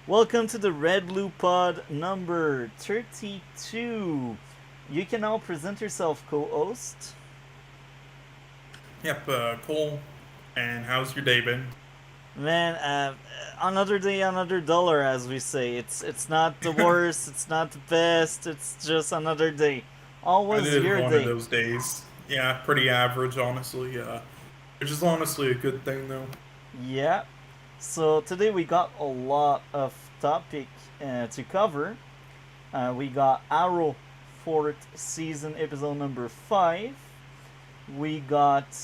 Welcome to the RedBlue Pod number 32. You can now present yourself, co-host. Yep, cool. And how's your day been? Man, another day, another dollar, as we say. It's not the worst, it's not the best, it's just another day. How It was is your one of day? those days. Yeah, pretty average, honestly. Which is honestly a good thing, though. Yeah. So today we got a lot of topic to cover. We got Arrow fourth season episode number 5. We got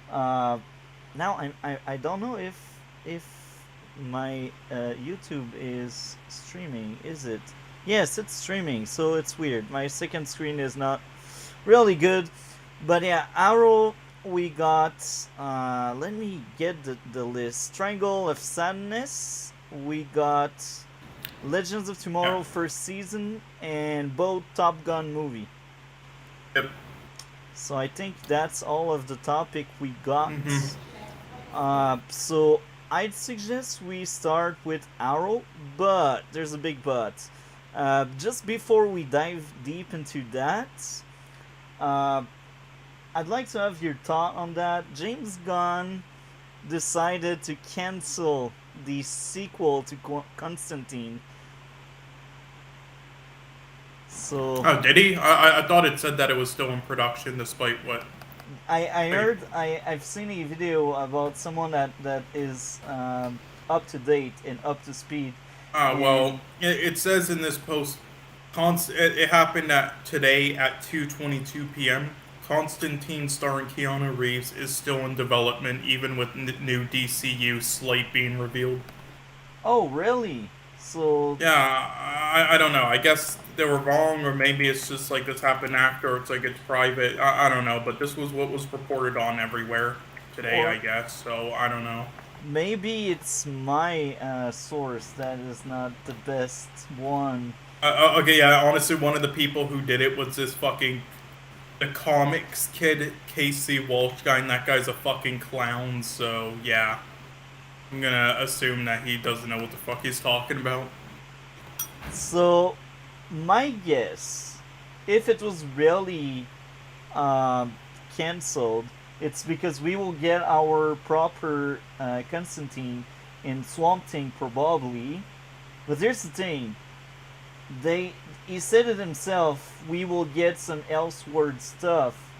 uh, now I don't know if my YouTube is streaming. Is it? Yes, it's streaming. So it's weird. My second screen is not really good. But yeah, Arrow. We got. Let me get the list. Triangle of Sadness. We got Legends of Yeah. Tomorrow first season and both Top Gun movie. Yep. So I think that's all of the topic we got. Mm-hmm. So I'd suggest we start with Arrow, but there's a big but. Just before we dive deep into that, uh, I'd like to have your thought on that. James Gunn decided to cancel the sequel to Constantine. So Oh, did he? I thought it said that it was still in production, despite what I they. heard I've seen a video about someone that is up to date and up to speed, Well, and it says in this post, it happened today at 2:22 p.m. Constantine starring Keanu Reeves is still in development, even with new DCU slate being revealed. oh really? So Yeah, I don't know. I guess they were wrong, or maybe it's just like this happened after. It's like it's private. I don't know, but this was what was reported on everywhere today, I or guess. So I don't know. maybe it's my source that is not the best one. Okay, yeah. Honestly, one of the people who did it was this fucking the comics kid, Casey Walsh guy, and that guy's a fucking clown. So yeah, I'm gonna assume that he doesn't know what the fuck he's talking about. So my guess, if it was really um, cancelled, it's because we will get our proper Constantine in Swamp Thing probably. But here's the thing: they he said it himself. We will get some Elseworld stuff.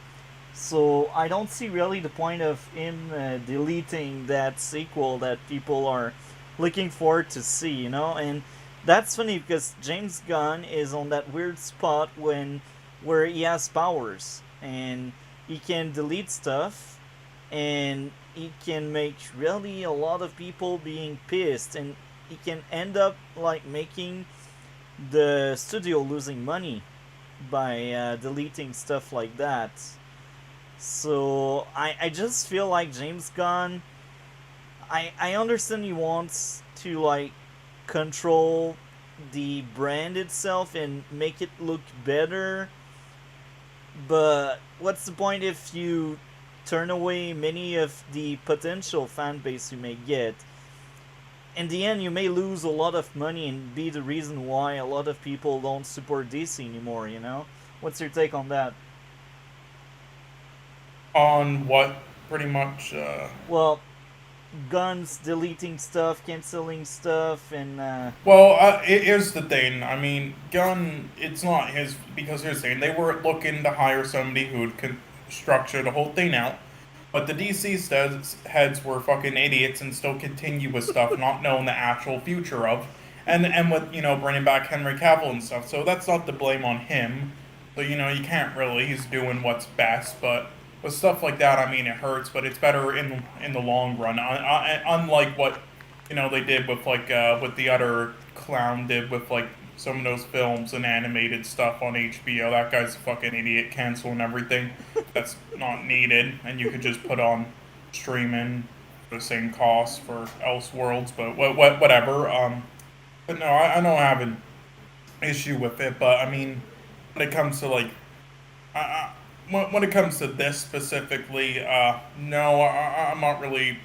So I don't see really the point of him deleting that sequel that people are looking forward to see, And that's funny because James Gunn is on that weird spot where he has powers and he can delete stuff and he can make really a lot of people being pissed and he can end up like making the studio losing money by deleting stuff like that. So I just feel like James Gunn. I understand he wants to like control the brand itself and make it look better, but what's the point if you turn away many of the potential fan base you may get? In the end, you may lose a lot of money and be the reason why a lot of people don't support DC anymore. What's your take on that? On what, pretty much. Well, guns, deleting stuff, canceling stuff, and Well, here's the thing. I mean, Gunn, it's not his, because here's the thing. They were looking to hire somebody who would structure the whole thing out. But the DC heads were fucking idiots and still continue with stuff not knowing the actual future of. And with, bringing back Henry Cavill and stuff. So that's not the blame on him. So, you can't really. He's doing what's best. But with stuff like that, I mean, it hurts, but it's better in the long run. Unlike what they did with with the other clown did with like some of those films and animated stuff on HBO. That guy's a fucking idiot, canceling everything that's not needed, and you could just put on streaming for the same cost for Elseworlds. But whatever. But no, I don't have an issue with it. But I mean, when it comes to like, I, when it comes to this specifically, no, I'm not really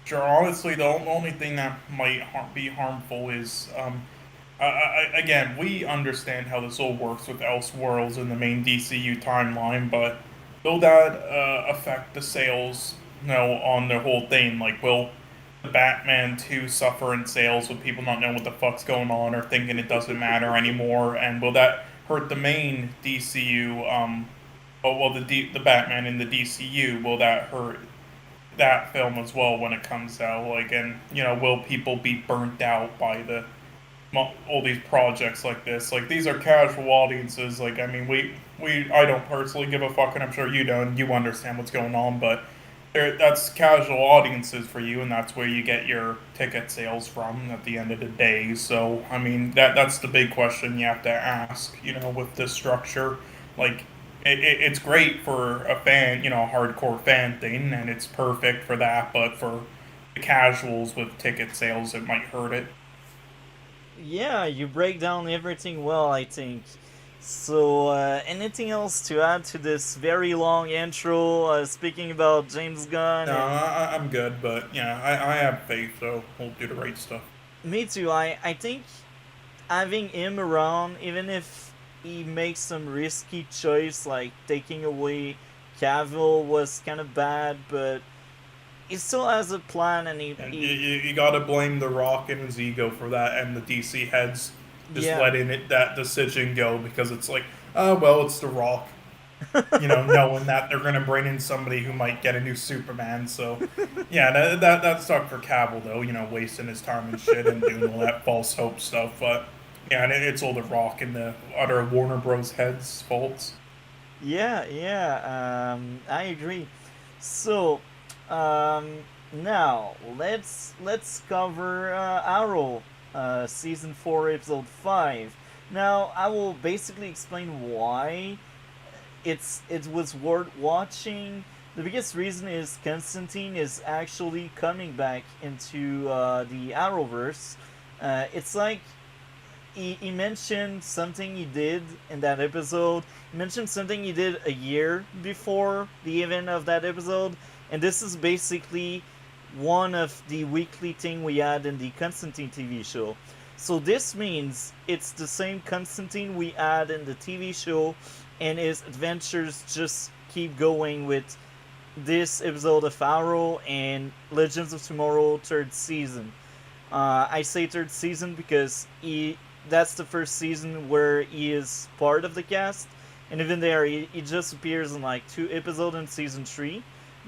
Sure. Honestly, the only thing that might be harmful is, again, we understand how this all works with Elseworlds in the main DCU timeline, but will that affect the sales, on the whole thing? Like, will the Batman 2 suffer in sales with people not knowing what the fuck's going on or thinking it doesn't matter anymore? And will that hurt the main DCU? Well, the Batman in the DCU, will that hurt that film as well when it comes out? Like, and will people be burnt out by all these projects like this? Like, these are casual audiences. Like, I mean, I don't personally give a fuck, and I'm sure you don't. You understand what's going on, but that's casual audiences for you, and that's where you get your ticket sales from at the end of the day. So, I mean, that's the big question you have to ask. With this structure, like, it's great for a fan, a hardcore fan thing, and it's perfect for that. But for the casuals with ticket sales, it might hurt it. Yeah, you break down everything well, I think. So, anything else to add to this very long intro? Speaking about James Gunn, No, and I'm good, but yeah, I have faith, so we'll do the right stuff. me too. I think having him around, even if he makes some risky choice like taking away Cavill, was kind of bad, but he still has a plan, and And you, he you, you gotta blame The Rock and his ego for that, and the DC heads just yeah. letting that decision go because it's like, oh well, it's The Rock. Knowing that they're gonna bring in somebody who might get a new Superman. So, yeah, that sucked for Cavill though. Wasting his time and shit and doing all that false hope stuff. But yeah, and it's all The Rock and the other Warner Bros. Heads' faults. Yeah, I agree. So, now let's cover Arrow, season 4, episode 5. Now, I will basically explain why it was worth watching. The biggest reason is Constantine is actually coming back into the Arrowverse. It's like he mentioned something he did in that episode. He mentioned something he did a year before the event of that episode, and this is basically one of the weekly thing we had in the Constantine TV show. So this means it's the same Constantine we had in the TV show, and his adventures just keep going with this episode of Arrow and Legends of Tomorrow third season. I say third season because that's the first season where he is part of the cast, and even there he just appears in like 2 episodes in season 3,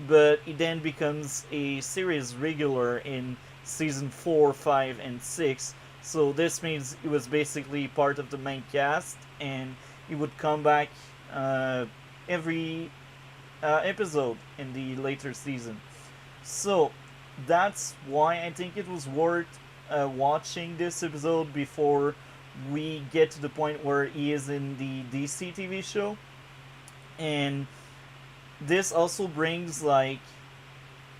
but he then becomes a series regular in season 4, 5, and 6. So this means he was basically part of the main cast, and he would come back every episode in the later season. So that's why I think it was worth watching this episode before we get to the point where he is in the DC TV show. And this also brings like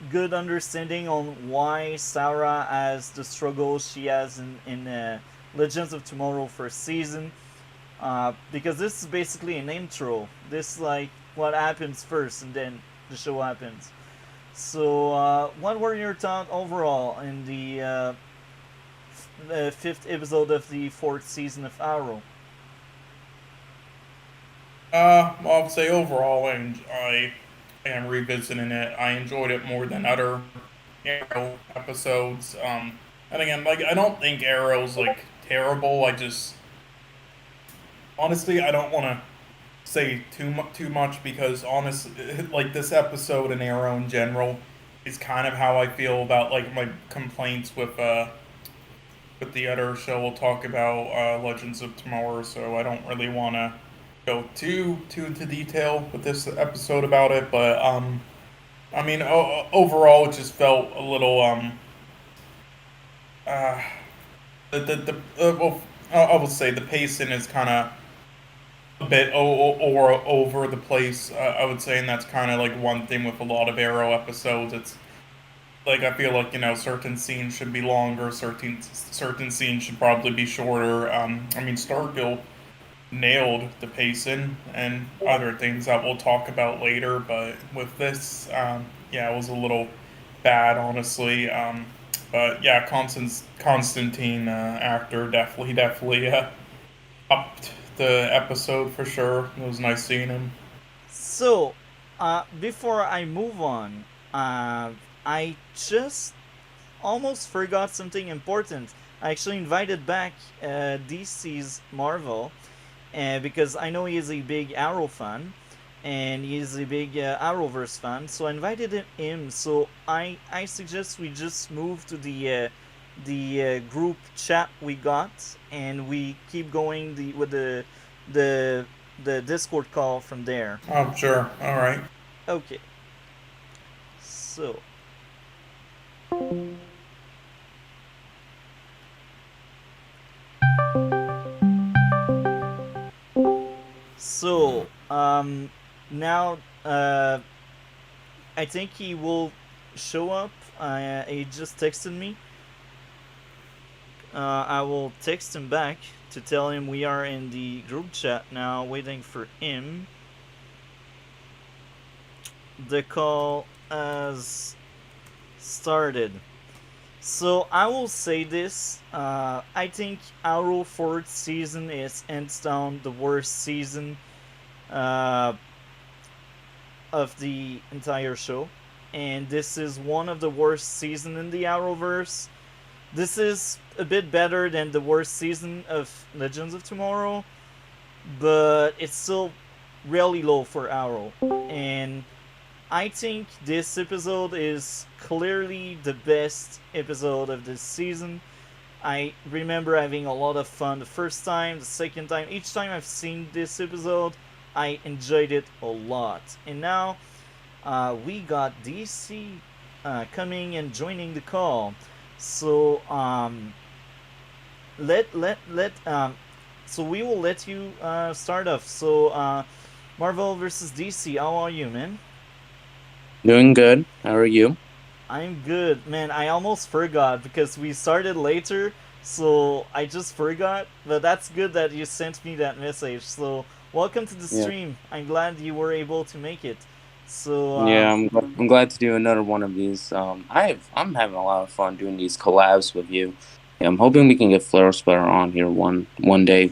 good understanding on why Sarah has the struggle she has in Legends of Tomorrow first season. Because this is basically an intro. This is like what happens first, and then the show happens. So, what were your thoughts overall in the 5th episode of the 4th season of Arrow? Well, I'd say overall, and I am revisiting it. I enjoyed it more than other episodes. And again, like, I don't think Arrow's like terrible. I just honestly I don't want to say too much because honestly, like, this episode and Arrow in general is kind of how I feel about like my complaints with the other show we'll talk about, Legends of Tomorrow. So I don't really want to go too into detail with this episode about it. But I mean, overall, it just felt a little uh, well, I would say the pacing is kind of a bit or over the place. I would say, and that's kind of like one thing with a lot of Arrow episodes. It's like I feel like certain scenes should be longer, certain scenes should probably be shorter. I mean, Stargill nailed the pacing and other things that we'll talk about later, but with this, yeah, it was a little bad, honestly. But yeah, Constantine actor definitely upped the episode for sure. It was nice seeing him. So, before I move on, I just almost forgot something important. I actually invited back DC's Marvel, because I know he is a big Arrow fan, and he is a big Arrowverse fan. So I invited him. So I suggest we just move to the group chat we got, and we keep going with the the Discord call from there. Oh, sure. All right. Okay. So so now I think he will show up. He just texted me. I will text him back to tell him we are in the group chat now, waiting for him. The call has started. So I will say this. I think Arrow fourth season is hands down the worst season uh, of the entire show, and this is one of the worst season in the Arrowverse. This is a bit better than the worst season of Legends of Tomorrow, but it's still really low for Arrow. And I think this episode is clearly the best episode of this season. I remember having a lot of fun the first time, the second time. Each time I've seen this episode, I enjoyed it a lot. And now we got DC coming and joining the call. So let so we will let you start off. So Marvel versus DC. How are you, man? Doing good. How are you? I'm good, man. I almost forgot because we started later, so I just forgot. But that's good that you sent me that message. So welcome to the Yeah. stream. I'm glad you were able to make it. So Yeah, I'm glad to do another one of these. I'm having a lot of fun doing these collabs with you. Yeah, I'm hoping we can get Flare Splitter on here one day.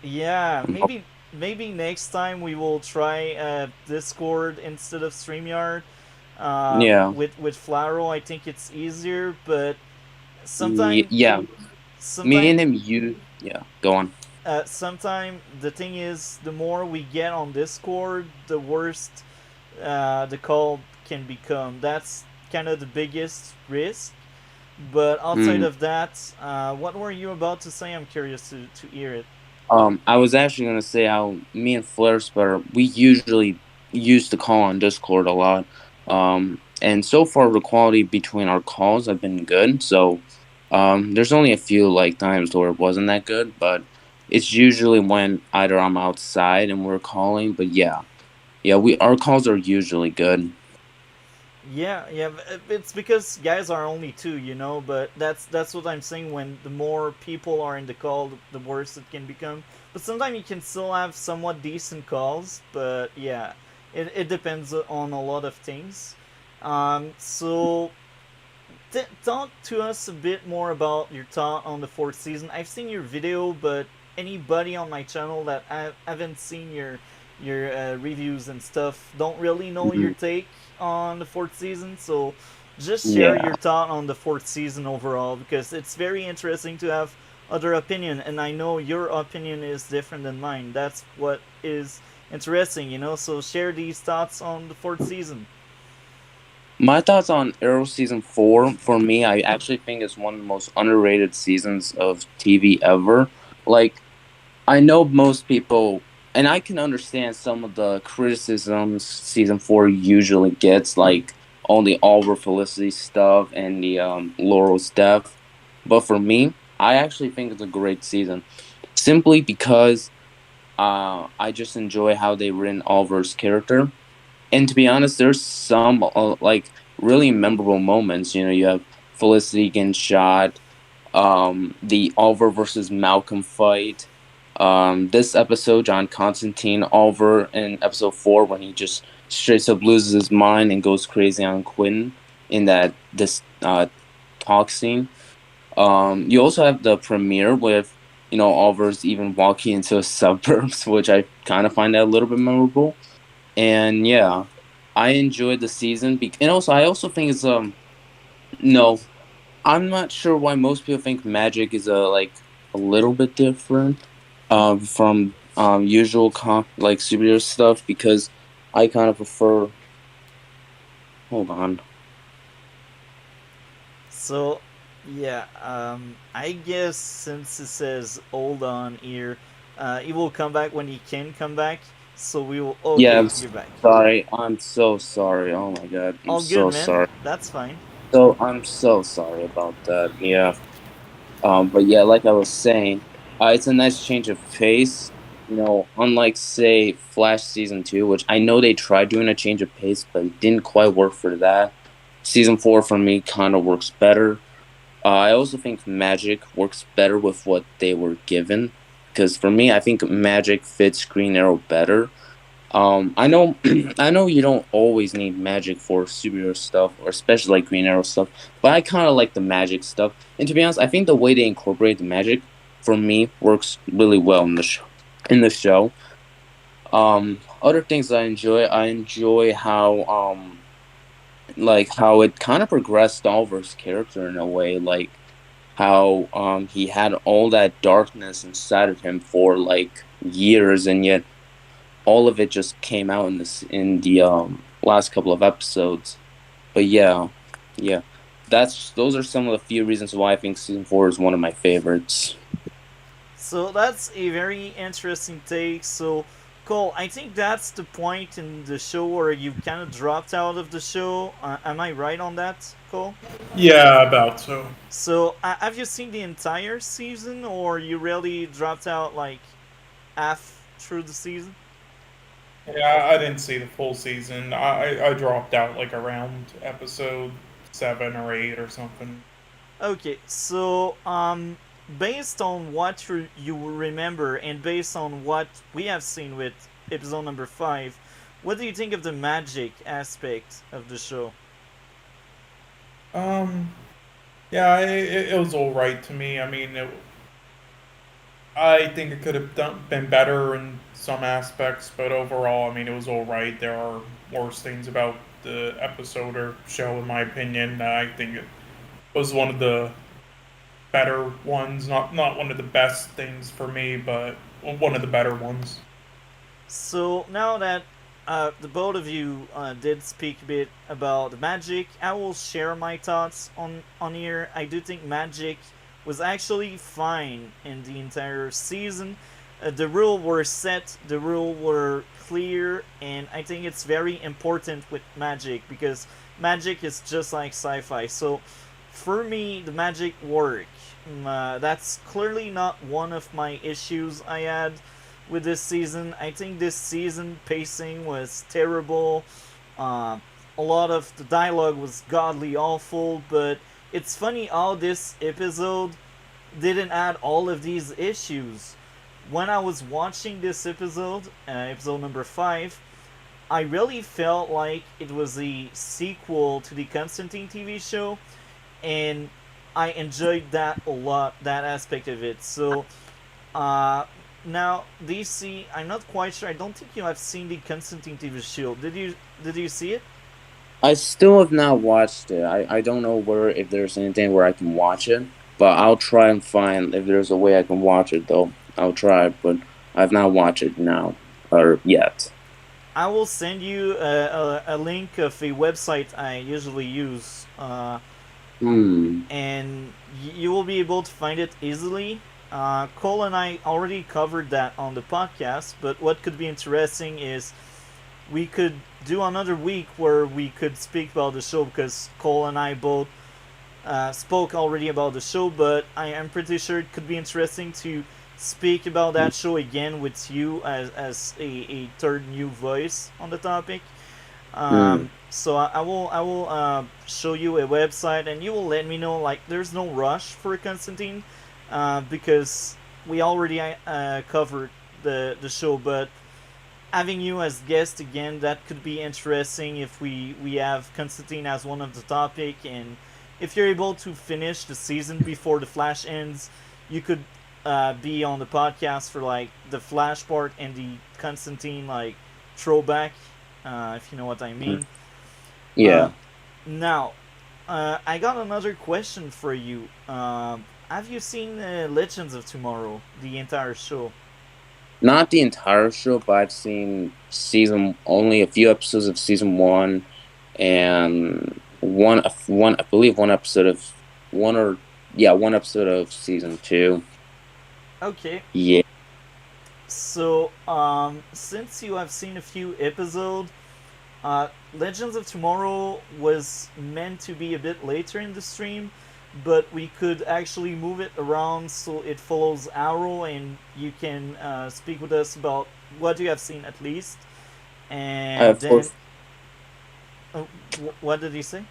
yeah, I'm hop- maybe next time we will try Discord instead of StreamYard. yeah, With Flaro, I think it's easier, but sometimes yeah. Me sometimes and him, yeah. Go on. sometime the thing is, the more we get on Discord, the worse the call can become. That's kind of the biggest risk. But outside Mm. of that, what were you about to say? I'm curious to hear it. I was actually gonna say how me and Flare Splitter we usually used to call on Discord a lot. And so far the quality between our calls have been good. So, there's only a few like times where it wasn't that good, but it's usually when either I'm outside and we're calling. But yeah, we our calls are usually good. Yeah, yeah, it's because guys are only two, But that's what I'm saying. When the more people are in the call, the worse it can become. But sometimes you can still have somewhat decent calls. But yeah, it depends on a lot of things. So talk to us a bit more about your thought on the fourth season. I've seen your video, but anybody on my channel that I haven't seen your reviews and stuff don't really know your Mhm. take on the fourth season. So just share Yeah. your thought on the fourth season overall, because it's very interesting to have other opinion, and I know your opinion is different than mine. That's what is interesting. So share these thoughts on the fourth season. My thoughts on Arrow season 4 for me, I actually think it's one of the most underrated seasons of TV ever. Like, I know most people, and I can understand some of the criticisms season 4 usually gets, like all the Oliver Felicity stuff and the Laurel's death. But for me, I actually think it's a great season, simply because I just enjoy how they written Oliver's character. And to be honest, there's some like really memorable moments. You know, you have Felicity getting shot, the Oliver versus Malcolm fight. This episode, John Constantine Oliver in episode 4 when he just straight up loses his mind and goes crazy on Quinn. in that this talk scene. You also have the premiere with Oliver's even walking into the suburbs, which I kind of find that a little bit memorable. And yeah, I enjoyed the season, and also I also think it's no, I'm not sure why most people think magic is a little bit different from usual like superhero stuff, because I kind of prefer. Hold on. So, yeah, I guess since it says hold on here, he will come back when he can come back. So we will. Yeah, Okay, you're back. sorry. I'm so sorry. Oh my god, I'm All good, so man. sorry. That's fine. So I'm so sorry about that. Yeah. But yeah, like I was saying, it's a nice change of pace. Unlike say Flash season 2, which I know they tried doing a change of pace, but it didn't quite work for that. Season 4 for me kind of works better. I also think Magic works better with what they were given, because for me, I think Magic fits Green Arrow better. I know, I know you don't always need magic for superhero stuff, or especially like Green Arrow stuff. But I kind of like the magic stuff. And to be honest, I think the way they incorporate the magic for me works really well in the show. In the show, other things I enjoy how how it kind of progressed Oliver's character in a way, like how he had all that darkness inside of him for like years, and yet all of it just came out in the last couple of episodes. But yeah, yeah, that's those are some of the few reasons why I think season 4 is one of my favorites. So that's a very interesting take. So, Cole, I think that's the point in the show where you kind of dropped out of the show. Am I right on that, Cole? Yeah, about so. So, have you seen the entire season, or you really dropped out like half through the season? Yeah, I didn't see the full season. I dropped out like around episode 7 or 8 or something. Okay, so based on what you remember and based on what we have seen with episode number 5, what do you think of the magic aspect of the show? Um, yeah, it was all right to me. I mean, I think it could have been better in some aspects, but overall, I mean, it was all right. There are worse things about the episode or show, in my opinion. I think it was one of the better ones. Not one of the best things for me, but one of the better ones. So now that the both of you did speak a bit about the magic, I will share my thoughts on here. I do think magic was actually fine in the entire season. The rules were set, the rules were clear, and I think it's very important with magic because magic is just like sci-fi. So for me, the magic work. That's clearly not one of my issues I had with this season. I think this season pacing was terrible. A lot of the dialogue was godly awful, but it's funny how this episode didn't add all of these issues. When I was watching this episode, episode number 5, I really felt like it was a sequel to the Constantine TV show, and I enjoyed that a lot, that aspect of it. So, uh, now DC, I'm not quite sure. I don't think you have seen the Constantine TV show. Did you? Did you see it? I still have not watched it. I don't know where if there's anything where I can watch it, but I'll try and find if there's a way I can watch it though. I'll try, but I've not watched it now or yet. I will send you a link of a website I usually use, Hmm. and you will be able to find it easily. Cole and I already covered that on the podcast, but what could be interesting is we could do another week where we could speak about the show because Cole and I both spoke already about the show, but I am pretty sure it could be interesting to speak about that show again with you as a third new voice on the topic. Hmm. So I will show you a website and you will let me know. Like, there's no rush for Constantine, because we already covered the show, but having you as guest again, that could be interesting if we have Constantine as one of the topic, and if you're able to finish the season before the Flash ends, you could be on the podcast for like the Flash part and the Constantine like throwback, if you know what I mean. Uh, Yeah. Now, I got another question for you. Have you seen Legends of Tomorrow, the entire show? Not the entire show, but I've seen season only a few episodes of season one, and one I believe one episode of one or yeah one episode of season two. Okay, Yeah. so since you have seen a few episodes, Legends of Tomorrow was meant to be a bit later in the stream, but we could actually move it around so it follows Arrow, and you can speak with us about what you have seen at least, and Of then course, what did he say?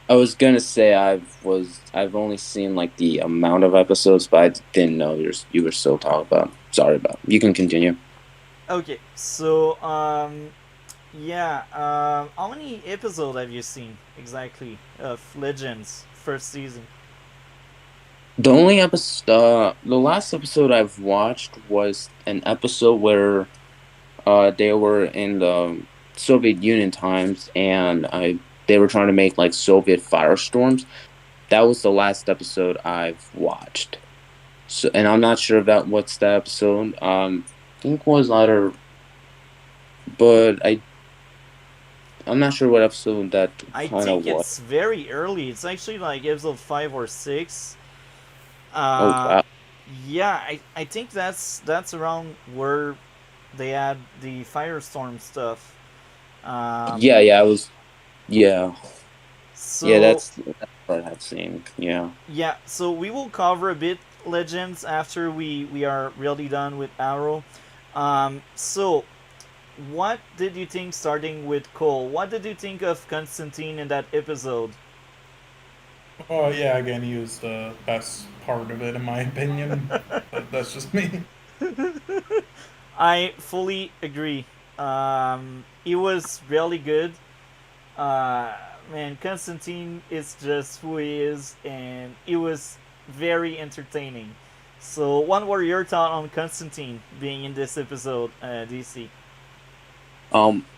I was gonna say I've only seen like the amount of episodes, but I didn't know you were still talking about. Sorry about. You can continue. Okay, so yeah, how many episodes have you seen exactly of Legends first season? The last episode I've watched was an episode where they were in the Soviet Union times, and I they were trying to make like Soviet firestorms. That was the last episode I've watched. So, and I'm not sure about what's the episode. I think it was either, but I'm not sure what episode that I kind of think was. it's very early. It's actually like episode 5 or 6. Oh Uh, wow. yeah, I think that's around where they had the firestorm stuff. Um, Yeah, yeah, I was. Yeah, yeah. so That's what I've seen. Yeah. yeah, so we will cover a bit Legends after we are really done with Arrow. So what did you think, starting with Cole? What did you think of Constantine in that episode? Oh yeah, again, he was the best part of it in my opinion. But that's just me. I fully agree. It was really good. Man, Constantine is just who he is, and it was very entertaining. So, what were your thoughts on Constantine being in this episode, DC?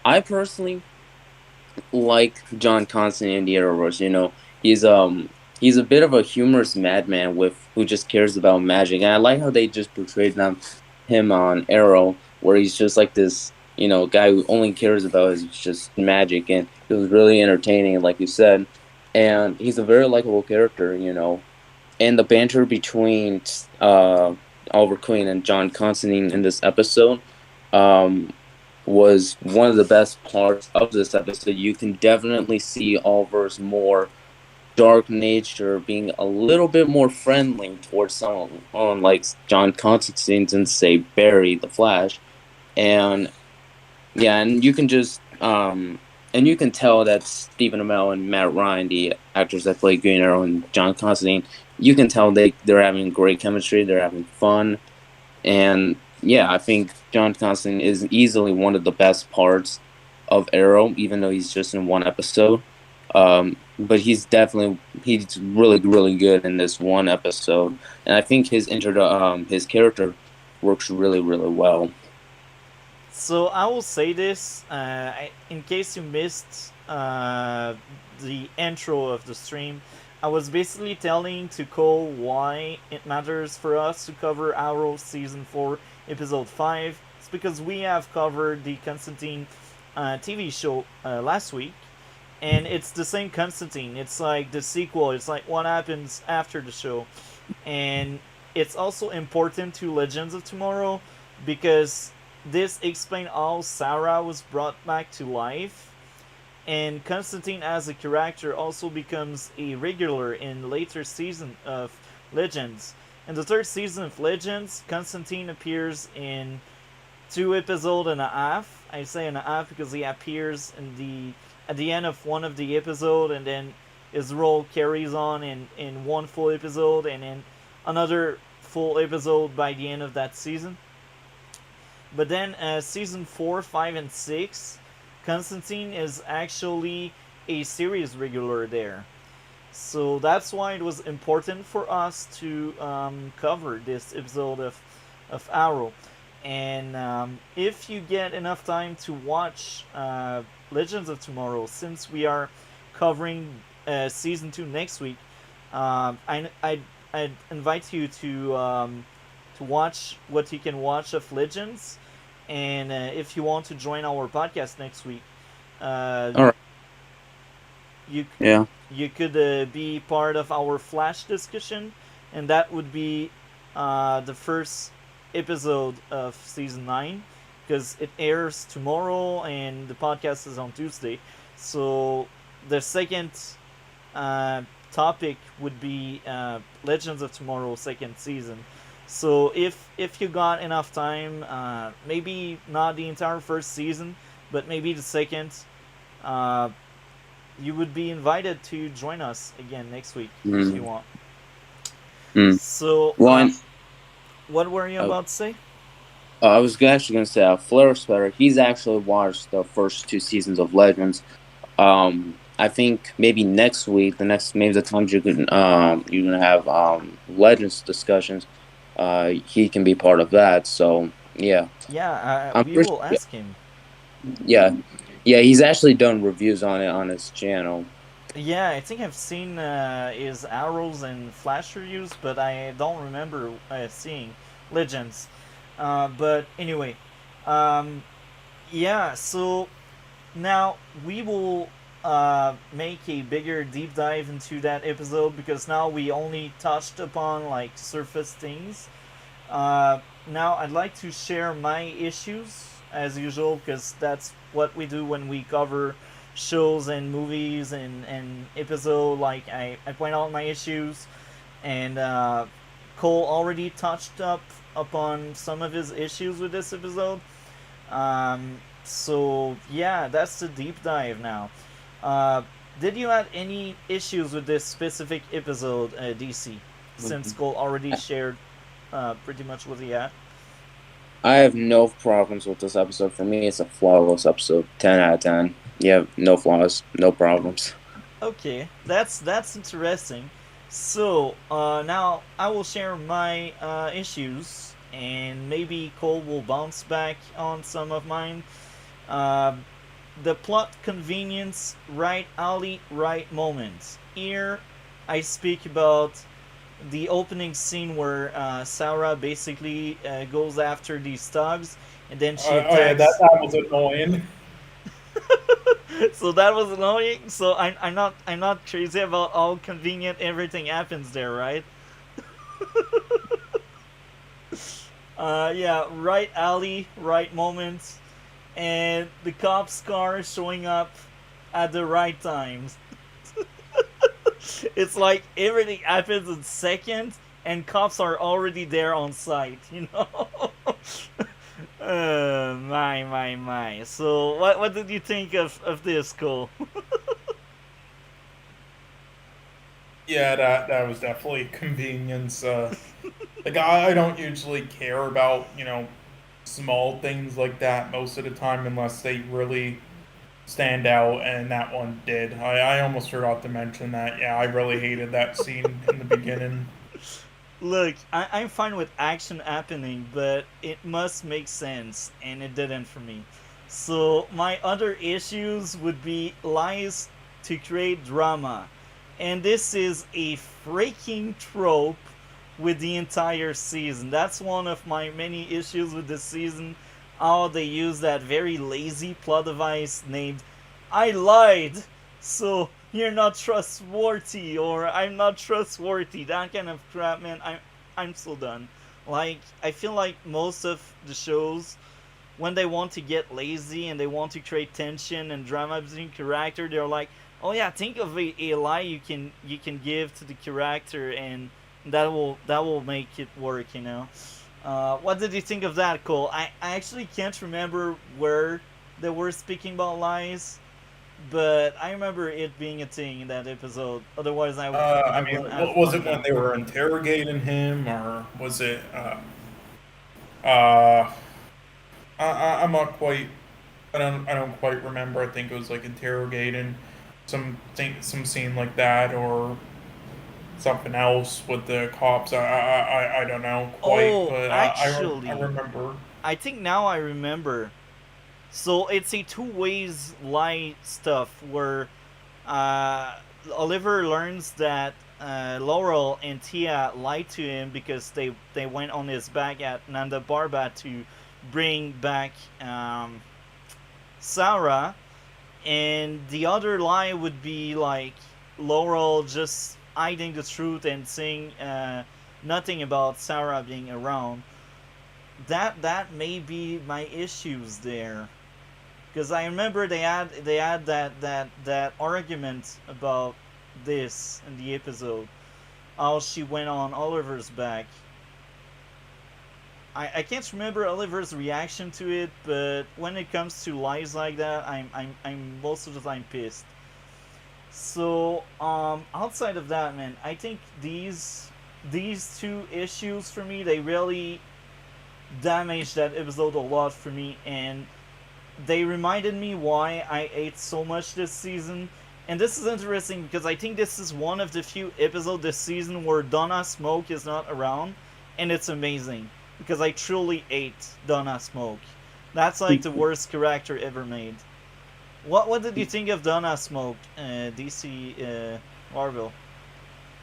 I personally like John Constantine in the Arrowverse. He's a bit of a humorous madman with who just cares about magic, and I like how they just portrayed him on Arrow, where he's just like this guy who only cares about is just magic, and it was really entertaining, like you said, and he's a very likable character, and the banter between Oliver Queen and John Constantine in this episode. Um, was one of the best parts of this episode. You can definitely see Oliver's more dark nature being a little bit more friendly towards someone on like John Constantine and say Barry the Flash. And yeah, and you can tell that Stephen Amell and Matt Ryan, the actors that play Green Arrow and John Constantine, you can tell they're having great chemistry, they're having fun, and yeah, I think John Constantine is easily one of the best parts of Arrow, even though he's just in one episode. But he's really really good in this one episode, and I think his character works really really well. So, I will say this in case you missed the intro of the stream. I was basically telling to Cole why it matters for us to cover Arrow Season 4, Episode 5. It's because we have covered the Constantine TV show last week, and it's the same Constantine. It's like the sequel, it's like what happens after the show. And it's also important to Legends of Tomorrow because this explains how Sarah was brought back to life, and Constantine as a character also becomes a regular in later season of Legends. In the third season of Legends, Constantine appears in 2 episodes and a half. I say and a half because he appears in the at the end of one of the episode, and then his role carries on in one full episode, and then another full episode by the end of that season. But then season 4, 5, and 6, Constantine is actually a series regular there. So that's why it was important for us to cover this episode of Arrow. And if you get enough time to watch Legends of Tomorrow, since we are covering season 2 next week, I'd invite you to watch what you can watch of Legends. And if you want to join our podcast next week, uh, All right. you Yeah. you could be part of our flash discussion, and that would be the first episode of season 9, because it airs tomorrow and the podcast is on Tuesday. So the second uh, topic would be Legends of Tomorrow second season. So if you got enough time, maybe not the entire first season, but maybe the second, uh, you would be invited to join us again next week if you Mm. want. Mm. So, Well, and what were you uh, about to say? I was actually going to say, Flair Sweater, he's actually watched the first two seasons of Legends. I think maybe next week, maybe the times you're gonna have Legends discussions, he can be part of that. So yeah, Yeah, I'm we pretty will ask him. yeah, yeah. He's actually done reviews on it on his channel. Yeah, I think I've seen his arrows and flash reviews, but I don't remember seeing Legends. But anyway, um, yeah. So now we will make a bigger deep dive into that episode, because now we only touched upon like surface things. Now I'd like to share my issues as usual, because that's what we do when we cover shows and movies and episode. Like I point out my issues, and Cole already touched up upon some of his issues with this episode. So yeah, that's the deep dive now. Uh, did you have any issues with this specific episode, DC? Since Cole already shared pretty much what he had. I have no problems with this episode. For me, it's a flawless episode. 10 out of 10. Yeah, no flaws, no problems. Okay, that's interesting. So now I will share my issues, and maybe Cole will bounce back on some of mine. Uh, the plot convenience, right alley, right moment. Here, I speak about the opening scene where Sarah basically goes after these thugs, and then she Oh yeah, that attacks. that was annoying. So that was annoying. So I'm not crazy about how convenient everything happens there, right? Yeah, right alley, right moment, and the cops' car showing up at the right times. It's like everything happens in seconds, and cops are already there on site. My. So what did you think of this, Cole? Yeah, that was definitely convenience. Like I don't usually care about small things like that most of the time unless they really stand out, and that one did. I almost forgot to mention that. Yeah, I really hated that scene in the beginning. Look, I'm fine with action happening, but it must make sense, and it didn't for me. So, my other issues would be lies to create drama. And this is a freaking trope with the entire season. That's one of my many issues with this season. How they use that very lazy plot device named I lied, so you're not trustworthy, or I'm not trustworthy. That kind of crap, man. I'm so done. Like, I feel like most of the shows, when they want to get lazy and they want to create tension and drama between character, they're like, oh yeah, think of a lie you can give to the character, and that will make it work. What did you think of that, Cole? I actually can't remember where they were speaking about lies, but I remember it being a thing in that episode. Otherwise, I I mean, wouldn't have was it marked when down. they were interrogating him, or was it? Uh, I'm not quite. I don't quite remember. I think it was like interrogating some scene like that or something else with the cops. I don't know quite, Oh, but I actually, remember. I think now I remember. So it's a two ways lie stuff where uh, Oliver learns that Laurel and Tia lied to him because they went on his back at Nanda Barba to bring back Sarah, and the other lie would be like Laurel just hiding the truth and saying nothing about Sarah being around. That may be my issues there, because I remember they had that argument about this in the episode. How she went on Oliver's back. I can't remember Oliver's reaction to it, but when it comes to lies like that, I'm most of the time pissed. So outside of that, man, I think these two issues for me, they really damaged that episode a lot for me, and they reminded me why I ate so much this season. And this is interesting because I think this is one of the few episodes this season where Donna Smoke is not around, and it's amazing because I truly ate Donna Smoke. That's like the worst character ever made. What did you think of Donna Smoke, DC Marvel?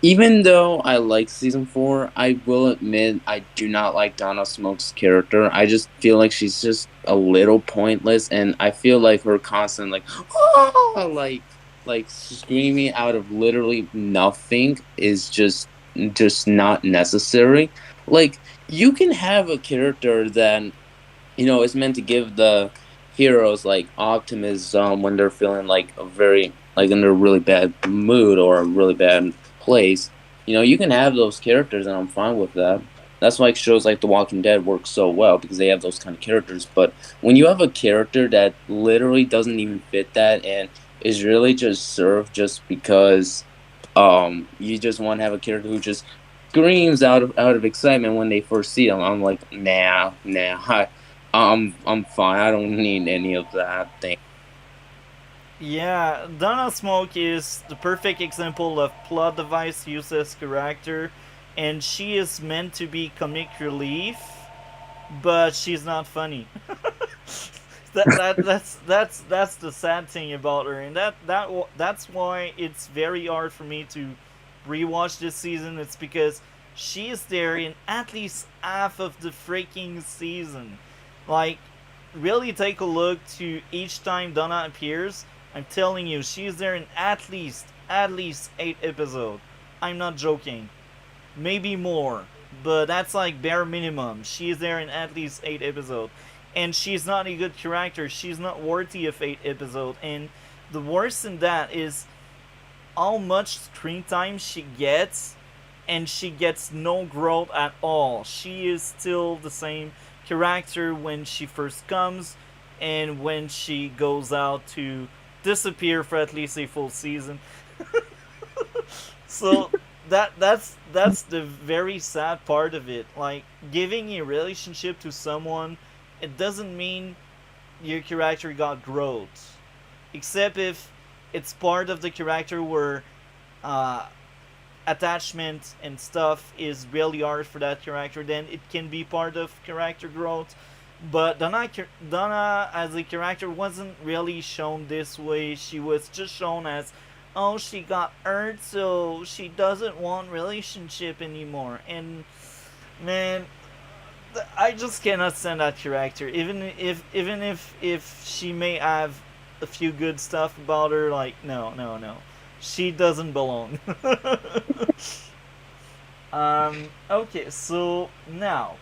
Even though I like season 4, I will admit I do not like Donna Smoke's character. I just feel like she's just a little pointless, and I feel like her constant like screaming out of literally nothing is just not necessary. Like, you can have a character that is meant to give the heroes like optimism when they're feeling like a very like in a really bad mood or a really bad place. You can have those characters, and I'm fine with that. That's why shows like The Walking Dead work so well because they have those kind of characters. But when you have a character that literally doesn't even fit that and is really just served just because you just want to have a character who just screams out of excitement when they first see them, I'm like, nah, I'm fine. I don't need any of that thing. Yeah, Donna Smoke is the perfect example of plot device uses character, and she is meant to be comic relief, but she's not funny. That's the sad thing about her, and that's why it's very hard for me to rewatch this season. It's because she is there in at least half of the freaking season. Like, really take a look to each time Donna appears. I'm telling you, she's there in at least 8 episodes. I'm not joking. Maybe more, but that's like bare minimum. She's there in at least 8 episodes, and she's not a good character. She's not worthy of 8 episodes. And the worst in that is how much screen time she gets, and she gets no growth at all. She is still the same character when she first comes, and when she goes out to disappear for at least a full season. So that's the very sad part of it. Like, giving a relationship to someone, it doesn't mean your character got growth, except if it's part of the character where uh, attachment and stuff is really hard for that character. Then it can be part of character growth. But Donna as a character wasn't really shown this way. She was just shown as, oh, she got hurt, so she doesn't want relationship anymore. And man, I just cannot stand that character. Even if she may have a few good stuff about her, like, no, no, no, she doesn't belong. Okay, so now,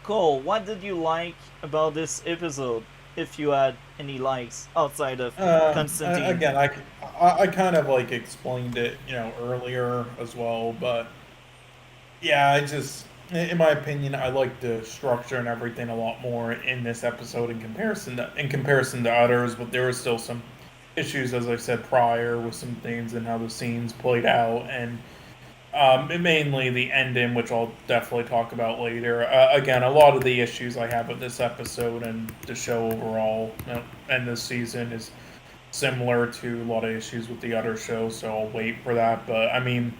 Cole, what did you like about this episode? If you had any likes outside of Constantine. Again, I kind of like explained it, earlier as well, but yeah, in my opinion, I like the structure and everything a lot more in this episode in comparison to others. But there were still some issues, as I said prior, with some things and how the scenes played out, and Mainly the ending, which I'll definitely talk about later. Again, a lot of the issues I have with this episode and the show overall and this season is similar to a lot of issues with the other shows, so I'll wait for that. But I mean,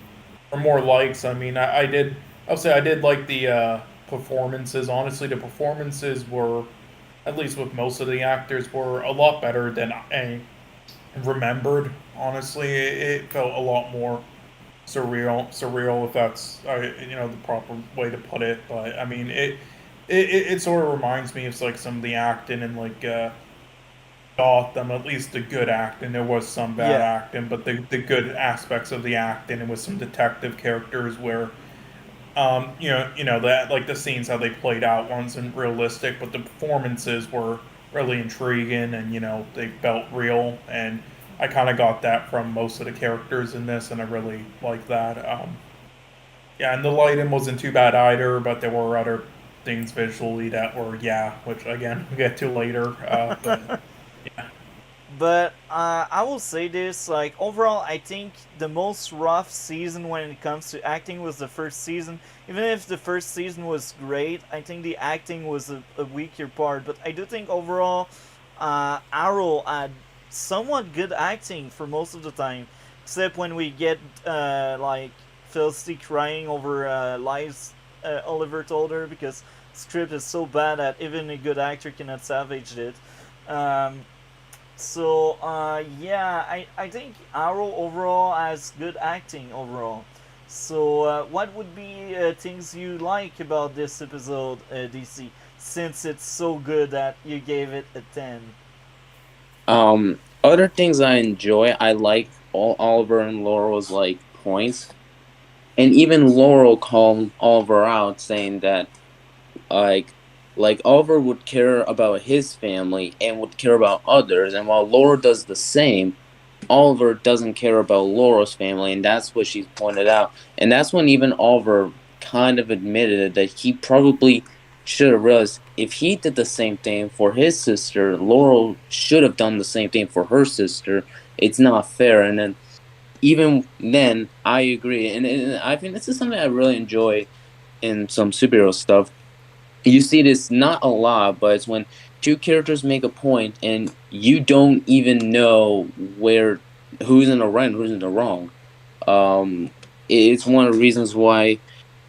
for more likes, I mean, I'll say I did like the performances. Honestly, the performances were, at least with most of the actors, were a lot better than I remembered. Honestly, it felt a lot more surreal if that's the proper way to put it. But I mean, it sort of reminds me of like some of the acting and like Gotham, at least the good acting. There was some bad Yeah. acting, but the good aspects of the acting and with some detective characters where that like the scenes how they played out wasn't realistic, but the performances were really intriguing and they felt real. And I kind of got that from most of the characters in this, and I really like that. Yeah, and the lighting wasn't too bad either, but there were other things visually that were which again we'll get to later. But yeah, But I will say this: like overall, I think the most rough season when it comes to acting was the first season. Even if the first season was great, I think the acting was a weaker part. But I do think overall, Arrow had somewhat good acting for most of the time, except when we get like Felicity crying over lies Oliver told her, because script is so bad that even a good actor cannot salvage it. Um, yeah, I think Arrow overall has good acting overall. So what would be things you like about this episode, DC, since it's so good that you gave it a 10? Other things I enjoy, I like all Oliver and Laurel's like points, and even Laurel called Oliver out, saying that like Oliver would care about his family and would care about others, and while Laura does the same, Oliver doesn't care about Laura's family, and that's what she's pointed out. And that's when even Oliver kind of admitted that he probably should have realized if he did the same thing for his sister, Laurel should have done the same thing for her sister. It's not fair. And then even then, I agree. And I think this is something I really enjoy in some superhero stuff. You see this not a lot, but it's when two characters make a point and you don't even know where who's in the right and who's in the wrong. It's one of the reasons why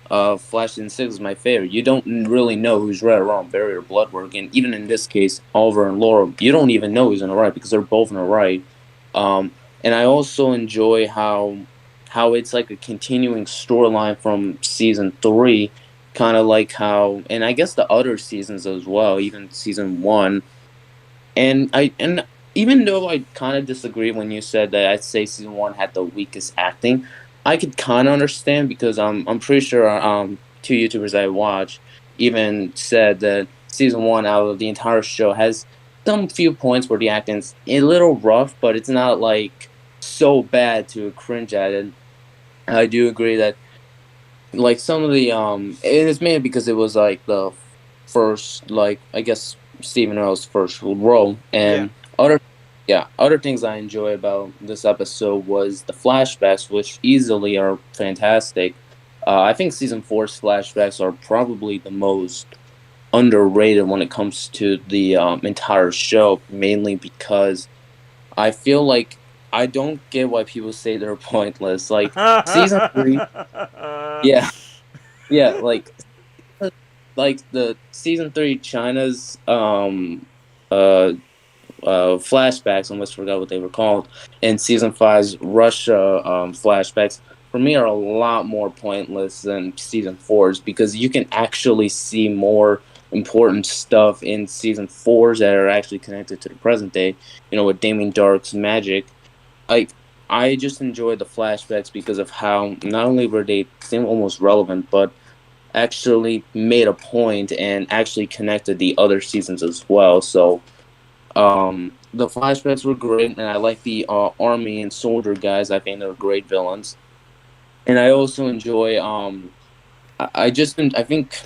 Flash and Six is my favorite. You don't really know who's right or wrong, Barry or Bloodwork, and even in this case, Oliver and Laura, you don't even know who's in the right because they're both in the right. And I also enjoy how it's like a continuing storyline from season 3, kind of like how, and I guess the other seasons as well, even season 1. And even though I kind of disagree when you said that I'd say season 1 had the weakest acting, I could kind of understand because I'm pretty sure two YouTubers I watch even said that season 1 out of the entire show has some few points where the acting's a little rough, but it's not like so bad to cringe at it. I do agree that like some of the and it's mainly because it was like the first, like I guess Stephen Amell's first role. Yeah. And other things I enjoy about this episode was the flashbacks, which easily are fantastic. I think season 4's flashbacks are probably the most underrated when it comes to the entire show, mainly because I feel like I don't get why people say they're pointless. Like season 3, yeah, yeah, like the season 3 China's uh flashbacks, I almost forgot what they were called, and season 5's Russia flashbacks for me are a lot more pointless than season 4's because you can actually see more important stuff in season 4's that are actually connected to the present day. With Damien Dark's magic. Like I just enjoyed the flashbacks because of how not only were they seem almost relevant, but actually made a point and actually connected the other seasons as well. So the flashbacks were great, and I like the army and soldier guys. I think they're great villains, and I also enjoy. I think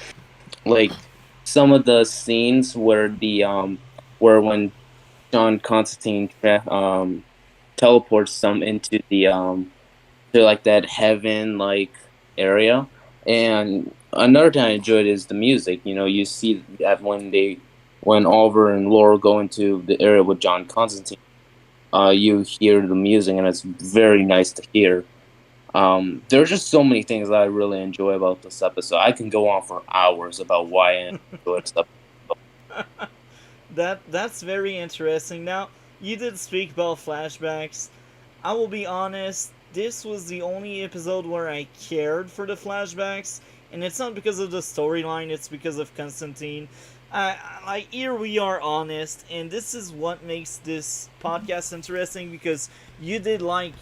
like some of the scenes where when John Constantine teleports them into the to like that heaven, like area. And another thing I enjoyed is the music. You know, you see that when Oliver and Laura go into the area with John Constantine, you hear the music, and it's very nice to hear. There are just so many things that I really enjoy about this episode. I can go on for hours about why I enjoy this episode. That's very interesting. Now, you did speak about flashbacks. I will be honest, this was the only episode where I cared for the flashbacks, and it's not because of the storyline, it's because of Constantine. Like, here we are honest, and this is what makes this podcast interesting, because you did like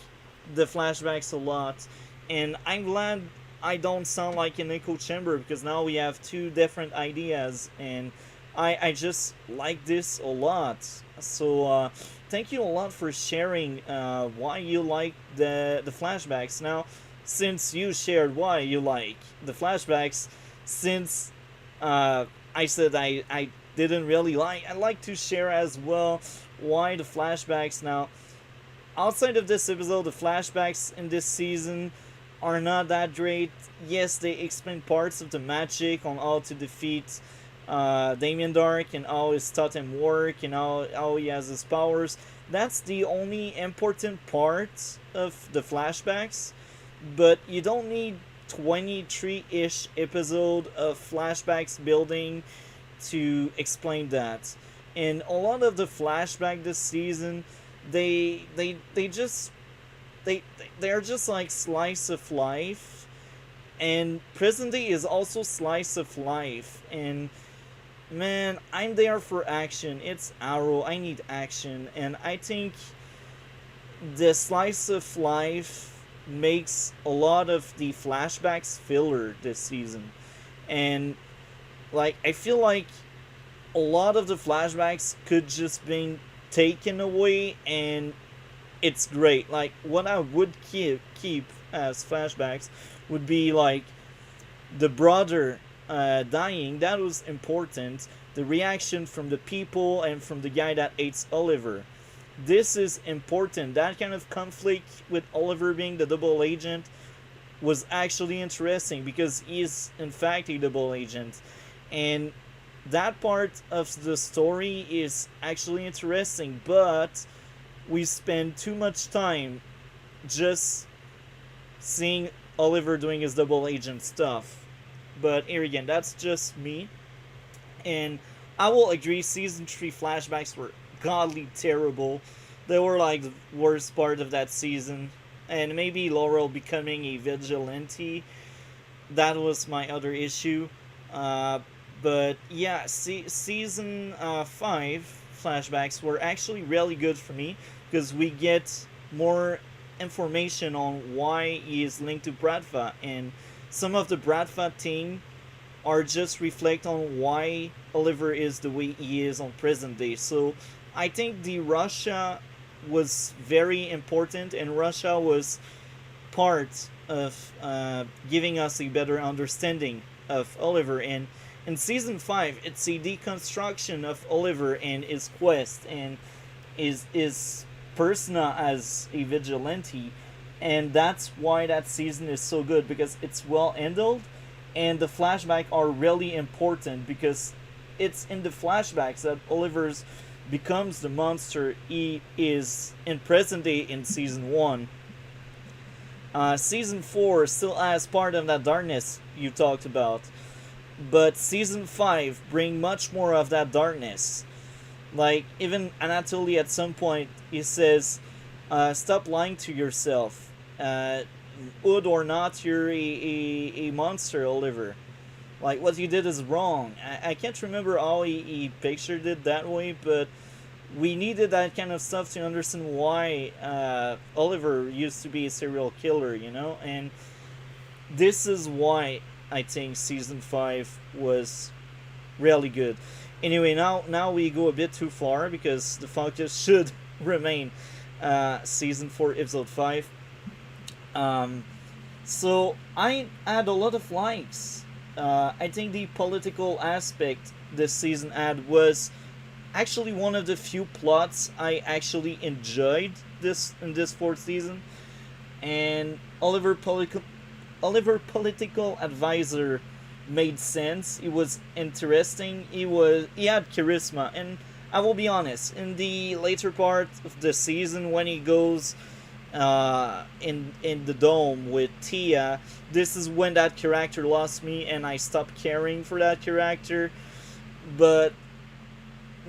the flashbacks a lot, and I'm glad I don't sound like an echo chamber, because now we have two different ideas, and I just like this a lot. So thank you a lot for sharing why you like the flashbacks. Now, since you shared why you like the flashbacks, since I said I didn't really like, I like to share as well why the flashbacks. Now, outside of this episode, the flashbacks in this season are not that great. Yes, they explain parts of the magic on how to defeat Damien Dark and how his totem work and how he has his powers. That's the only important part of the flashbacks. But you don't need 23-ish episode of flashbacks building to explain that. And a lot of the flashback this season, they just they're just like slice of life, and present day is also slice of life. And man, I'm there for action. It's Arrow. I need action, and I think the slice of life makes a lot of the flashbacks filler this season. And like, I feel like a lot of the flashbacks could just be taken away, and it's great. Like, what I would keep as flashbacks would be like the brother dying. That was important. The reaction from the people and from the guy that hates Oliver. This is important. That kind of conflict with Oliver being the double agent was actually interesting, because he is in fact a double agent. And that part of the story is actually interesting, but we spend too much time just seeing Oliver doing his double agent stuff. But here again, that's just me. And I will agree, season 3 flashbacks were godly terrible. They were like the worst part of that season. And maybe Laurel becoming a vigilante, that was my other issue. But yeah, season 5 flashbacks were actually really good for me, because we get more information on why he is linked to Bradfa, and some of the Bradfa thing are just reflect on why Oliver is the way he is on present day. So I think the Russia was very important, and Russia was part of giving us a better understanding of Oliver. And in season 5, it's a deconstruction of Oliver and his quest and his persona as a vigilante. And that's why that season is so good, because it's well handled, and the flashbacks are really important, because it's in the flashbacks that Oliver's becomes the monster he is in present day in season 1. Season 4 still has part of that darkness you talked about, but season 5 bring much more of that darkness. Like, even Anatoly at some point, he says, stop lying to yourself. Would or not, you're a monster, Oliver. Like, what you did is wrong. I can't remember how he pictured it that way, but we needed that kind of stuff to understand why Oliver used to be a serial killer, you know? And this is why I think season 5 was really good. Anyway, now we go a bit too far, because the focus should remain season 4, episode 5. So I had a lot of likes. I think the political aspect this season had was actually one of the few plots I actually enjoyed this in this 4th season. And Oliver Oliver political advisor made sense. It was interesting. He had charisma, and I will be honest. In the later part of the season, when he goes in the dome with Tia, this is when that character lost me, and I stopped caring for that character. But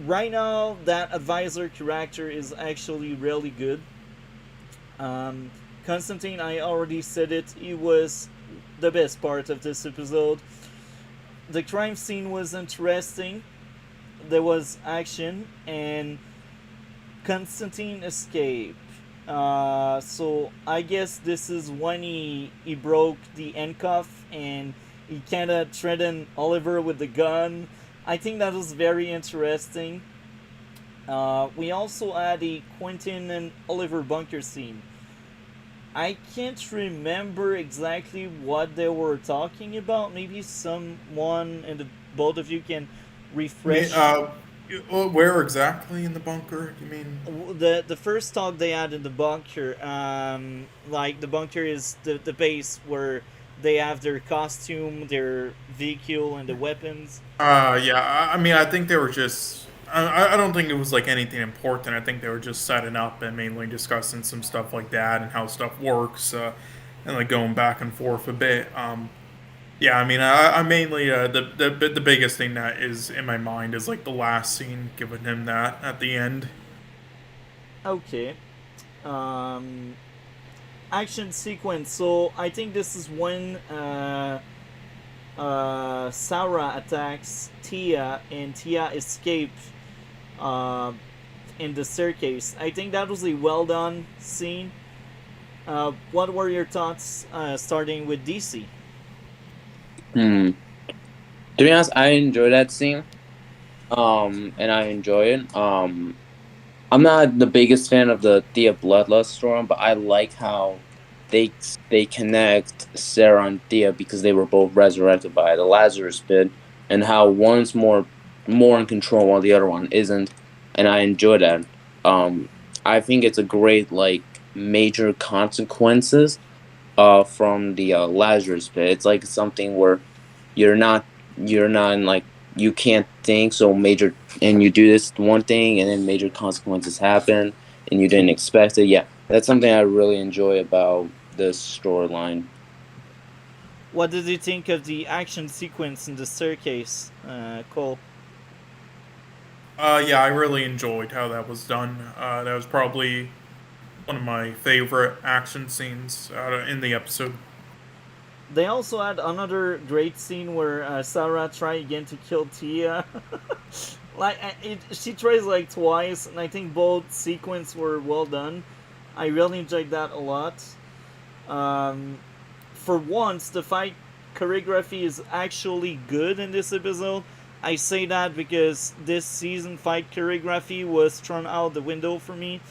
right now, that advisor character is actually really good. Um, Constantine, I already said it. He was the best part of this episode. The crime scene was interesting. There was action, and Constantine escaped. So I guess this is when he broke the handcuff and he kind of threatened Oliver with the gun. I think that was very interesting. We also had a Quentin and Oliver bunker scene. I can't remember exactly what they were talking about. Maybe someone and the both of you can Me- refresh Uh, where exactly in the bunker? You mean? the first talk they had in the bunker. Like the bunker is the base where they have their costume, their vehicle, and the weapons. Yeah. I mean, I think they were just. I don't think it was like anything important. I think they were just setting up and mainly discussing some stuff like that and how stuff works, and like going back and forth a bit. Yeah, I mean, I mainly the biggest thing that is in my mind is like the last scene, giving him that at the end. Okay. Um, Action sequence. So I think this is when Sarah attacks Tia and Tia escapes uh, in the staircase. I think that was a well done scene. What were your thoughts starting with DC? Hmm. To be honest, I enjoy that scene. And I enjoy it. I'm not the biggest fan of the Thea Bloodlust story, but I like how they connect Sarah and Thea because they were both resurrected by the Lazarus pit, and how one's more in control while the other one isn't, and I enjoy that. Um, I think it's a great like major consequences from the Lazarus pit. It's like something where you're not you're not in like you can't think so major and you do this one thing and then major consequences happen and you didn't expect it. Yeah, that's something I really enjoy about this storyline. What did you think of the action sequence in the staircase, Cole? Yeah, I really enjoyed how that was done. That was probably one of my favorite action scenes in the episode. They also had another great scene where Sarah tried again to kill Tia. She tries like twice, and I think both sequences were well done. I really enjoyed that a lot. Um, for once, the fight choreography is actually good in this episode. I say that because this season fight choreography was thrown out the window for me.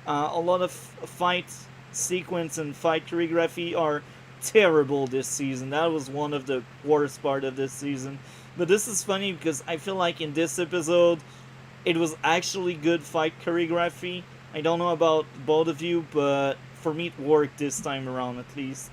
A lot of fight sequence and fight choreography are terrible this season. That was one of the worst part of this season. But this is funny because I feel like in this episode, it was actually good fight choreography. I don't know about both of you, but for me it worked this time around at least.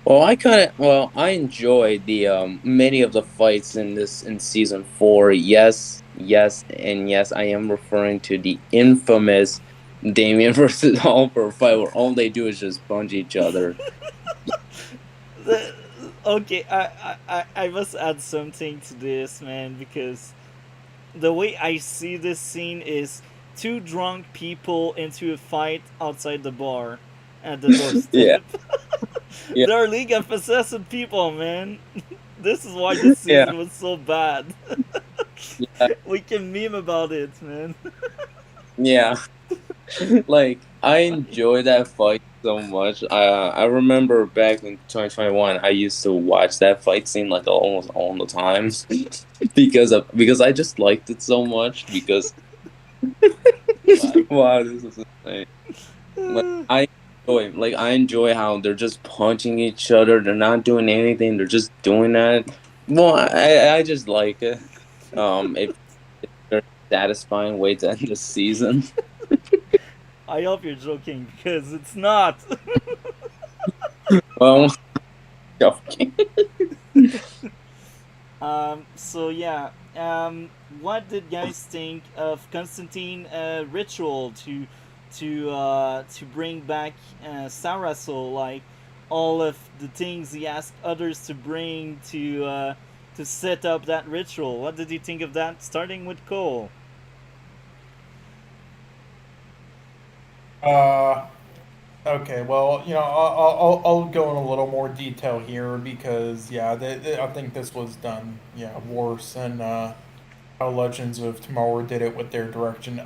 I enjoyed the many of the fights in season 4. Yes, yes, and yes. I am referring to the infamous Damien versus Oliver fight where all they do is just punch each other. The- okay, I must add something to this, man, because the way I see this scene is two drunk people into a fight outside the bar at the Yeah, doorstep. yeah, They're a league of possessive people, man. This is why this yeah, season was so bad. yeah, We can meme about it, man. yeah. Like I enjoy that fight so much. I remember back in 2021, I used to watch that fight scene like almost all the time because I just liked it so much. Because wow, this is insane. Like I enjoy how they're just punching each other. They're not doing anything. They're just doing that. Well, I just like it. It's a very satisfying way to end the season. I hope you're joking because it's not. Well, joking. So yeah, what did guys think of Constantine ritual to bring back Sarasol? Like all of the things he asked others to bring to set up that ritual. What did you think of that? Starting with Cole. Uh, okay, well, I'll go in a little more detail here because, yeah, I think this was done, yeah, worse than how Legends of Tomorrow did it with their direction.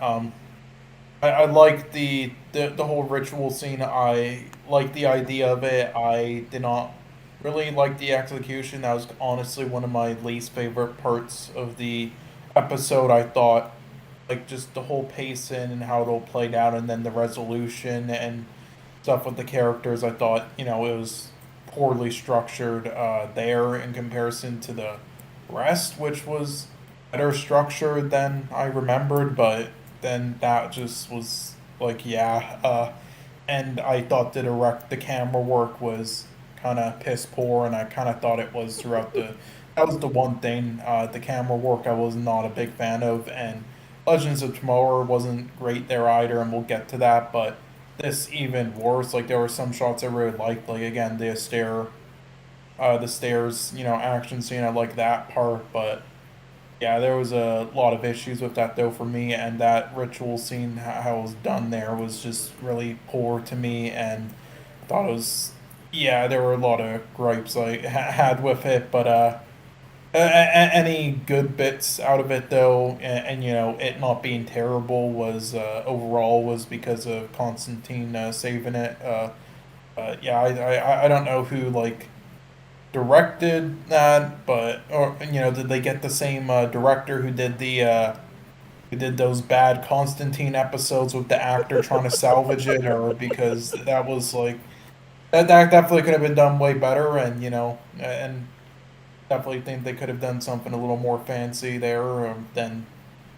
I like the whole ritual scene. I like the idea of it. I did not really like the execution. That was honestly one of my least favorite parts of the episode. I thought like just the whole pacing and how it all played out, and then the resolution and stuff with the characters. I thought it was poorly structured there in comparison to the rest, which was better structured than I remembered. But then that just was like yeah, and I thought the camera work was kind of piss poor, and I kind of thought it was throughout the. That was the one thing. The camera work I was not a big fan of, and Legends of Tomorrow wasn't great there either, and we'll get to that. But this even worse. Like there were some shots I really liked. Like again, the stairs, action scene. I like that part, but yeah, there was a lot of issues with that though for me, and that ritual scene, how it was done there, was just really poor to me, and I thought it was, yeah, there were a lot of gripes I had with it, but any good bits out of it though, and it not being terrible was overall was because of Constantine saving it. Yeah, I don't know who like directed that, but or did they get the same director who did those bad Constantine episodes with the actor trying to salvage it, or because that was like that definitely could have been done way better, and and definitely think they could have done something a little more fancy there than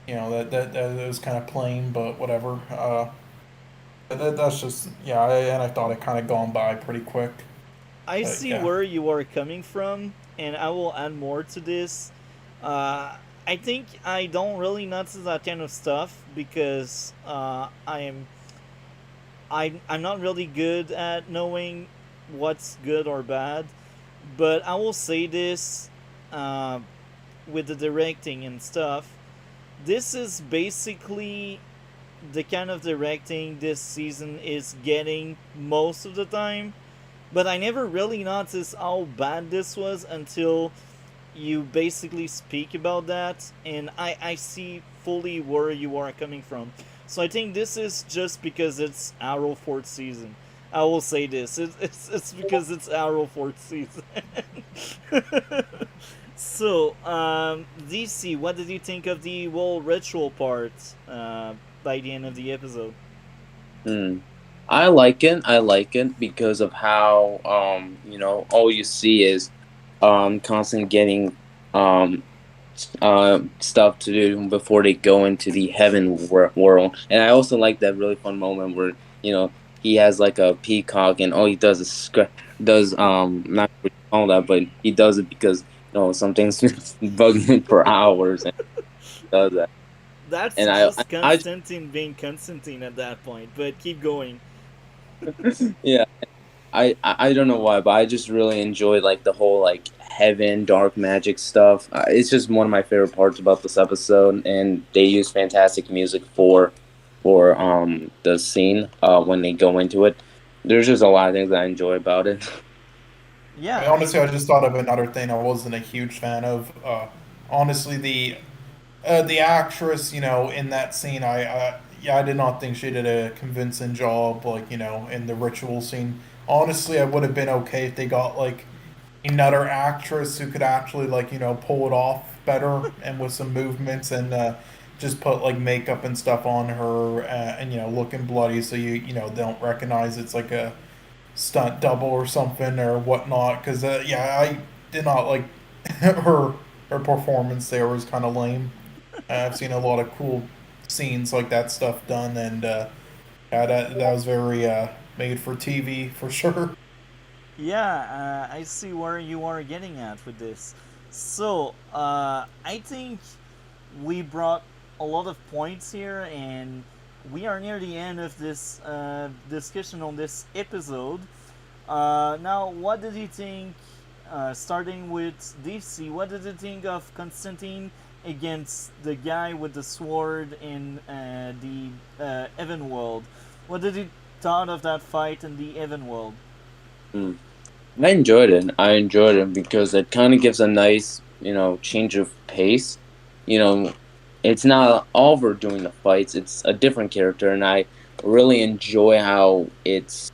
that was kind of plain, but whatever. That's just yeah, and I thought it kind of gone by pretty quick, I but see yeah. where you are coming from, and I will add more to this. I think I don't really notice that kind of stuff because I'm not really good at knowing what's good or bad. But I will say this uh, with the directing and stuff. This is basically the kind of directing this season is getting most of the time. But I never really noticed how bad this was until you basically speak about that, and I see fully where you are coming from. So I think this is just because it's Arrow fourth season. I will say this: it's because it's Arrow fourth season. So, DC, what did you think of the whole ritual part by the end of the episode? Hmm. I like it. I like it because of how all you see is constantly getting um stuff to do before they go into the world. And I also like that really fun moment where he has like a peacock, and all he does is does not really all that, but he does it because something's bugging him for hours, and he does that. That's And just I Constantine being Constantine at that point. But keep going. yeah, I don't know why, but I just really enjoy like the whole like heaven dark magic stuff. It's just one of my favorite parts about this episode, and they use fantastic music for the scene when they go into it. There's just a lot of things that I enjoy about it. I Yeah, I honestly, mean, I just thought of another thing I wasn't a huge fan of. Honestly, the actress, in that scene, yeah, I did not think she did a convincing job, like in the ritual scene. Honestly, I would have been okay if they got like another actress who could actually like pull it off better and with some movements and just put like makeup and stuff on her and looking bloody so you don't recognize it's like a stunt double or something or whatnot. Because yeah, I did not like her her performance there was kind of lame. I've seen a lot of cool scenes like that stuff done, and Yeah, that was very made for TV for sure. Yeah, I see where you are getting at with this. So, I think we brought a lot of points here, and we are near the end of this discussion on this episode. Now, what did you think? Starting with DC, what did you think of Constantine against the guy with the sword in the Evan world? What did you thought of that fight in the Evan world? Mm. I enjoyed it. I enjoyed it because it kind of gives a nice, change of pace. You know, it's not Oliver doing the fights; it's a different character, and I really enjoy how it's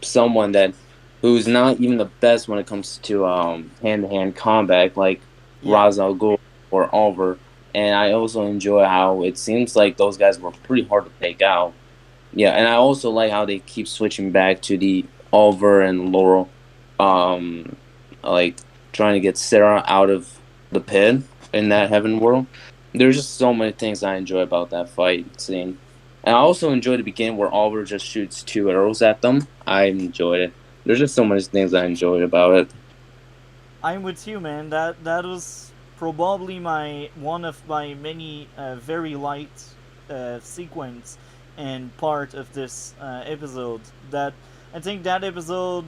someone that who's not even the best when it comes to hand to hand combat, like Yeah. Ra's al Ghul or Oliver. And I also enjoy how it seems like those guys were pretty hard to take out. Yeah, and I also like how they keep switching back to the Oliver and Laurel, um, like trying to get Sarah out of the pit in that heaven world. There's just so many things I enjoy about that fight scene. And I also enjoy the beginning where Oliver just shoots two arrows at them. I enjoyed it. There's just so many things I enjoyed about it. I'm with you, man. That was probably my one of my many very light sequence and part of this episode. That I think that episode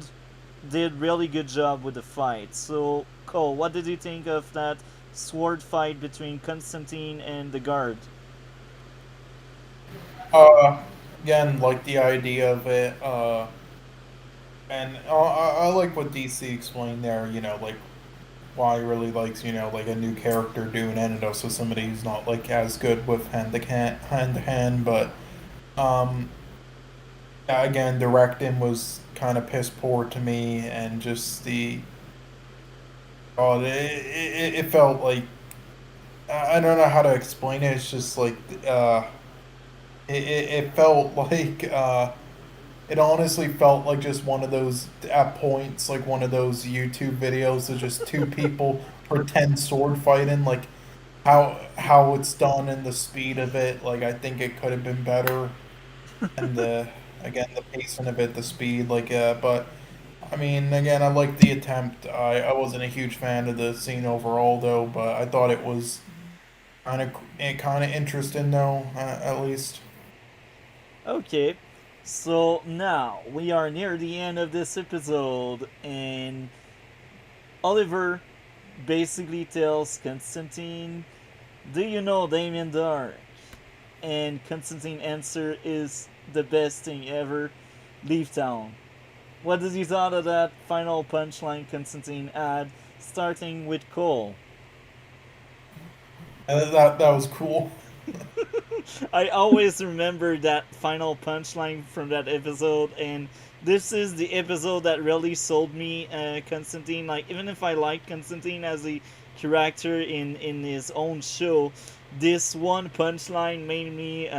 did really good job with the fight. So, Cole, what did you think of that sword fight between Constantine and the guard? Uh, Again, like the idea of it, and I like what DC explained there. Like why he really likes like a new character doing it, and also somebody who's not like as good with hand to hand, but um. Yeah, again, directing was kind of piss poor to me, and just it felt like I don't know how to explain it. It's just like it felt like it honestly felt like just one of those at points like one of those YouTube videos of just two people pretend sword fighting, like how it's done and the speed of it. Like I think it could have been better, and the again the pacing of it, the speed, like but I mean, again, I liked the attempt. I wasn't a huge fan of the scene overall, though, but I thought it was kind of interesting, though, at least. Okay, so now we are near the end of this episode, and Oliver basically tells Constantine, "Do you know Damien Dark?" And Constantine answer is the best thing ever. Leave town. What did you thought of that final punchline Constantine had, starting with Cole? And that was cool. I always remember that final punchline from that episode, and this is the episode that really sold me Constantine. Like, even if I like Constantine as a character in his own show, this one punchline made me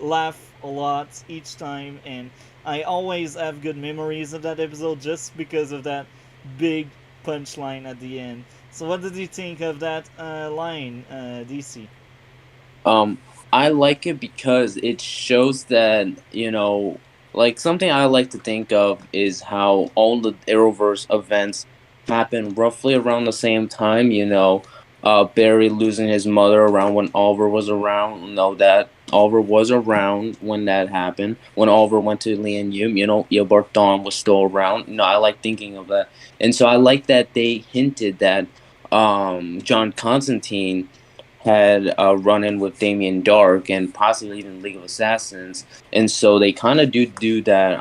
laugh a lot each time, and I always have good memories of that episode just because of that big punchline at the end. So, what did you think of that line, DC? Um, I like it because it shows that, like something I like to think of is how all the Arrowverse events happen roughly around the same time, Barry losing his mother around when Oliver was around. That Oliver was around when that happened. When Oliver went to Lian Yum, Eobard Dawn was still around. I like thinking of that. And so I like that they hinted that John Constantine had a run in with Damien Dark and possibly even League of Assassins, and so they kind of do that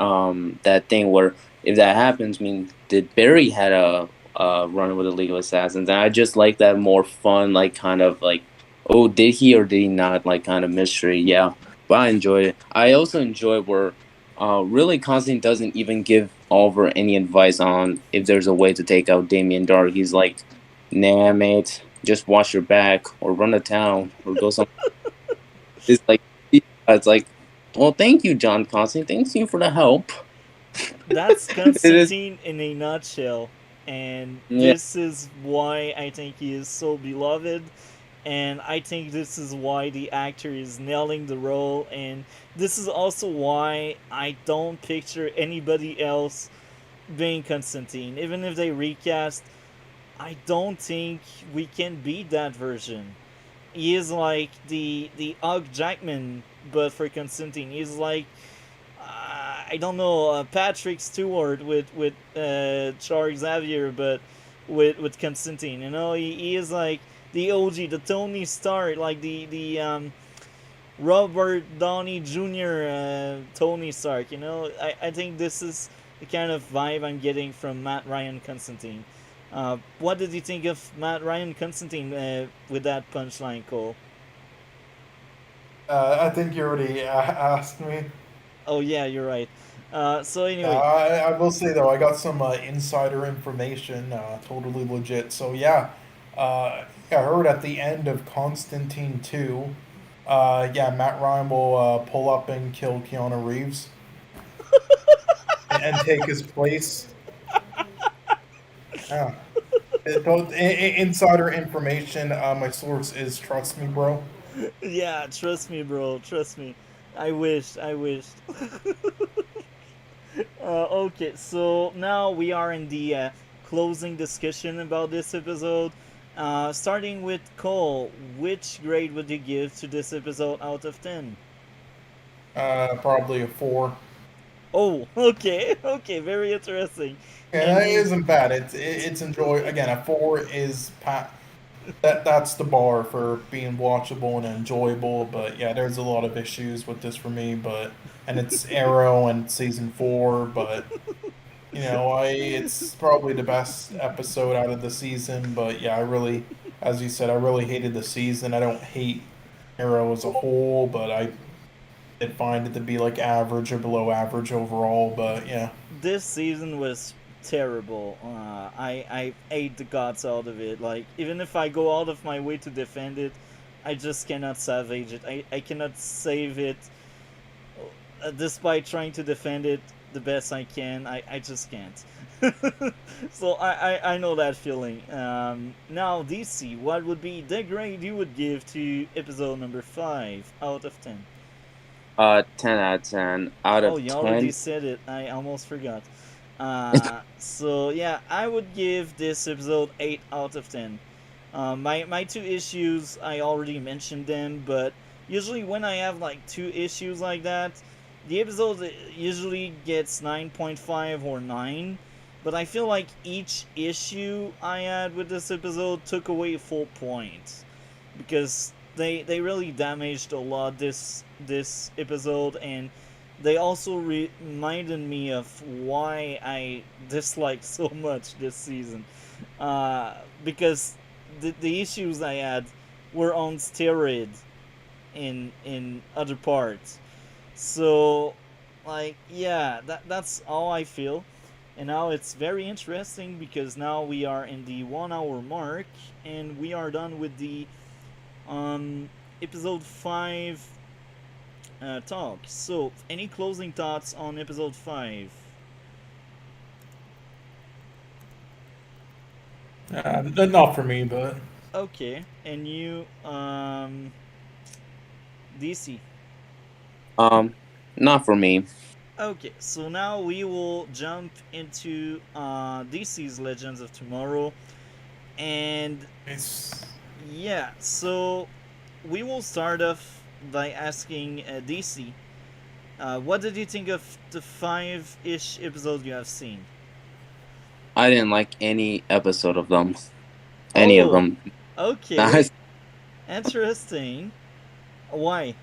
that thing where if that happens, I mean, did Barry had a run in with the League of Assassins? And I just like that more fun, like kind of like, oh, did he or did he not, like kind of mystery. Yeah, but I enjoyed it. I also enjoy where really Constantine doesn't even give Oliver any advice on if there's a way to take out Damien Dark. He's like, nah, mate, just wash your back or run to town or go some. It's like, it's like, well, thank you, John Constantine. Thanks you for the help. That's It is, Constantine in a nutshell, and yeah. this is why I think he is so beloved. and I think this is why the actor is nailing the role, and this is also why I don't picture anybody else being Constantine. Even if they recast, I don't think we can beat that version. He is like the Hugh Jackman, but for Constantine. He's like I don't know Patrick Stewart with Charles Xavier, but with Constantine. You know, he is like the OG, the Tony Stark, like the Robert Downey Jr. Tony Stark. You know, I think this is the kind of vibe I'm getting from Matt Ryan Constantine. What did you think of Matt Ryan Constantine with that punchline, Cole? I think you already asked me. Oh yeah, you're right. So Yeah, anyway, I will say though, I got some insider information, totally legit. So yeah, I heard at the end of Constantine 2, yeah, Matt Ryan will pull up and kill Keanu Reeves and take his place. Yeah. Insider information. My source is trust me, bro. yeah, trust me, bro. Trust me. I wished. I wished. Okay, so now we are in the closing discussion about this episode. Starting with Cole, which grade would you give to this episode out of 10? Probably a 4. Oh, okay, okay, very interesting. And And that me, isn't bad. It's enjoy again. A 4 is that's the bar for being watchable and enjoyable. But yeah, there's a lot of issues with this for me. But and it's Arrow and season 4. But it's probably the best episode out of the season. But yeah, as you said, I really hated the season. I don't hate Arrow as a whole, but I did find it to be like average or below average overall. But yeah. this season was terrible. I ate the guts out of it. Like, even if I go out of my way to defend it, I just cannot salvage it. I cannot save it. Despite trying to defend it the best I can, I just can't. So I know that feeling. Now, DC, what would be the grade you would give to episode number 5 out of 10? 10 out of 10. Out Oh, of you already 10. said it. I almost forgot. So yeah, I would give this episode 8 out of 10. My two issues, I already mentioned them, but usually when I have like two issues like that, the episode usually gets 9.5 or 9. But I feel like each issue I had with this episode took away full points because they really damaged a lot this episode, and they also reminded me of why I dislike so much this season. Because the issues I had were on steroids in other parts. So, like, yeah, that's how I feel. And now it's very interesting because now we are in the 1 hour mark and we are done with the um, episode 5 talk. So, any closing thoughts on episode 5? Not for me, but Okay, and you, DC. Um, Not for me. Okay, so now we will jump into DC's Legends of Tomorrow. And it's yeah, so we will start off by asking DC, what did you think of the 5-ish episodes you have seen? I didn't like any episode of them. Any of Oh, them. okay, interesting. Why?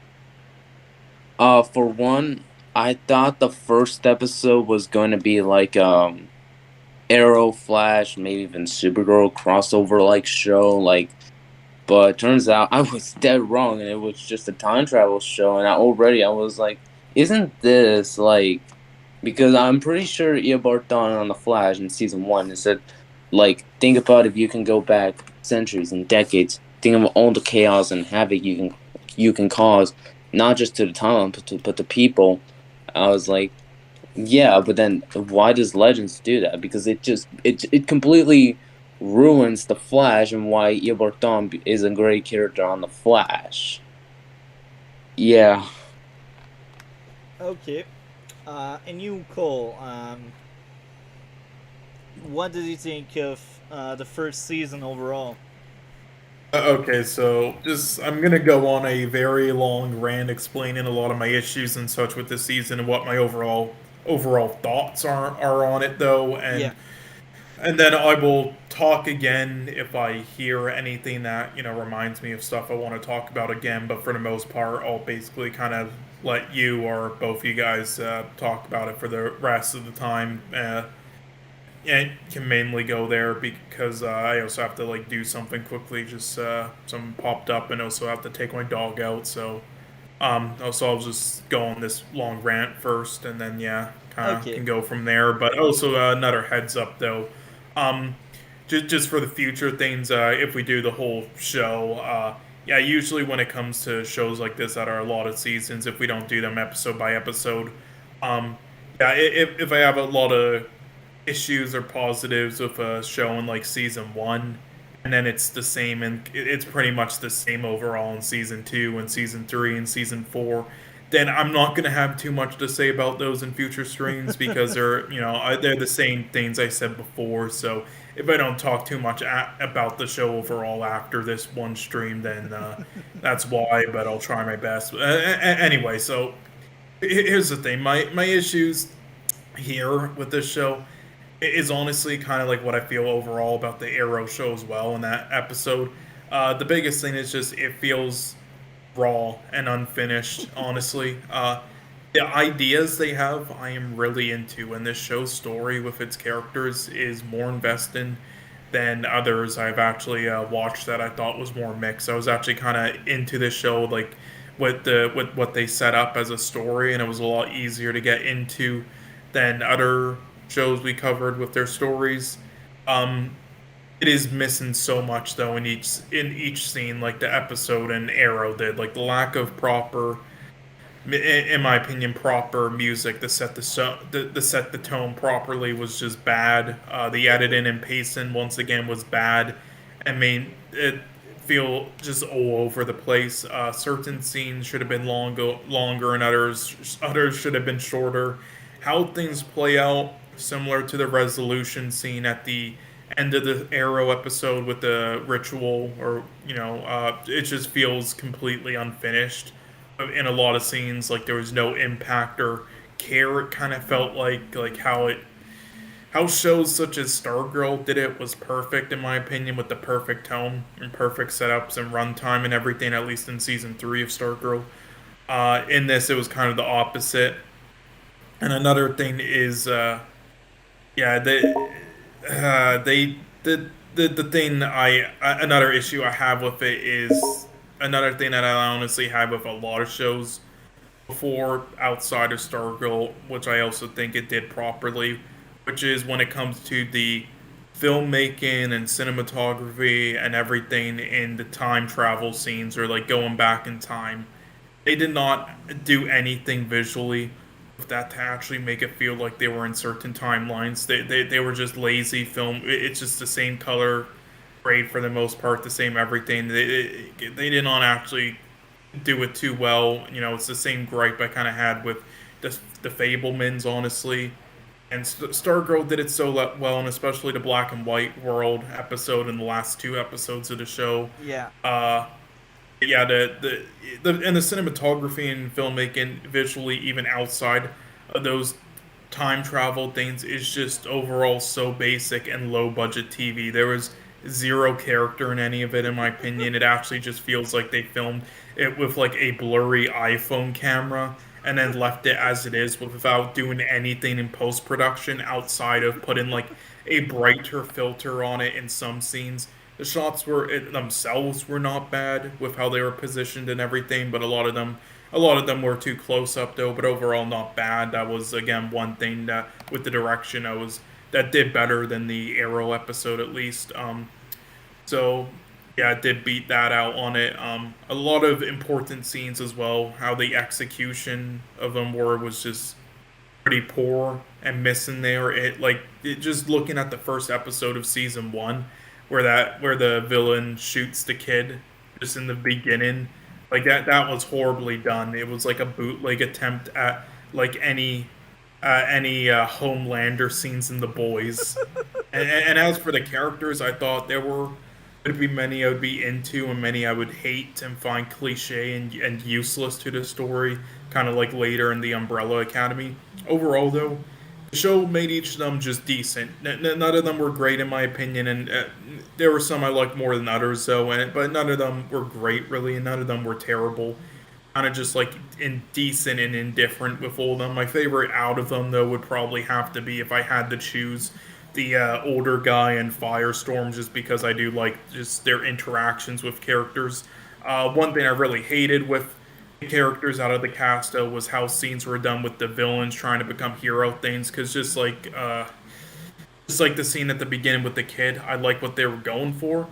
For one, I thought the first episode was going to be like Arrow, Flash, maybe even Supergirl crossover like show, like. But turns out I was dead wrong, and it was just a time travel show. And I was like, isn't this like? Because I'm pretty sure Eobard Dawn on the Flash in season 1 it said, like, think about if you can go back centuries and decades. Think of all the chaos and havoc you can cause, not just to the town, but to people. I was like, yeah, but then why does Legends do that? Because it completely ruins the Flash and why Iberton is a great character on the Flash. Yeah. Okay. And you, Cole, what did you think of the first season overall? Okay, so just I'm gonna go on a very long rant explaining a lot of my issues and such with this season and what my overall thoughts are on it though, Yeah. and then I will talk again if I hear anything that reminds me of stuff I want to talk about again. But for the most part, I'll basically kind of let you or both of you guys talk about it for the rest of the time. And can mainly go there because I also have to like do something quickly. Just something popped up, and also have to take my dog out. So also I'll just go on this long rant first, and then yeah, kind of Okay. can go from there. But also another heads up though, um, just for the future things, if we do the whole show, yeah, usually when it comes to shows like this that are a lot of seasons, if we don't do them episode by episode, um, yeah, if I have a lot of issues or positives with a show in like season one, and then it's the same, and it's pretty much the same overall in season two and season three and season four, then I'm not gonna have too much to say about those in future streams because they're the same things I said before. So if I don't talk too much about the show overall after this one stream, then that's why. But I'll try my best. Anyway, so here's the thing: my issues here with this show is honestly kind of like what I feel overall about the Arrow show as well in that episode. The biggest thing is just it feels raw and unfinished, honestly. The ideas they have, I am really into, and this show's story with its characters is more invested than others I've actually watched that I thought was more mixed. I was actually kind of into this show, like with what they set up as a story, and it was a lot easier to get into than other shows we covered with their stories. Um, it is missing so much though in each scene, like the episode and Arrow did, like the lack of proper, in my opinion, proper music to set to set the tone properly was just bad. The editing and pacing once again was bad, and made it feel just all over the place. Certain scenes should have been longer, and others should have been shorter. How things play out, similar to the resolution scene at the end of the Arrow episode with the ritual, or it just feels completely unfinished in a lot of scenes. Like there was no impact or care. It kind of felt like how shows such as Stargirl did it was perfect in my opinion, with the perfect tone and perfect setups and runtime and everything. At least in season three of Stargirl. In this, it was kind of the opposite. And another thing is, yeah, the thing another issue I have with it is another thing that I honestly have with a lot of shows before outside of Stargirl, which I also think it did properly, which is when it comes to the filmmaking and cinematography and everything in the time travel scenes, or like going back in time. They did not do anything visually with that to actually make it feel like they were in certain timelines. They were just lazy film. It's just the same color grade for the most part, the same everything. They did not actually do it too well. It's the same gripe I kind of had with the Fablemans, honestly. And Stargirl did it so well, and especially the black and white world episode and the last two episodes of the show. Yeah. Yeah, and the cinematography and filmmaking visually, even outside of those time travel things, is just overall so basic and low budget TV. There was zero character in any of it, in my opinion. It actually just feels like they filmed it with like a blurry iPhone camera and then left it as it is without doing anything in post production outside of putting like a brighter filter on it in some scenes. The shots themselves were not bad with how they were positioned and everything, but a lot of them were too close up though. But overall, not bad. That was again one thing that with the direction that did better than the Arrow episode at least. So yeah, it did beat that out on it. A lot of important scenes as well. How the execution of them was just pretty poor and missing there. It just looking at the first episode of season one, where the villain shoots the kid just in the beginning. Like that was horribly done. It was like a bootleg attempt at like any Homelander scenes in The Boys. And as for the characters, I thought there would be many I would be into and many I would hate and find cliche and useless to the story, kind of like later in the Umbrella Academy. Overall, though, the show made each of them just decent. None of them were great in my opinion, and there were some I liked more than others. But none of them were great really, and none of them were terrible. Kind of just like indecent and indifferent with all of them. My favorite out of them though would probably have to be, if I had to choose, the older guy in Firestorm, just because I do like just their interactions with characters. One thing I really hated with the characters out of the cast though was how scenes were done with the villains trying to become hero things, because just like the scene at the beginning with the kid, I like what they were going for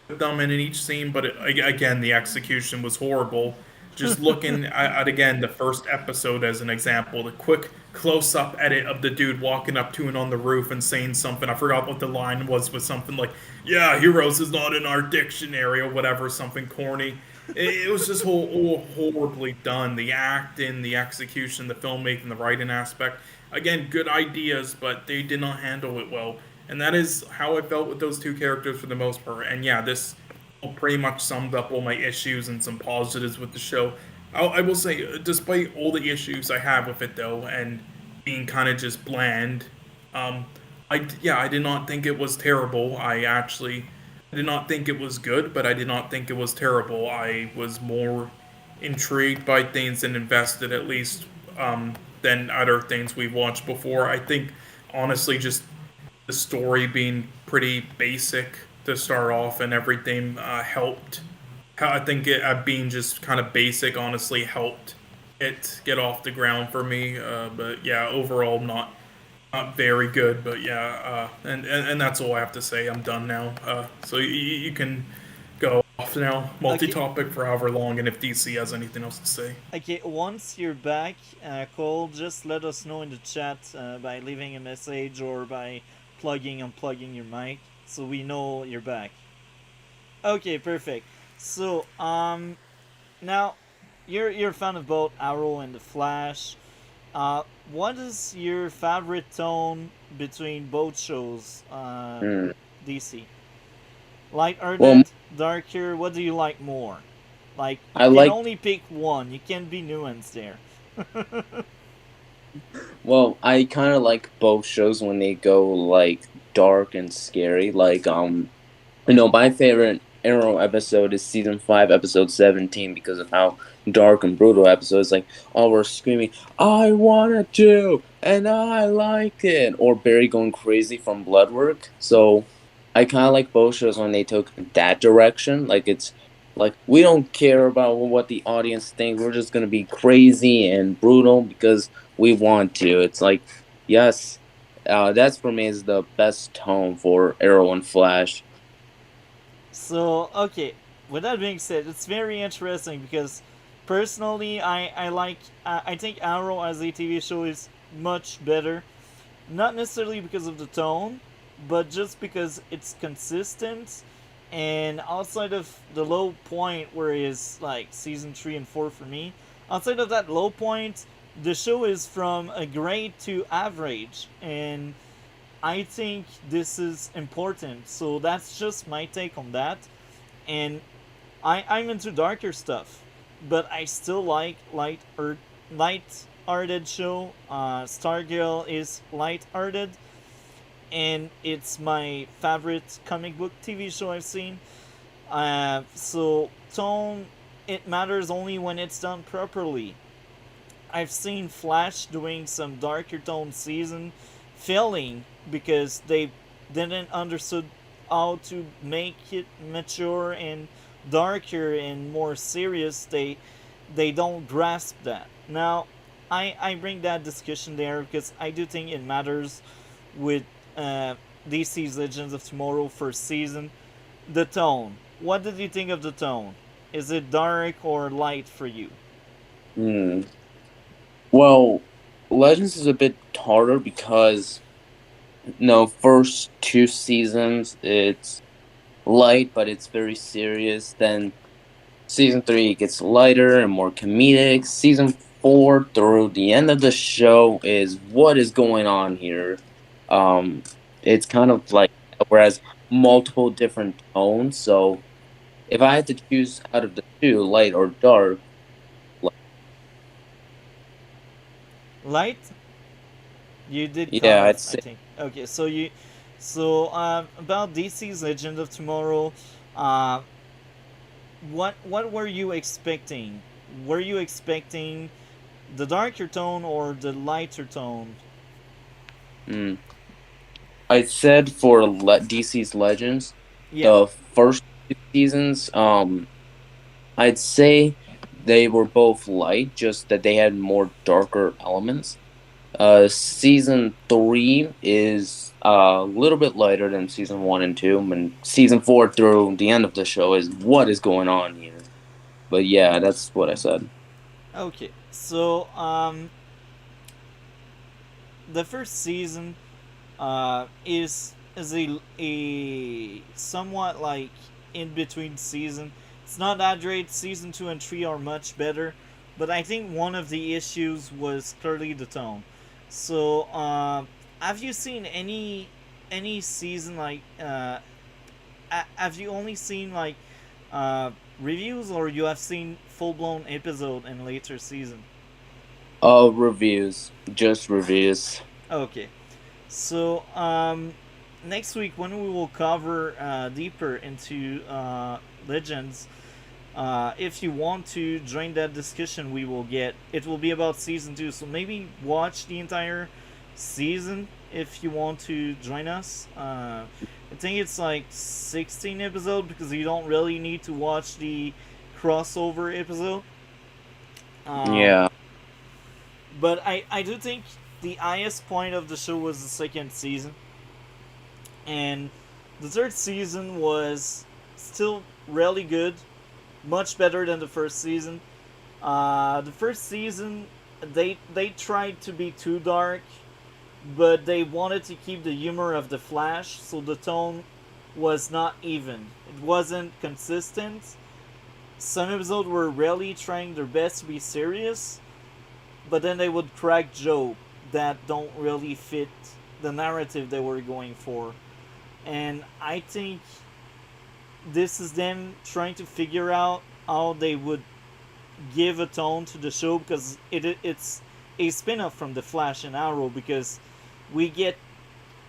with them in each scene, but again, the execution was horrible. Just looking at again the first episode as an example, the quick close-up edit of the dude walking up to and on the roof and saying something. I forgot what the line was, but something like, "Yeah, heroes is not in our dictionary" or whatever, something corny. It was just all horribly done. The acting, the execution, the filmmaking, the writing aspect. Again, good ideas, but they did not handle it well. And that is how I felt with those two characters for the most part. And yeah, this pretty much summed up all my issues and some positives with the show. I will say, despite all the issues I have with it though, and being kind of just bland, I did not think it was terrible. I did not think it was good, but I did not think it was terrible. I was more intrigued by things and invested at least than other things we've watched before. I think honestly, just the story being pretty basic to start off and everything helped. I think being just kind of basic honestly helped it get off the ground for me. But yeah, overall not very good. But yeah, and that's all I have to say. I'm done now. So you can go off now, multi-topic for however long, and if DC has anything else to say. Okay, once you're back, Cole, just let us know in the chat by leaving a message or by unplugging your mic, so we know you're back. Okay, perfect. So, now you're a fan of both Arrow and the Flash. What is your favorite tone between both shows? DC, light-hearted, Well, darker. What do you like more? Like, I you can like. only pick one. You can't be nuanced there. Well, I kind of like both shows when they go like dark and scary. My favorite Arrow episode is season 5, episode 17, because of how dark and brutal episode. It's like, oh, we're screaming, "I wanted to, and I liked it," or Barry going crazy from blood work. So I kind of like both shows when they took that direction. Like, it's like, we don't care about what the audience thinks. We're just gonna be crazy and brutal because we want to. It's like, yes, that's for me is the best tone for Arrow and Flash. So, okay, with that being said, it's very interesting because personally, I think Arrow as a TV show is much better. Not necessarily because of the tone, but just because it's consistent. And outside of the low point where it is like season 3 and 4 for me, outside of that low point, the show is from a great to average. And I think this is important. So that's just my take on that. And I'm into darker stuff, but I still like light-hearted show. Stargirl is light-hearted, and it's my favorite comic book TV show I've seen. So tone, it matters only when it's done properly. I've seen Flash doing some darker tone season failing because they didn't understood how to make it mature and darker and more serious. They don't grasp that. Now, I bring that discussion there because I do think it matters with DC's Legends of Tomorrow first season. The tone. What did you think of the tone? Is it dark or light for you? Hmm. Well, Legends is a bit harder because, first 2 seasons, it's light, but it's very serious. Then season 3 gets lighter and more comedic. Season 4 through the end of the show is what is going on here. Um, it's kind of like whereas multiple different tones. So if I had to choose out of the two, light or dark, Light? You did cut yeah, I'd off, I say think. Okay, so about DC's Legend of Tomorrow, uh, what were you expecting? Were you expecting the darker tone or the lighter tone? mm, I said for DC's Legends, Yeah. the first 2 seasons, I'd say they were both light, just that they had more darker elements. Season 3 is a little bit lighter than season 1 and 2, and season 4 through the end of the show is what is going on here. But yeah, that's what I said. Okay. So the first season is a somewhat like in between season. It's not that great. Season 2 and 3 are much better, but I think one of the issues was clearly the tone. So have you seen any season like have you only seen like uh, reviews, or you have seen full blown episode in later season? Reviews, just reviews. Okay. So next week when we will cover deeper into Legends, if you want to join that discussion, we will get it will be about season 2. So maybe watch the entire season if you want to join us. I think it's like 16 episodes because you don't really need to watch the crossover episode. Um, Yeah. but I do think the highest point of the show was the second season, and the third season was still really good, much better than the first season. The first season, they tried to be too dark, but they wanted to keep the humor of the Flash, so the tone was not even. It wasn't consistent. Some episodes were really trying their best to be serious, but then they would crack jokes that don't really fit the narrative they were going for. And I think this is them trying to figure out how they would give a tone to the show, because it's a spin-off from the Flash and Arrow, because we get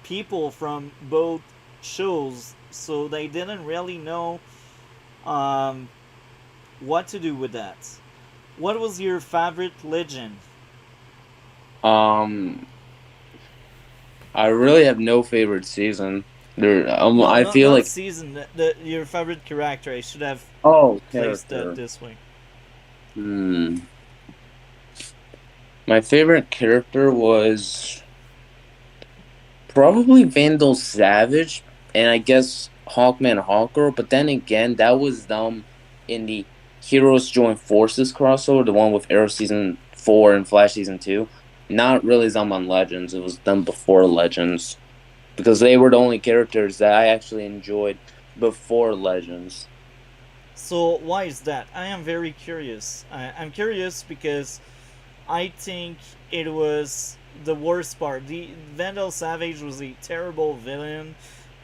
people from both shows, so they didn't really know um, what to do with that. What was your favorite legend? Um, I really have no favorite season. No, I feel not like season. Your favorite character. I should have placed that character. this way. Hmm. My favorite character was probably Vandal Savage, and I guess Hawkman Hawker. But then again, that was them in the Heroes Join Forces crossover, the one with Arrow season 4 and Flash season 2. Not really them on Legends. It was them before Legends, because they were the only characters that I actually enjoyed before Legends. So why is that? I am very curious. I'm curious because I think it was the worst part. The Vandal Savage was a terrible villain,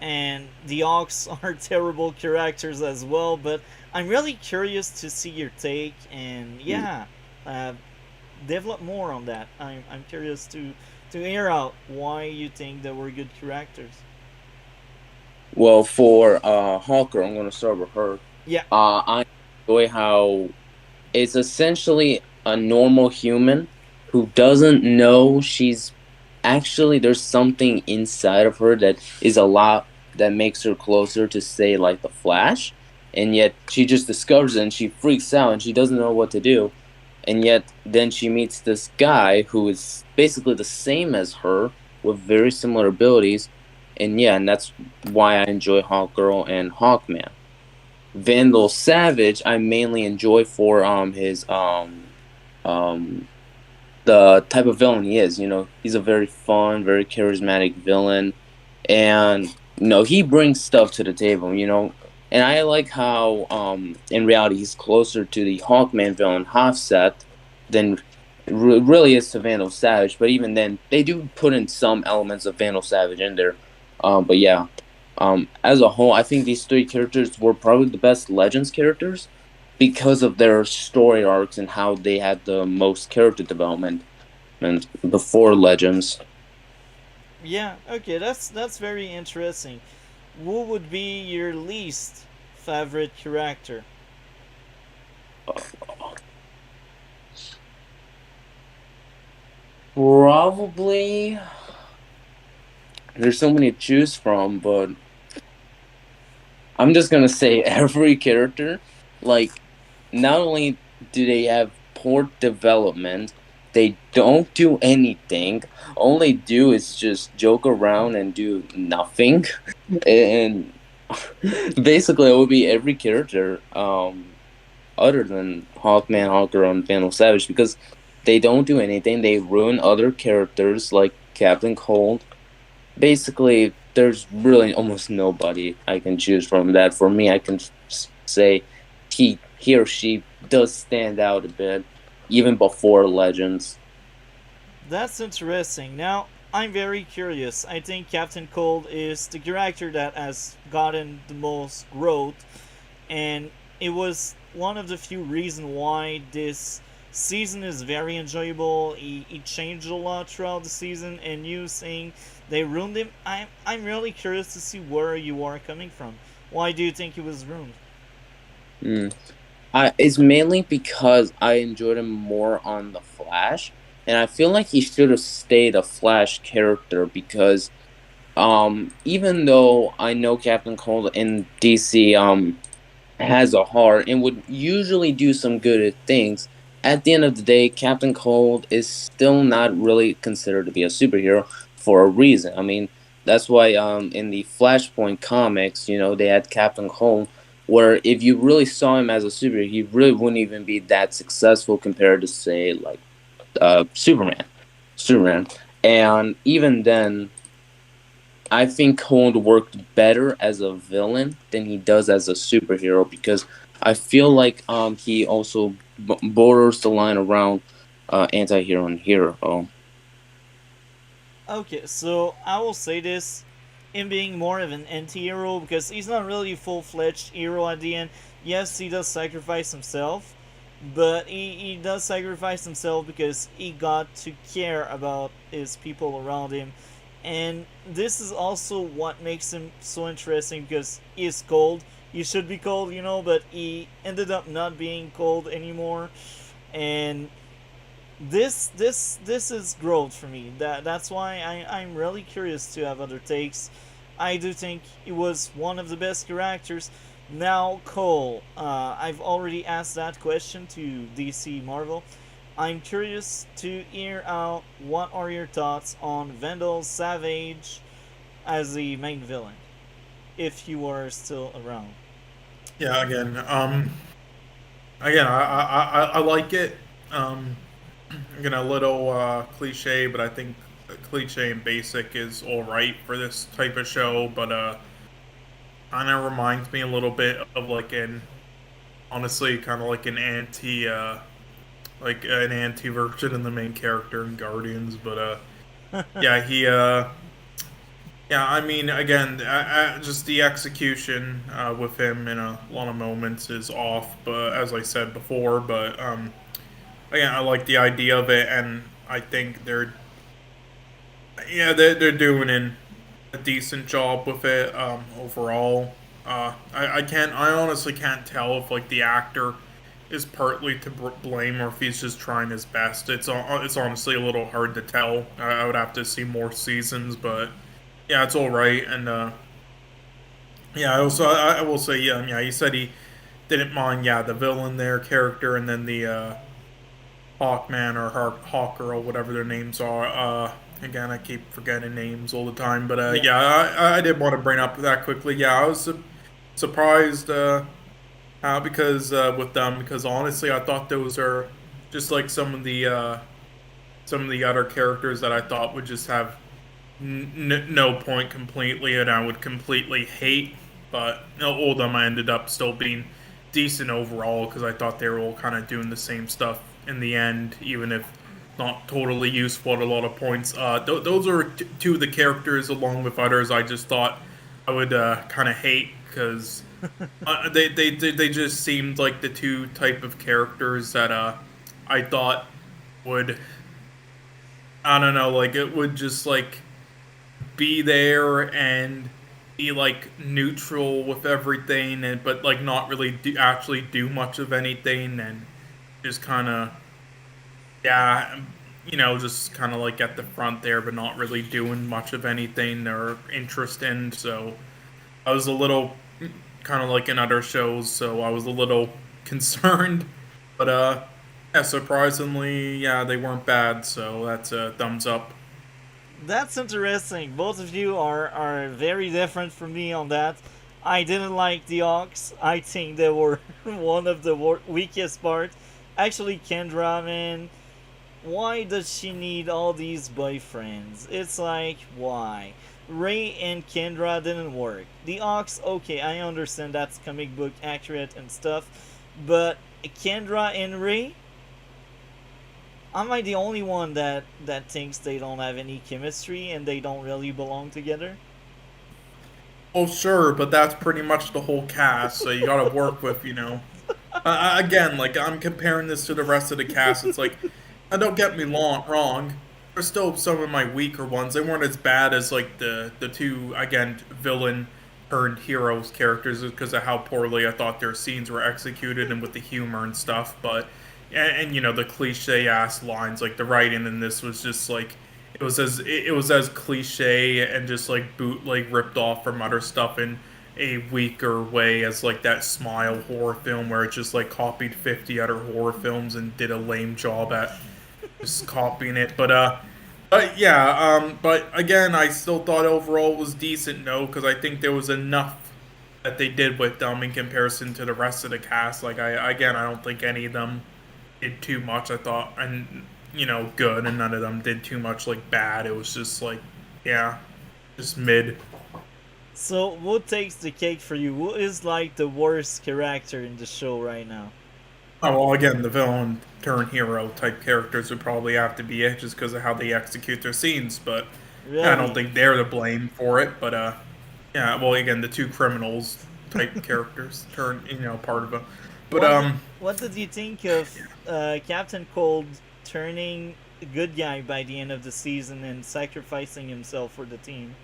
and the Ox are terrible characters as well. But I'm really curious to see your take, and yeah, uh, develop more on that. I'm curious to hear out why you think they were good characters. Well, for Hawker, I'm going to start with her. Yeah. I enjoy how it's essentially a normal human who doesn't know she's actually there's something inside of her that is a lot that makes her closer to, say, like the Flash, and yet she just discovers it and she freaks out and she doesn't know what to do, and yet then she meets this guy who is basically the same as her with very similar abilities, and yeah, and that's why I enjoy Hawkgirl and Hawkman. Vandal Savage, I mainly enjoy for his um the type of villain he is. He's a very fun, very charismatic villain, and he brings stuff to the table. And I like how, in reality, he's closer to the Hawkman villain Hofset than really is to Vandal Savage. But even then, they do put in some elements of Vandal Savage in there. But yeah, as a whole, I think these three characters were probably the best Legends characters because of their story arcs and how they had the most character development and before Legends. Yeah, okay, that's very interesting. Who would be your least favorite character? Probably there's so many to choose from, but I'm just gonna say every character. Like, not only do they have poor development, they don't do anything. All they do is just joke around and do nothing. And basically, it would be every character, other than Hawkman, Hawker, and Vandal Savage, because they don't do anything. They ruin other characters like Captain Cold. Basically, there's really almost nobody I can choose from that. For me, I can say he or she does stand out a bit, even before Legends. That's interesting. Now, I'm very curious. I think Captain Cold is the character that has gotten the most growth, and it was one of the few reasons why this season is very enjoyable. He changed a lot throughout the season, and you saying they ruined him, I'm really curious to see where you are coming from. Why do you think he was ruined? Mm. It's mainly because I enjoyed him more on the Flash, and I feel like he should have stayed a Flash character because, even though I know Captain Cold in DC has a heart and would usually do some good things, at the end of the day, Captain Cold is still not really considered to be a superhero for a reason. I mean, that's why in the Flashpoint comics, they had Captain Cold, where if you really saw him as a superhero, he really wouldn't even be that successful compared to, say, like Superman. Superman. And even then, I think Cold worked better as a villain than he does as a superhero because I feel like he also borders the line around anti-hero and hero. Okay, so I will say this, him being more of an anti-hero because he's not really a full-fledged hero at the end. Yes, he does sacrifice himself, but he does sacrifice himself because he got to care about his people around him. And this is also what makes him so interesting because he is cold. He should be cold, but he ended up not being cold anymore. And this is growth for me. That's why I'm really curious to have other takes. I do think it was one of the best characters. Now, Cole, I've already asked that question to DC Marvel. I'm curious to hear out what are your thoughts on Vandal Savage as the main villain, if you are still around. Yeah, again, I like it. Um, Again, a little cliche, but I think cliche and basic is all right for this type of show. But kind of reminds me a little bit of like honestly, kind of like an anti version of the main character in Guardians. But yeah, yeah, I mean, again, just the execution with him in a lot of moments is off. But as I said before, but again, I like the idea of it, and I think they're doing a decent job with it overall. I honestly can't tell if like the actor is partly to blame or if he's just trying his best. It's honestly a little hard to tell. I would have to see more seasons, but yeah, it's all right. And yeah, I will say yeah. He said he didn't mind the villain there character, and then the Hawkman or Hawker or whatever their names are. Again, I keep forgetting names all the time, but Yeah. yeah, I did want to bring up that quickly. Yeah, I was surprised because with them because honestly, I thought those are just like some of the other characters that I thought would just have no point completely, and I would completely hate. but all of them I ended up still being decent overall because I thought they were all kind of doing the same stuff in the end, even if not totally useful at a lot of points. Those are two of the characters, along with others, I just thought I would kind of hate because they just seemed like the two type of characters that I thought would, I don't know, like it would just like be there and be like neutral with everything, and but like not really actually do much of anything, and just kind of, yeah, just kind of like at the front there, but not really doing much of anything or interest in. So I was a little kind of like in other shows, so I was a little concerned. But yeah, surprisingly, yeah, they weren't bad. So that's a thumbs up. That's interesting. Both of you are very different from me on that. I didn't like the Ox. I think they were one of the weakest parts. Actually, Kendra, man, why does she need all these boyfriends? It's like, why? Ray and Kendra didn't work. The Ox, okay, I understand that's comic book accurate and stuff, but Kendra and Ray, am I the only one that thinks they don't have any chemistry and they don't really belong together? Oh, sure, but that's pretty much the whole cast. So you got to work with, again, like I'm comparing this to the rest of the cast. It's like, don't get me wrong. There's still some of my weaker ones. They weren't as bad as like the two, again, villain turned heroes characters because of how poorly I thought their scenes were executed and with the humor and stuff. But and the cliche ass lines, like the writing in this was just like it was as cliche and just like bootleg ripped off from other stuff in a weaker way as like that Smile horror film where it just like copied 50 other horror films and did a lame job at just copying it. But yeah, but again, I still thought overall it was decent, no, because I think there was enough that they did with them in comparison to the rest of the cast. Like I don't think any of them did too much. I thought, and good, and none of them did too much like bad. It was just like, yeah, just mid. So, what takes the cake for you? Who is like the worst character in the show right now? Oh, well, again, the villain turn hero type characters would probably have to be it just because of how they execute their scenes. But yeah, I don't Really? think they're to blame for it. But yeah, well, again, the two criminals type characters turn part of it. But What did you think of Captain Cold turning a good guy by the end of the season and sacrificing himself for the team?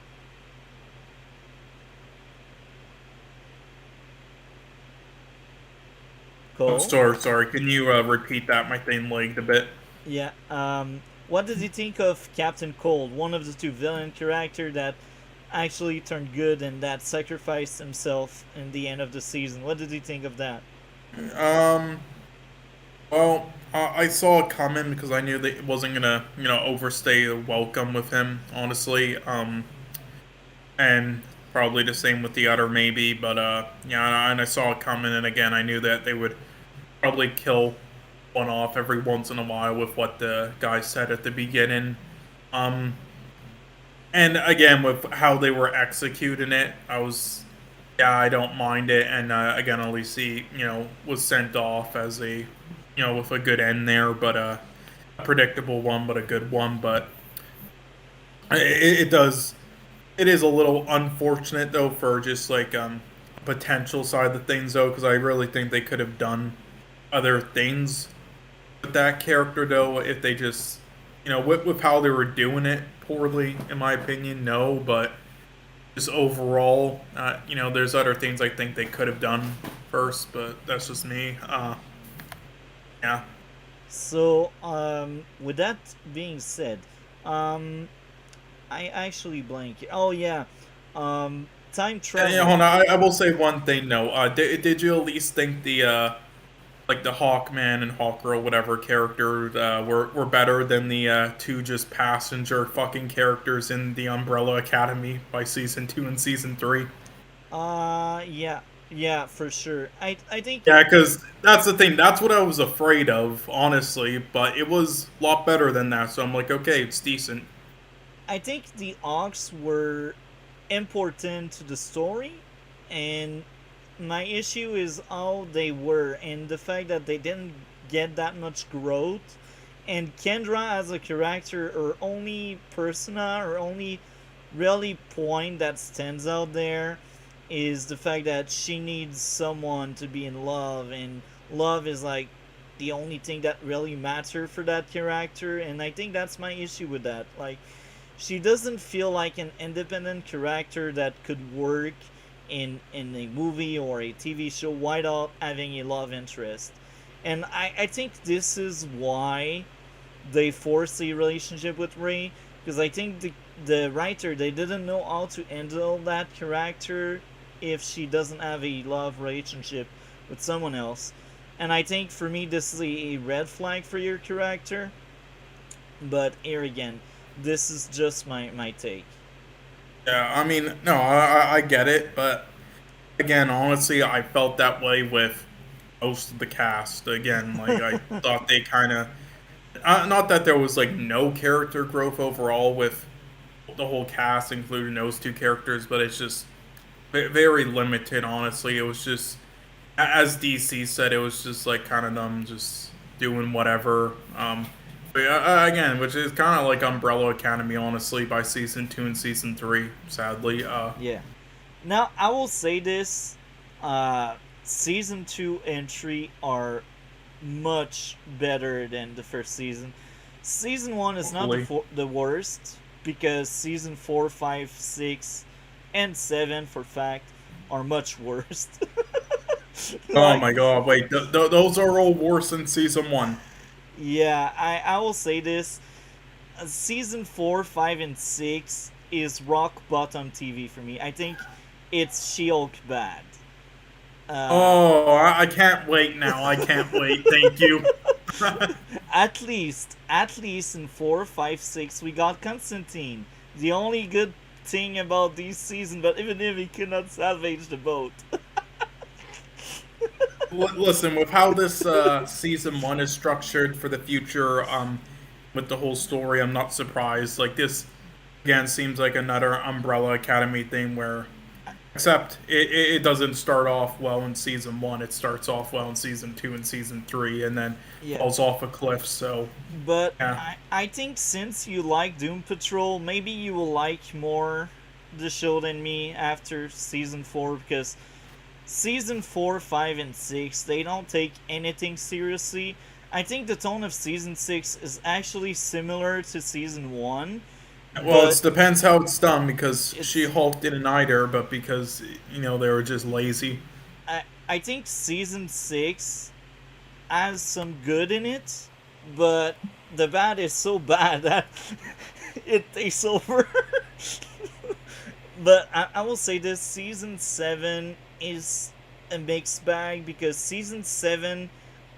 oh, Cole? sorry. Can you repeat that? My thing lagged a bit. Yeah. What did you think of Captain Cold, one of the two villain character that actually turned good and that sacrificed himself in the end of the season? What did you think of that? Um, well, I saw it coming because I knew that it wasn't gonna, overstay the welcome with him, honestly. And probably the same with the other, maybe. But yeah, and I saw it coming, and again, I knew that they would probably kill one off every once in a while with what the guy said at the beginning. Um, and again, with how they were executing it, yeah, I don't mind it. And again, at least he, was sent off as with a good end there, but a predictable one, but a good one. But it does, it is a little unfortunate though for just like potential side of things though, because I really think they could have done other things with that character though if they just with how they were doing it poorly in my opinion, no, but just overall, there's other things I think they could have done first, but that's just me. Yeah. So, with that being said, um, I actually blank. Oh yeah, time And, travel. hold on, I will say one thing though. Did you at least think the like the Hawkman and Hawkgirl whatever character were better than the two just passenger fucking characters in the Umbrella Academy by season 2 and season 3? Yeah, yeah, for sure. I think Yeah, because that's the thing. That's what I was afraid of, honestly. But it was a lot better than that. So I'm like, okay, it's decent. I think the Ox were important to the story, And my issue is how they were and the fact that they didn't get that much growth. And Kendra as a character, her only persona, her only really point that stands out there is the fact that she needs someone to be in love, and love is like the only thing that really matters for that character. And I think that's my issue with that. Like, she doesn't feel like an independent character that could work in a movie or a TV show without having a love interest. And I think this is why they forced a relationship with Ray, because I think the writer, they didn't know how to handle that character if she doesn't have a love relationship with someone else. And I think for me this is a red flag for your character. But here again, this is just my take. Yeah, I mean, no, I get it, but again, honestly, I felt that way with most of the cast. Again, like I thought they kind of, not that there was like no character growth overall with the whole cast, including those two characters, but it's just very limited. Honestly, it was just, as DC said, it was just like kind of them just doing whatever. But again, which is kind of like Umbrella Academy, honestly, by season 2 and season 3. Sadly, Yeah. Now I will say this: season 2 and 3 are much better than the first season. Season 1 is not hopefully. the worst, because season 4, 5, 6, and 7, for fact, are much worse. Oh Like, my god, wait, those are all worse than season 1. yeah, I will say this: season 4, 5, and 6 is rock bottom TV for me. I think it's She-Hulk bad. Uh, Oh, I can't wait now. I can't wait. Thank you. at least in 4, 5, 6, we got Constantine. The only good thing about this season, but even if he cannot salvage the boat. Listen, with how this season 1 is structured for the future, with the whole story, I'm not surprised. Like this, again, seems like another Umbrella Academy thing where, except it doesn't start off well in season 1. It starts off well in season 2 and season 3, and then Yeah. falls off a cliff. So But yeah, I think since you like Doom Patrol, maybe you will like more the show than me after season 4, because season 4, 5, and 6, they don't take anything seriously. I think the tone of season 6 is actually similar to season 1, well, but it depends how it's done because it's She-Hulk didn't either, but because they were just lazy. I think season 6 has some good in it, but the bad is so bad that it takes over. But I will say this: season 7 is a mixed bag, because season 7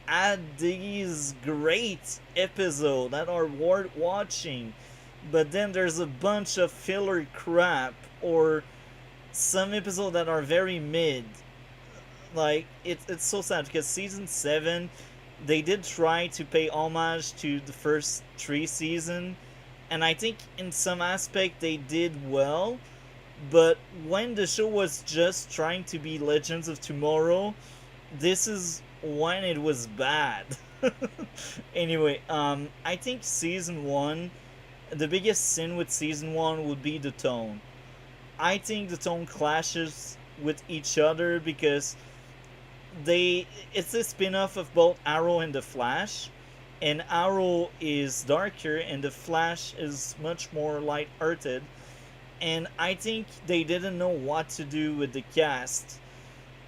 had these great episodes that are worth watching, but then there's a bunch of filler crap, or some episodes that are very mid. Like, it's so sad, because season 7, they did try to pay homage to the first 3 seasons, and I think in some aspect they did well. But when the show was just trying to be Legends of Tomorrow, this is when it was bad. Anyway, I think season 1, the biggest sin with season 1 would be the tone. I think the tone clashes with each other, because it's a spin-off of both Arrow and the Flash, and Arrow is darker and the Flash is much more light-hearted. And I think they didn't know what to do with the cast,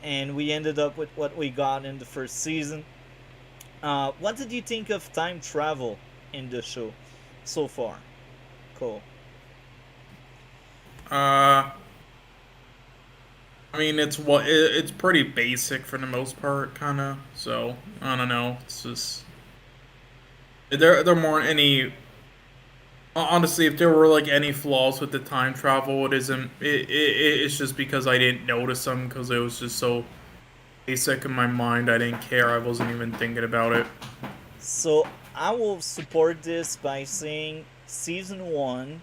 and we ended up with what we got in the first season. What did you think of time travel in the show so far, Cole? Uh, I mean, it's pretty basic for the most part, kind of. So I don't know. It's just there more any. Honestly, if there were like any flaws with the time travel, it isn't. It's just because I didn't notice them because it was just so basic in my mind. I didn't care. I wasn't even thinking about it. So I will support this by saying season 1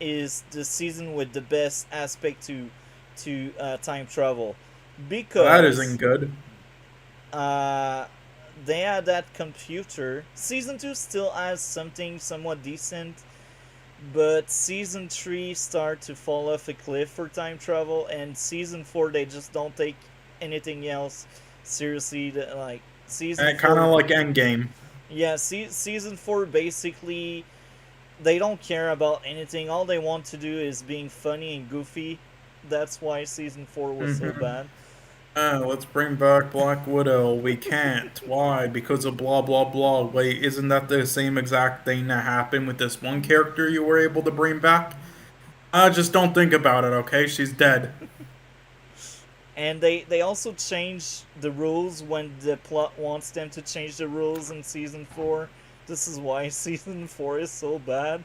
is the season with the best aspect to to time travel That because isn't good. uh, they had that computer. Season 2 still has something somewhat decent, but season 3 start to fall off a cliff for time travel, and season 4 they just don't take anything else seriously. Like season And kind 4, of like Endgame. yeah, season 4 basically they don't care about anything. All they want to do is being funny and goofy. That's why season 4 was so Mm-hmm. bad. Let's bring back Black Widow. We can't. Why? Because of blah blah blah. Wait, isn't that the same exact thing that happened with this one character you were able to bring back? Just don't think about it, okay? She's dead. And they also change the rules when the plot wants them to change the rules in season 4. This is why season 4 is so bad.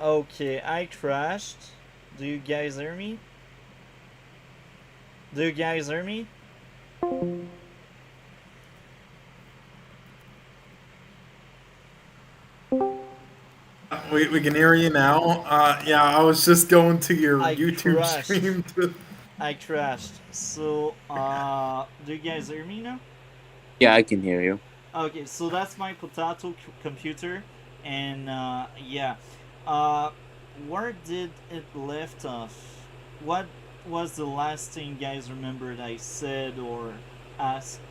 Okay, I crashed. Do you guys hear me? Do you guys hear me? We can hear you now. Yeah, I was just going to your I YouTube crashed. stream to. I crashed. So, do you guys hear me now? Yeah, I can hear you. Okay, so that's my potato computer, and yeah, uh, where did it left off? What was the last thing you guys remembered I said or asked?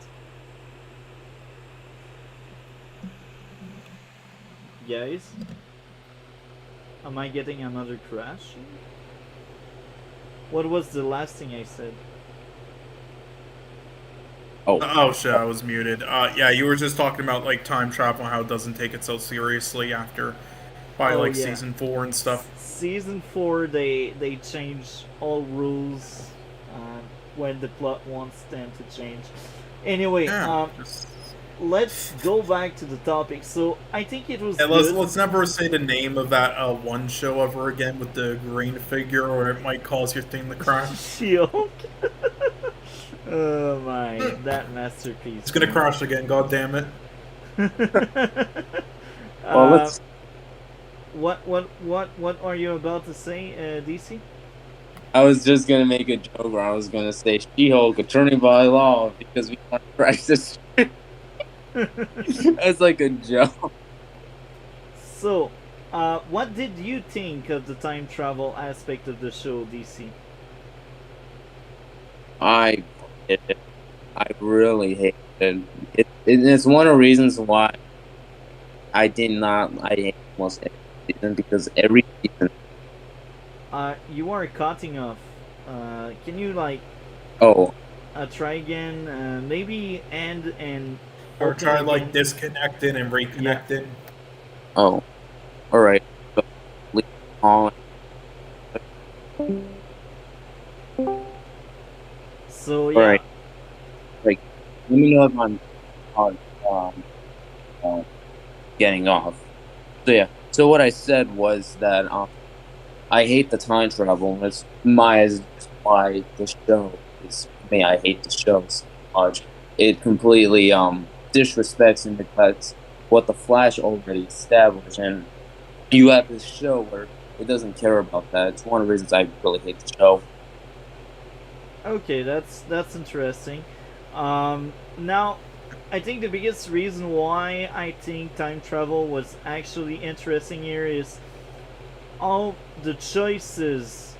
Guys, am I getting another crash? What was the last thing I said? Oh shit, I was muted. Yeah, you were just talking about like time travel, how it doesn't take it so seriously after by Oh like yeah, season 4 and stuff. season 4 they change all rules when the plot wants them to change. Anyway, Yeah. let's go back to the topic. So I think it was Yeah, good. let's never say the name of that one show ever again with the green figure, or it might cause your thing to crash. Shield. Oh my, that masterpiece. It's gonna crash again. God damn it! Well, let's. What are you about to say, DC? I was just gonna make a joke where I was gonna say She-Hulk, attorney by law, because we want to crash this. It's like a joke. So, what did you think of the time travel aspect of the show, DC? I hate it. I really hate it. It's one of the reasons why I hate almost every season, because every season. You are cutting off. Can you like Oh, try again? Maybe end and Or open try again. like disconnecting and reconnecting. oh, all right. So, leave on. So yeah. All right. Like, let me know if I'm uh, getting off. So yeah. So what I said was that I hate the time travel. That's why the show is me. I hate the show so much. It completely disrespects and neglects what the Flash already established, and you have this show where it doesn't care about that. It's one of the reasons I really hate the show. Okay, that's interesting. Now, I think the biggest reason why I think time travel was actually interesting here is all the choices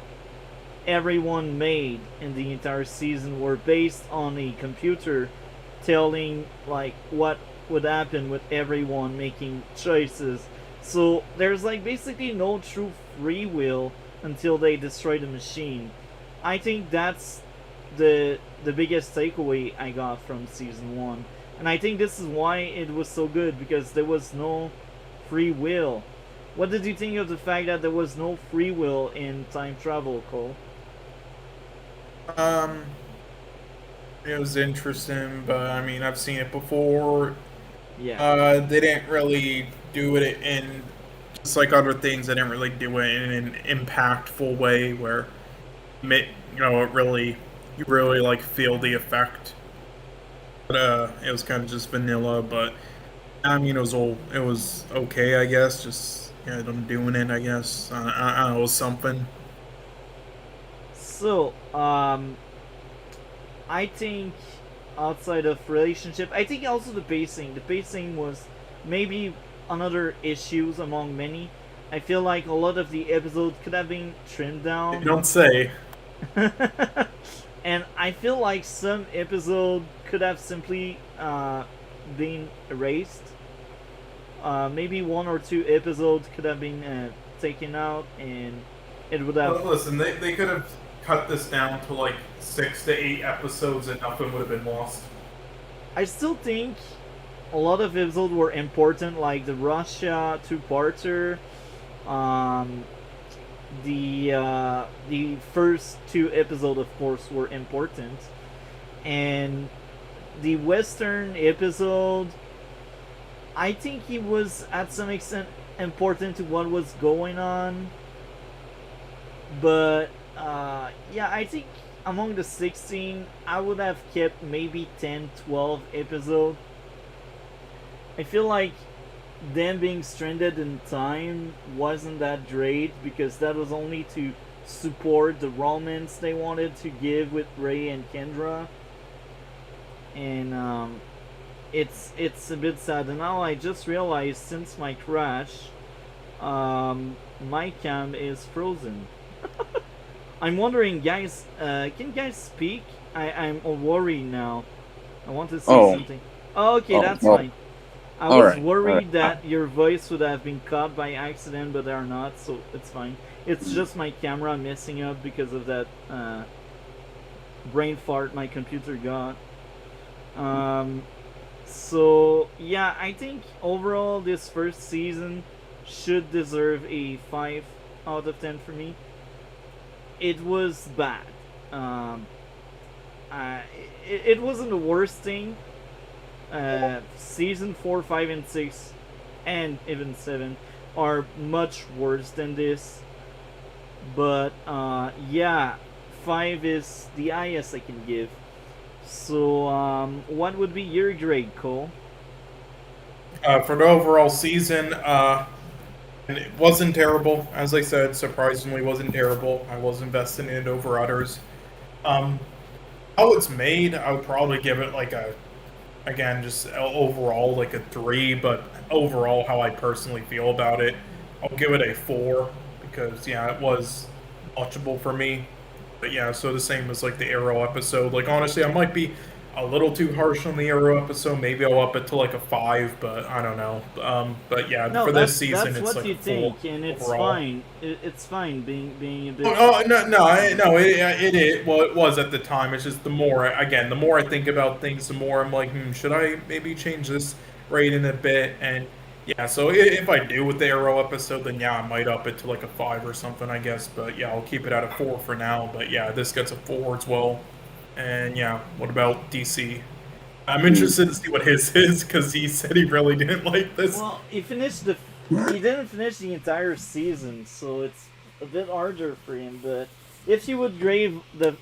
everyone made in the entire season were based on a computer telling like what would happen with everyone making choices. So there's like basically no true free will until they destroy the machine. I think that's the biggest takeaway I got from season 1. And I think this is why it was so good, because there was no free will. What did you think of the fact that there was no free will in time travel, Cole? It was interesting, but I mean, I've seen it before. Yeah. They didn't really do it in just like other things. They didn't really do it in an impactful way where, it really you really like feel the effect. But it was kind of just vanilla. But I mean, it was okay, I guess. Just yeah, them doing it, I guess. I don't know, it was something. So, I think outside of relationship, I think also the pacing. The pacing was maybe another issues among many. I feel like a lot of the episodes could have been trimmed You down. don't say. And I feel like some episode could have simply been erased. Maybe one or two episodes could have been taken out, and it would have. Listen, they could have cut this down to like 6 to 8 episodes, and nothing would have been lost. I still think a lot of episodes were important, like the Russia two-parter, um, the first two episodes, of course, were important, and the Western episode, I think it was at some extent important to what was going on, but yeah, I think among the 16, I would have kept maybe 10, 12 episodes. I feel like them being stranded in time wasn't that great because that was only to support the romance they wanted to give with Ray and Kendra. And it's a bit sad. And now I just realized since my crash, my cam is frozen. I'm wondering, guys, can you guys speak? I'm worried now. I want to say something. Oh, okay, that's fine. I was worried that your voice would have been caught by accident, but they are not, so it's fine. It's just my camera messing up because of that brain fart my computer got. So, yeah, I think overall this first season should deserve a 5 out of 10 for me. It was bad. It wasn't the worst thing. Season 4, 5, and 6, and even 7 are much worse than this. But yeah, 5 is the highest I can give. So, what would be your grade, Cole? For the overall season, and it wasn't terrible. As I said, surprisingly wasn't terrible. I was investing in it over others. How it's made, I would probably give it like a, again, just overall like a 3, but overall how I personally feel about it, I'll give it a 4 because yeah, it was watchable for me. But yeah, so the same as like the Arrow episode. Like honestly, I might be a little too harsh on the Arrow episode. Maybe I'll up it to like a 5, but I don't know. But yeah, No, for this season, that's it's what like you a 4 think, and it's overall. fine. It's fine being a bit. Oh no! It well, it was at the time. It's just the more again, the more I think about things, the more I'm like, should I maybe change this rating a bit? And yeah, so if I do with the Arrow episode, then yeah, I might up it to like a 5 or something, I guess. But yeah, I'll keep it at a 4 for now. But yeah, this gets a 4 as well. And yeah, what about DC? I'm interested to see what his is because he said he really didn't like this. Well, he didn't finish the entire season, so it's a bit harder for him. But if you would grade the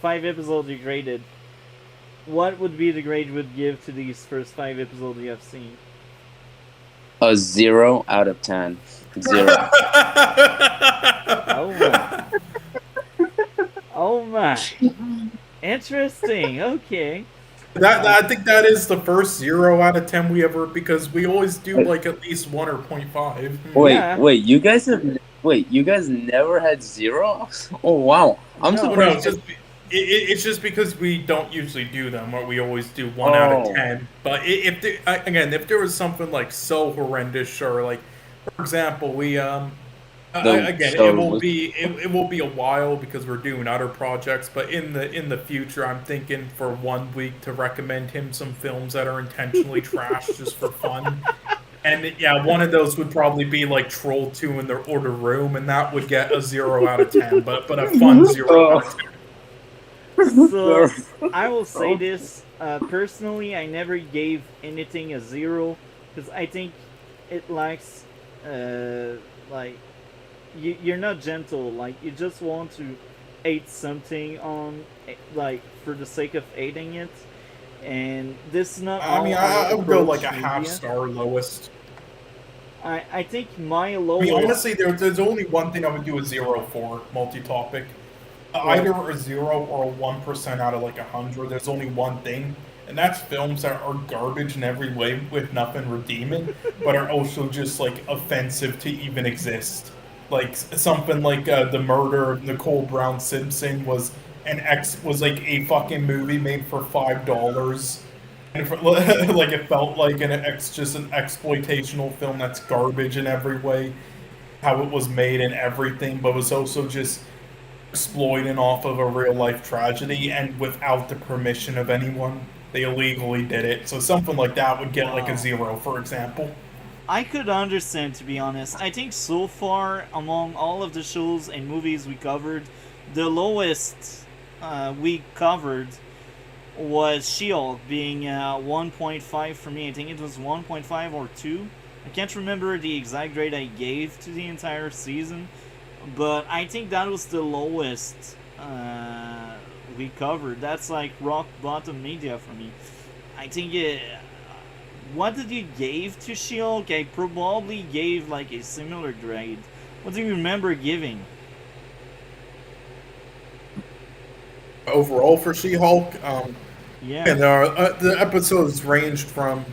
5 episodes you graded, what would be the grade you would give to these first 5 episodes you have seen? A 0 out of 10. 0. Oh my! Oh my! Interesting. Okay. I think that is the first 0 out of 10 we ever, because we always do like at least 1 or 0.5. Yeah. Wait, you guys never had 0? Oh wow, I'm No. surprised. No, it's just because we don't usually do them, or we always do 1 out of 10. But if there was something like so horrendous, or like, for example, we it will be a while because we're doing other projects. But in the future, I'm thinking for 1 week to recommend him some films that are intentionally trash just for fun. And yeah, one of those would probably be like Troll 2 in the Order Room, and that would get a 0 out of 10, but a fun 0 out of 10. So I will say this personally, I never gave anything a 0 because I think it lacks like you're not gentle. Like you just want to ate something on, like, for the sake of eating it, and this is not I all mean, I I would go like approach a half media. star lowest. I think my I mean, lowest, honestly, there's only one thing I would do a 0 for multi-topic. well, Either a 0 or a 1% out of like 100. There's only one thing, and that's films that are garbage in every way with nothing redeeming, but are also just like offensive to even exist. Like something like the murder of Nicole Brown Simpson was like a fucking movie made for $5. And for, like it felt like just an exploitational film that's garbage in every way, how it was made and everything, but was also just exploiting off of a real life tragedy and without the permission of anyone. They illegally did it. So something like that would get like a wow. 0, for example. I could understand, to be honest. I think so far, among all of the shows and movies we covered, the lowest we covered was She-Hulk, being 1.5 for me. I think it was 1.5 or 2. I can't remember the exact grade I gave to the entire season, but I think that was the lowest we covered. That's like rock bottom media for me. I think what did you give to She-Hulk? I probably gave like a similar grade. What do you remember giving? Overall for She-Hulk, Yeah. and the episodes ranged from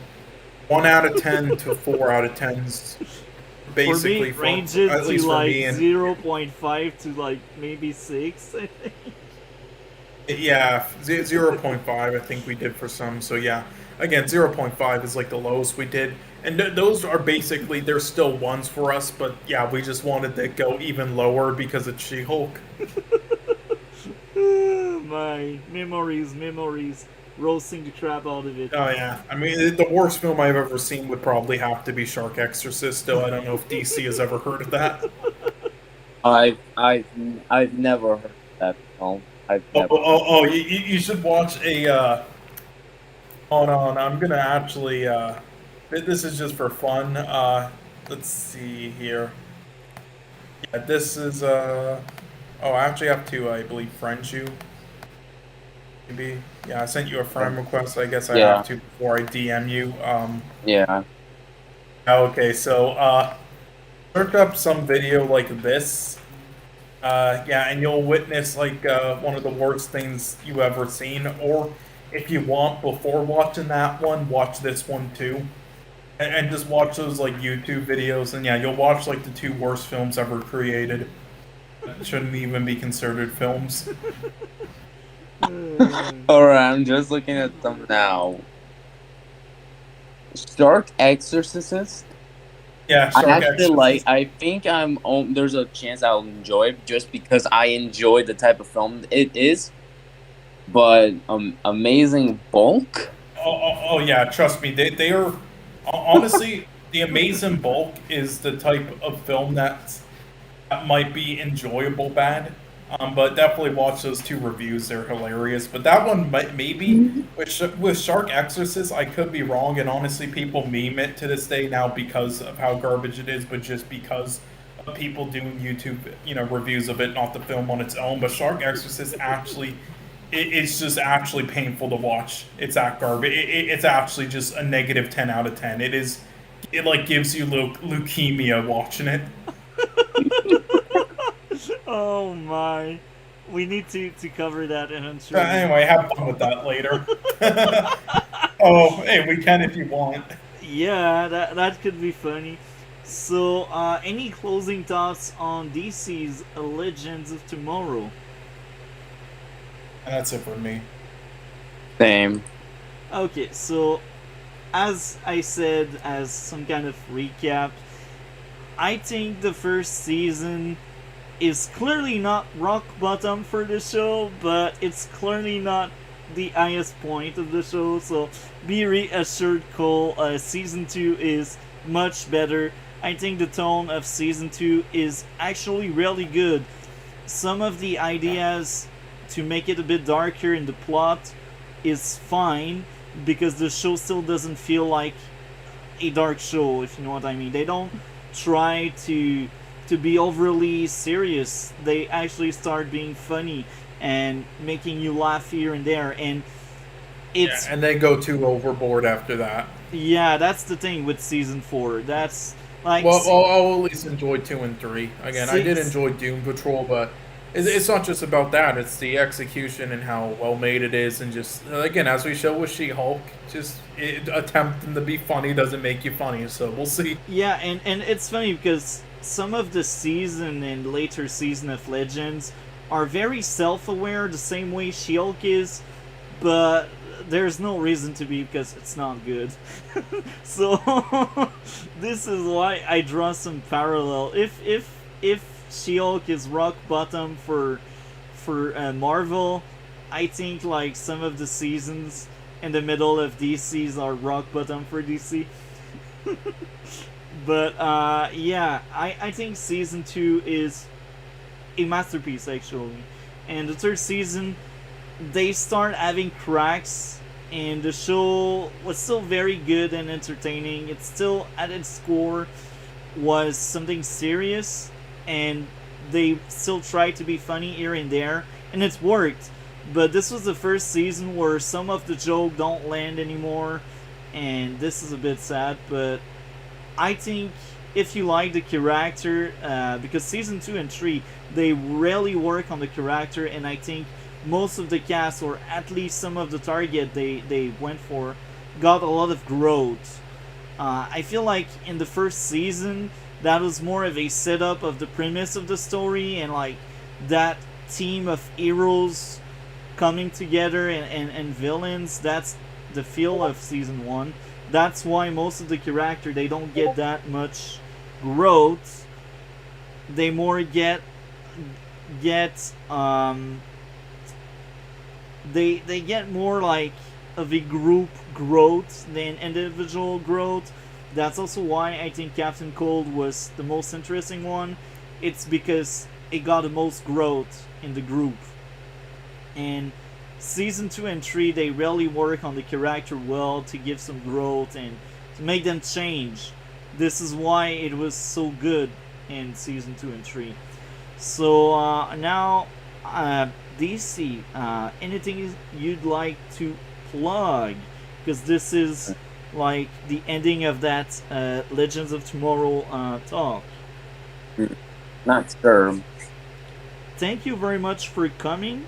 1 out of 10 to 4 out of 10s, basically, For me, range it at to least for like me. And 0.5 to like maybe 6, I think. yeah, 0.5 I think we did for some. So yeah, again, 0.5 is like the lowest we did. And those are basically, they're still ones for us, but yeah, we just wanted to go even lower because it's She-Hulk. My memories, roasting the crap out of it. Oh yeah, I mean the worst film I've ever seen would probably have to be Shark Exorcist. Still, I don't know if DC has ever heard of that. I've never heard of that film. I've never. You should watch a. Hold on, I'm gonna actually. This is just for fun. Let's see here. Yeah, this is. Oh, I actually have to, I believe, friend you. Maybe. Yeah, I sent you a friend request. I guess I Yeah. have to before I DM you. Yeah. Okay, so search up some video like this. Yeah, and you'll witness like one of the worst things you ever seen. Or if you want, before watching that one, watch this one too, and just watch those like YouTube videos. And yeah, you'll watch like the two worst films ever created. That shouldn't even be considered films. Alright, I'm just looking at them now. Shark Exorcist. Yeah, I Shark actually Exorcist. like. I think there's a chance I'll enjoy it just because I enjoy the type of film it is. But Amazing Bulk. Oh, yeah, trust me, they are honestly the Amazing Bulk is the type of film that might be enjoyable bad. But definitely watch those two reviews; they're hilarious. But that one maybe with Shark Exorcist, I could be wrong, and honestly, people meme it to this day now because of how garbage it is, but just because of people doing YouTube, reviews of it, not the film on its own. But Shark Exorcist actually, it's just actually painful to watch. It's that garbage. It's actually just a negative 10 out of 10. It is. It like gives you leukemia watching it. Oh my. We need to cover that eventually. Anyway, have fun with that later. Oh, hey, we can if you want. Yeah, that could be funny. So, any closing thoughts on DC's Legends of Tomorrow? That's it for me. Same. Okay, so as I said, as some kind of recap, I think the first season is clearly not rock bottom for the show, but it's clearly not the highest point of the show, so be reassured, Cole. Season 2 is much better. I think the tone of Season 2 is actually really good. Some of the ideas to make it a bit darker in the plot is fine, because the show still doesn't feel like a dark show, if you know what I mean. They don't try to to be overly serious. They actually start being funny and making you laugh here and there. And it's And they go too overboard after that. yeah, that's the thing with season 4. That's like Well, I'll at least enjoy 2 and 3. Again, I did six. enjoy Doom Patrol, but it's not just about that. It's the execution and how well made it is, and just again, as we show with She-Hulk, just attempting to be funny doesn't make you funny. So we'll see. Yeah, and it's funny because some of the season and later season of Legends are very self-aware, the same way She-Hulk is, but there's no reason to be because it's not good. So this is why I draw some parallel. If She-Hulk is rock bottom for Marvel, I think like some of the seasons in the middle of DC's are rock bottom for DC. But yeah, I think season 2 is a masterpiece actually, and the third season they start having cracks, and the show was still very good and entertaining. It still at its core was something serious, and they still tried to be funny here and there, and it worked. But this was the first season where some of the joke don't land anymore, and this is a bit sad. But I think if you like the character, because season 2 and 3 they really work on the character, and I think most of the cast, or at least some of the target they went for, got a lot of growth. I feel like in the first season that was more of a setup of the premise of the story, and like that team of heroes coming together and villains. That's the feel of season 1. That's why most of the character they don't get that much growth. They more get they get more like of a group growth than individual growth. That's also why I think Captain Cold was the most interesting one. It's because it got the most growth in the group. And season 2 and 3 they really work on the character well to give some growth and to make them change. This is why it was so good in season 2 and 3. So now DC, anything you'd like to plug? Because this is like the ending of that Legends of Tomorrow talk. Not sure. Thank you very much for coming.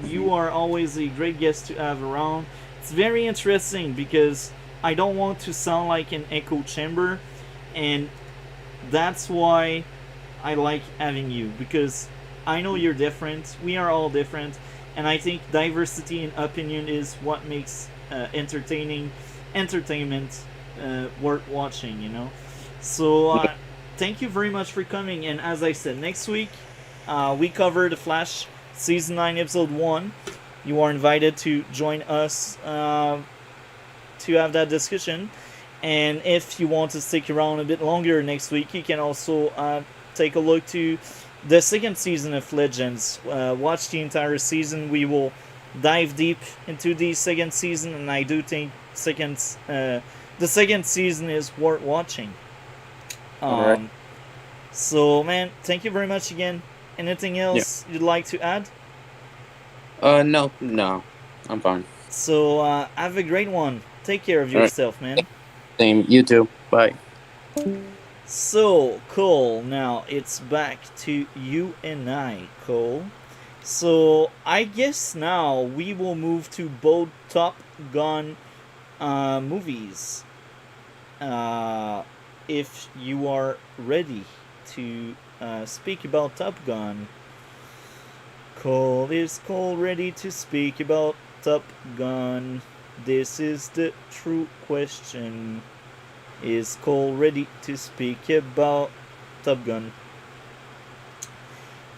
You are always a great guest to have around. It's very interesting because I don't want to sound like an echo chamber, and that's why I like having you, because I know you're different. We are all different, and I think diversity in opinion is what makes entertainment worth watching. You know, so thank you very much for coming. And as I said, next week we cover The Flash season 9 episode 1. You are invited to join us to have that discussion. And if you want to stick around a bit longer next week, you can also take a look to the second season of Legends. Watch the entire season. We will dive deep into the second season, and I do think the second season is worth watching. Alright. So, man, thank you very much again. Anything else you'd like to add? No, I'm fine. So, have a great one. Take care of yourself, man. Same, you too. Bye. So, Cole, now it's back to you and I, Cole. So, I guess now we will move to both Top Gun movies. If you are ready to speak about Top Gun. Cole, is Cole ready to speak about Top Gun? This is the true question. Is Cole ready to speak about Top Gun?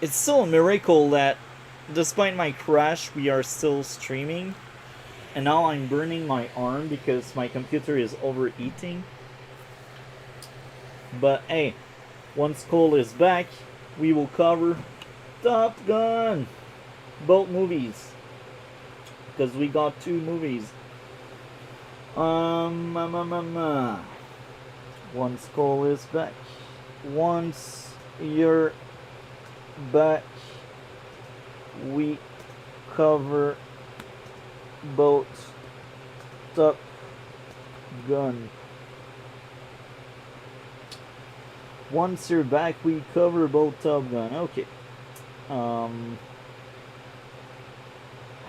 It's still a miracle that despite my crash we are still streaming, and now I'm burning my arm because my computer is overheating. But hey, once Cole is back, we will cover Top Gun, both movies, because we got 2 movies. Once Cole is back. once you're back, we cover both Top Gun. Once you're back, we cover both Top Gun. Okay. I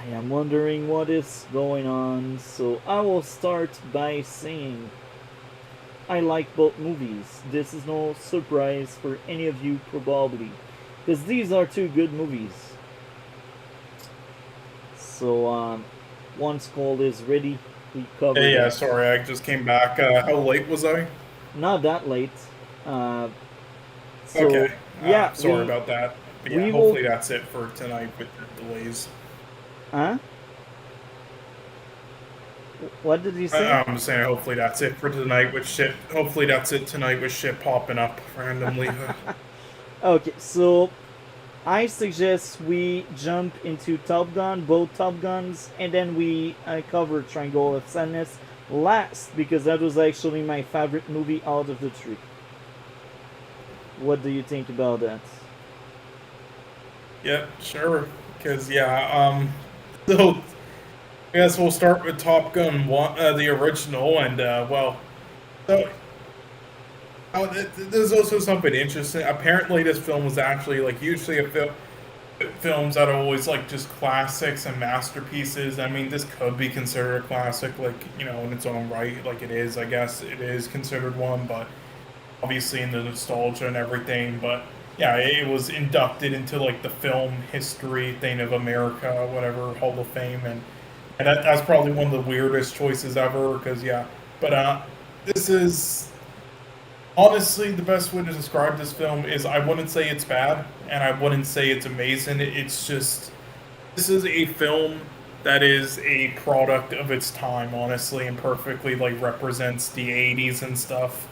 am wondering what is going on, so I will start by saying I like both movies. This is no surprise for any of you, probably, because these are two good movies. So, once Cold is ready, we cover Hey, yeah, it. sorry, I just came back. How late was I? Not that late. Uh, so, Okay. yeah, Sorry about that. But yeah, we hopefully will. that's it for tonight with the delays. Huh? What did you say? I'm saying hopefully that's it for tonight with shit. Hopefully that's it tonight with shit popping up randomly. Okay, so I suggest we jump into Top Gun, both Top Guns, and then we cover Triangle of Sadness last, because that was actually my favorite movie out of the three. What do you think about that? Yep, sure. Because so I guess we'll start with Top Gun one, the original, and well, so there's also something interesting. Apparently, this film was actually like usually films that are always like just classics and masterpieces. I mean, this could be considered a classic, like in its own right, like it is. I guess it is considered one, but obviously in the nostalgia and everything. But yeah, it was inducted into like the film history thing of America, whatever Hall of Fame, and that's probably one of the weirdest choices ever. Because yeah, but this is honestly the best way to describe this film is I wouldn't say it's bad and I wouldn't say it's amazing. It's just this is a film that is a product of its time, honestly, and perfectly like represents the 80s and stuff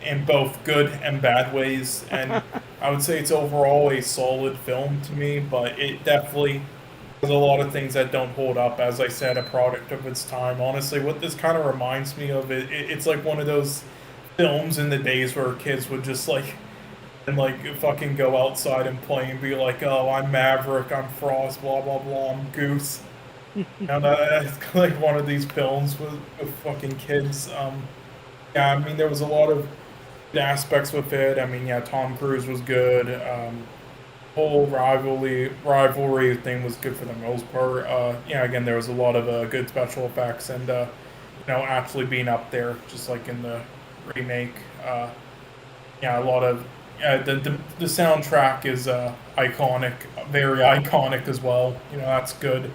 in both good and bad ways. And I would say it's overall a solid film to me, but it definitely has a lot of things that don't hold up. As I said, a product of its time. Honestly, what this kind of reminds me of, it's like one of those films in the days where kids would just like and like fucking go outside and play and be like, "Oh, I'm Maverick, I'm Frost, blah blah blah, I'm Goose." And it's like one of these films with fucking kids. Yeah, I mean there was a lot of good aspects with it. I mean, yeah, Tom Cruise was good. Whole rivalry thing was good for the most part. Yeah, again, there was a lot of good special effects and actually being up there, just like in the remake. Yeah, a lot of the soundtrack is iconic, very iconic as well. That's good.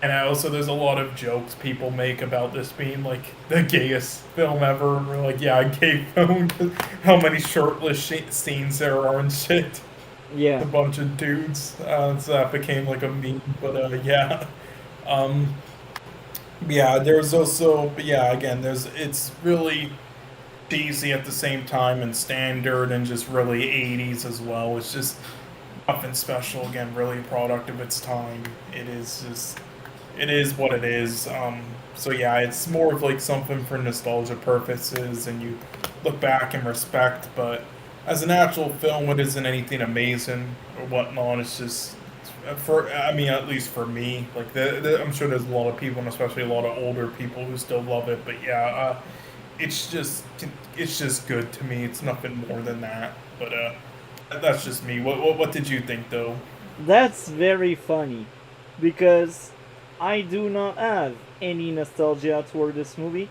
And also, there's a lot of jokes people make about this being like the gayest film ever. We're like, yeah, a gay film. How many shirtless scenes there are and shit. Yeah. A bunch of dudes. So that became like a meme. But yeah. Yeah, there's also, but yeah, again, it's really cheesy at the same time and standard and just really 80s as well. It's just nothing special. Again, really a product of its time. It is what it is. So yeah, it's more of like something for nostalgia purposes and you look back and respect, but as an actual film, it isn't anything amazing or whatnot. It's just I mean, at least for me, like I'm sure there's a lot of people, and especially a lot of older people who still love it. But yeah, it's just good to me. It's nothing more than that. But that's just me. What did you think though? That's very funny, because I do not have any nostalgia toward this movie.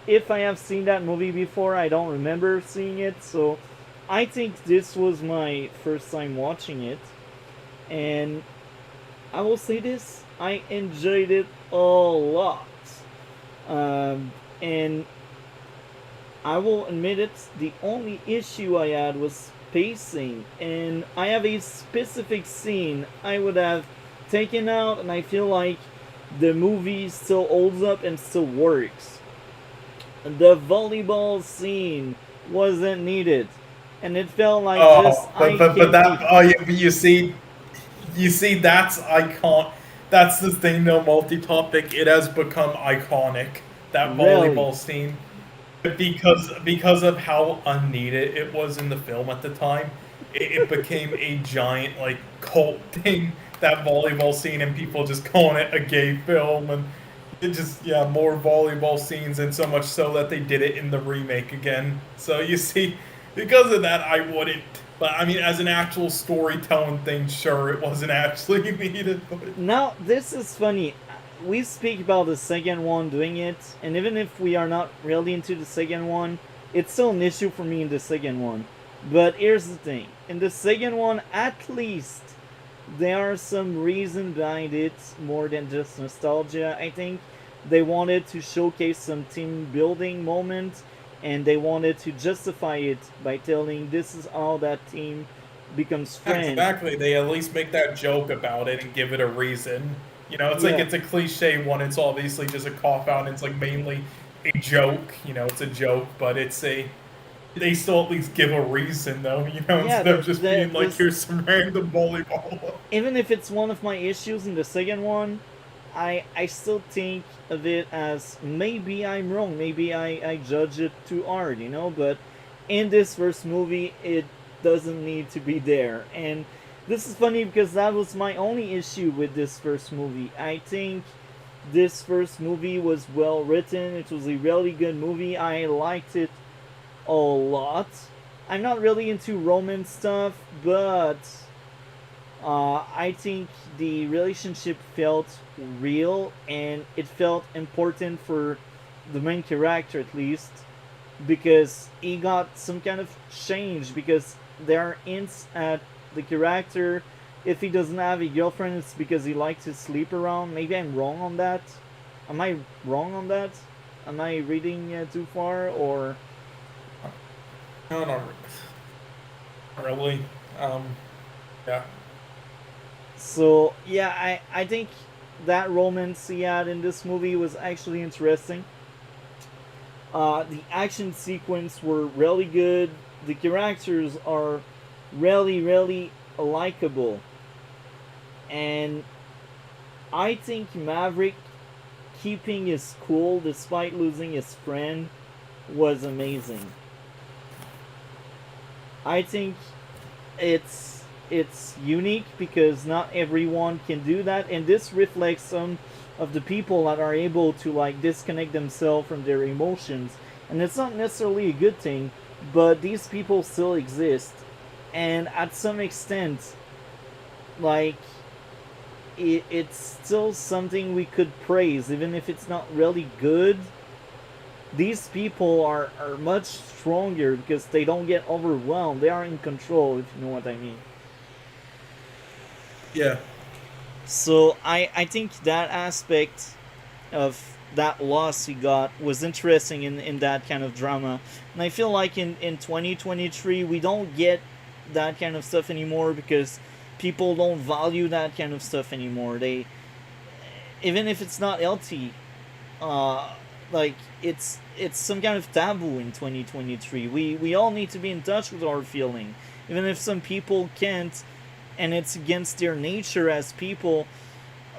If I have seen that movie before, I don't remember seeing it, so I think this was my first time watching it. And I will say this, I enjoyed it a lot. And I will admit it, the only issue I had was pacing. And I have a specific scene I would have taken out, and I feel like the movie still holds up and still works. The volleyball scene wasn't needed, and it felt like just Oh, I but can't that keep. oh yeah, but you see that's icon. That's the thing though. Multi-topic. It has become iconic. That Really. volleyball scene. because of how unneeded it was in the film at the time, it became a giant like cult thing. That volleyball scene and people just calling it a gay film, and it just more volleyball scenes, and so much so that they did it in the remake again. So you see, because of that, I wouldn't. But I mean, as an actual storytelling thing, sure, it wasn't actually needed. But Now, this is funny. We speak about the second one doing it, and even if we are not really into the second one, it's still an issue for me in the second one. But here's the thing. In the second one, at least, there are some reason behind it more than just nostalgia, I think. They wanted to showcase some team building moment, and they wanted to justify it by telling this is how that team becomes friends. exactly, they at least make that joke about it and give it a reason. It's like Yeah. it's a cliche one. It's obviously just a cop out. And it's like mainly a joke. It's a joke, but it's a. They still at least give a reason, though. Yeah, Instead of just being like, this, here's some random volleyball. even if it's one of my issues in the second one, I still think of it as maybe I'm wrong, maybe I judge it too hard, but in this first movie, it doesn't need to be there. And this is funny because that was my only issue with this first movie. I think this first movie was well written, it was a really good movie, I liked it a lot. I'm not really into romance stuff, but I think the relationship felt real and it felt important for the main character at least because he got some kind of change because there are hints at the character. If he doesn't have a girlfriend, it's because he likes to sleep around. Maybe I'm wrong on that. Am I wrong on that? Am I reading too far or? No, not really. Yeah. So yeah, I think that romance he had in this movie was actually interesting. The action sequence were really good. The characters are really likable, and I think Maverick keeping his cool despite losing his friend was amazing. I think it's unique because not everyone can do that, and this reflects some of the people that are able to like disconnect themselves from their emotions, and it's not necessarily a good thing, but these people still exist, and at some extent, like it's still something we could praise, even if it's not really good. These people are much stronger because they don't get overwhelmed. They are in control, if you know what I mean. Yeah. So I think that aspect of that loss he got was interesting in that kind of drama. And I feel like in 2023 we don't get that kind of stuff anymore because people don't value that kind of stuff anymore. They, even if it's not healthy, uh, like it's some kind of taboo in 2023. We all need to be in touch with our feeling, even if some people can't, and it's against their nature as people.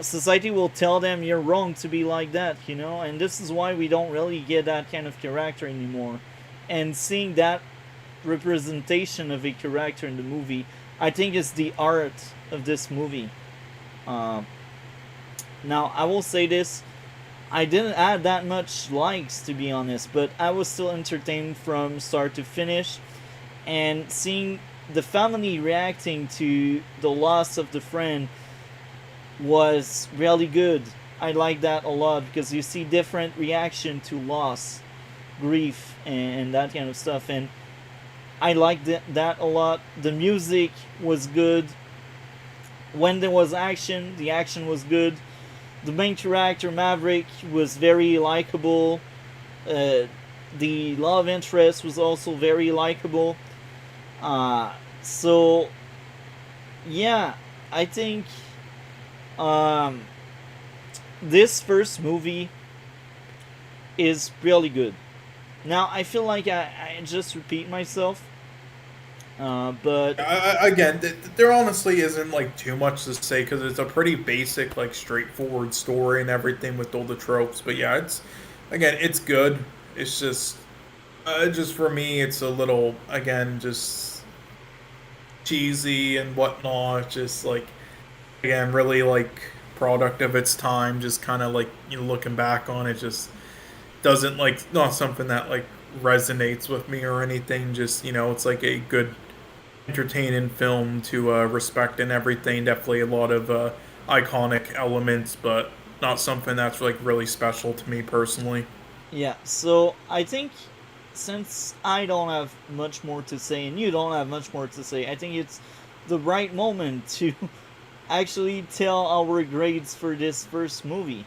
Society will tell them you're wrong to be like that, and this is why we don't really get that kind of character anymore. And seeing that representation of a character in the movie, I think is the art of this movie. Uh, Now, I will say this. I didn't add that much likes, to be honest, but I was still entertained from start to finish. And seeing the family reacting to the loss of the friend was really good. I like that a lot because you see different reaction to loss, grief, and that kind of stuff. And I liked that a lot. The music was good. When there was action, the action was good. The main character, Maverick, was very likable. Uh, the love interest was also very likable. So, yeah, I think um, this first movie is really good. Now, I feel like I just repeat myself, but Again, there honestly isn't like too much to say because it's a pretty basic, like straightforward story and everything with all the tropes. But yeah, it's good. It's just Just for me, it's a little, again, just cheesy and whatnot. Just like, again, really like product of its time. Just kind of like, looking back on it, just doesn't like, not something that like resonates with me or anything. Just, it's like a good, entertaining film to respect and everything. Definitely a lot of iconic elements, but not something that's like really special to me personally. Yeah, so I think since I don't have much more to say and you don't have much more to say, I think it's the right moment to actually tell our grades for this first movie.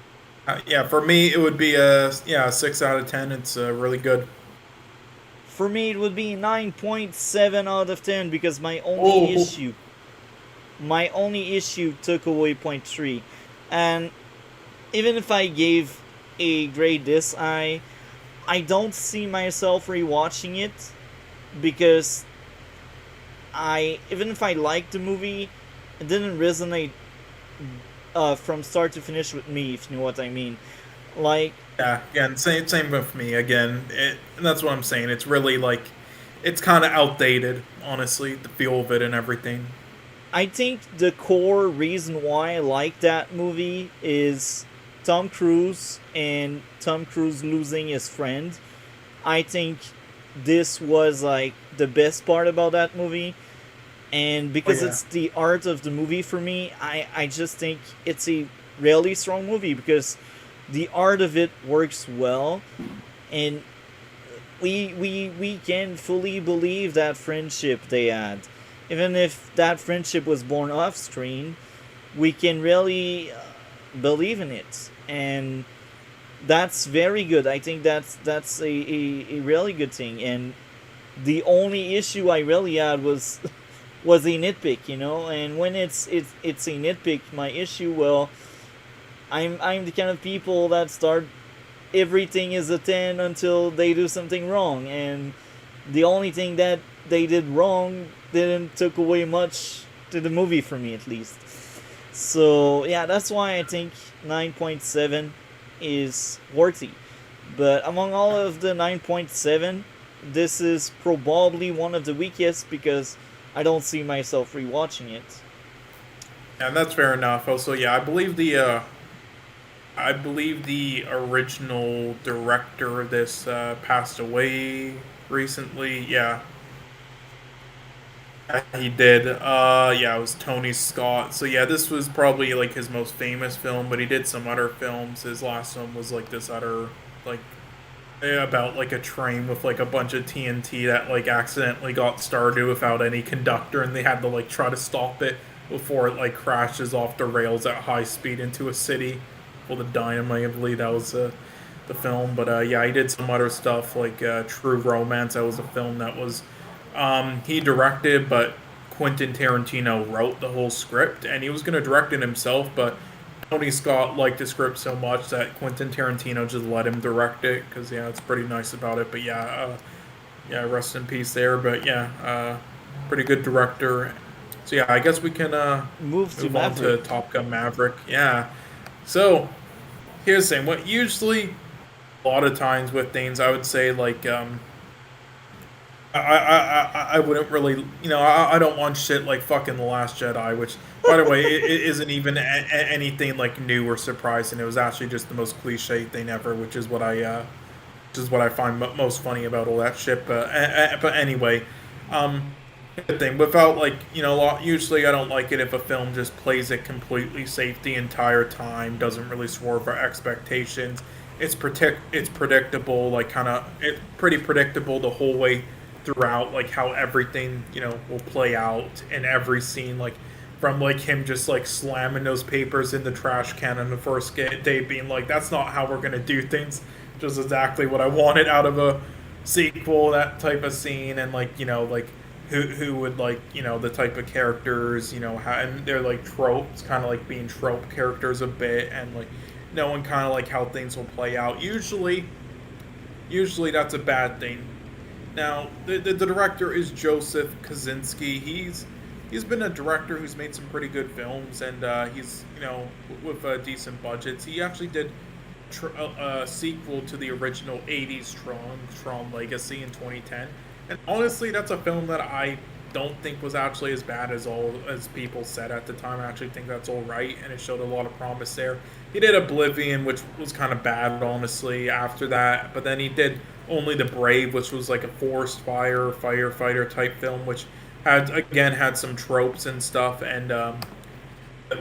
Yeah, for me it would be a 6 out of 10. It's really good. For me, it would be 9.7 out of 10 because Oh, my only issue took away point 3. And even if I gave a grade this, I don't see myself rewatching it because I even if I liked the movie, it didn't resonate from start to finish with me. If you know what I mean, like yeah, again, same with me. Again, and that's what I'm saying. It's really like, it's kind of outdated, honestly. The feel of it and everything. I think the core reason why I like that movie is Tom Cruise and Tom Cruise losing his friend. I think this was like the best part about that movie, and Oh because yeah, it's the art of the movie for me, I just think it's a really strong movie because the art of it works well, and we can fully believe that friendship they had. Even if that friendship was born off screen, we can really believe in it. And that's very good. I think that's a really good thing. And the only issue I really had was was a nitpick, you know. And when it's a nitpick, my issue, well, I'm the kind of people that start everything is a 10 until they do something wrong, and the only thing that they did wrong didn't took away much to the movie for me at least. So yeah, that's why I think 9.7 is worthy. But among all of the 9.7, this is probably one of the weakest because I don't see myself rewatching it. and that's fair enough. Also, yeah, I believe the original director of this passed away recently. Yeah, he did. Yeah, it was Tony Scott. So yeah, this was probably like his most famous film, but he did some other films. His last one was like this other, like, about like a train with like a bunch of TNT that like accidentally got started without any conductor, and they had to like try to stop it before it like crashes off the rails at high speed into a city full of dynamite. I believe that was the film. But yeah, he did some other stuff like True Romance. That was a film that was, he directed, but Quentin Tarantino wrote the whole script, and he was going to direct it himself, but Tony Scott liked the script so much that Quentin Tarantino just let him direct it because yeah, it's pretty nice about it. But yeah, yeah, rest in peace there. But yeah, pretty good director. So yeah, I guess we can Move to move on to Maverick. Top Gun Maverick. Yeah. So here's the thing. What usually a lot of times with things, I would say like I wouldn't really, I don't want shit like fucking The Last Jedi, which, by the way, it isn't even anything like new or surprising. It was actually just the most cliche thing ever, which is what I find most funny about all that shit. But anyway, good thing without like, usually I don't like it if a film just plays it completely safe the entire time, doesn't really swerve our expectations. It's predictable, like kind of it pretty predictable the whole way throughout, like how everything will play out in every scene, like from like him just like slamming those papers in the trash can on the first day, being like, that's not how we're gonna do things, just exactly what I wanted out of a sequel, that type of scene. And like like who would like the type of characters, and they're like tropes, kind of like being trope characters a bit, and like knowing kind of like how things will play out. Usually that's a bad thing. Now, the director is Joseph Kosinski. He's been a director who's made some pretty good films, and he's with decent budgets. He actually did sequel to the original '80s Tron Legacy in 2010. And honestly, that's a film that I don't think was actually as bad as people said at the time. I actually think that's all right, and it showed a lot of promise there. He did Oblivion, which was kind of bad, honestly, after that. But then he did Only the Brave, which was like a forest fire firefighter type film, which had some tropes and stuff, and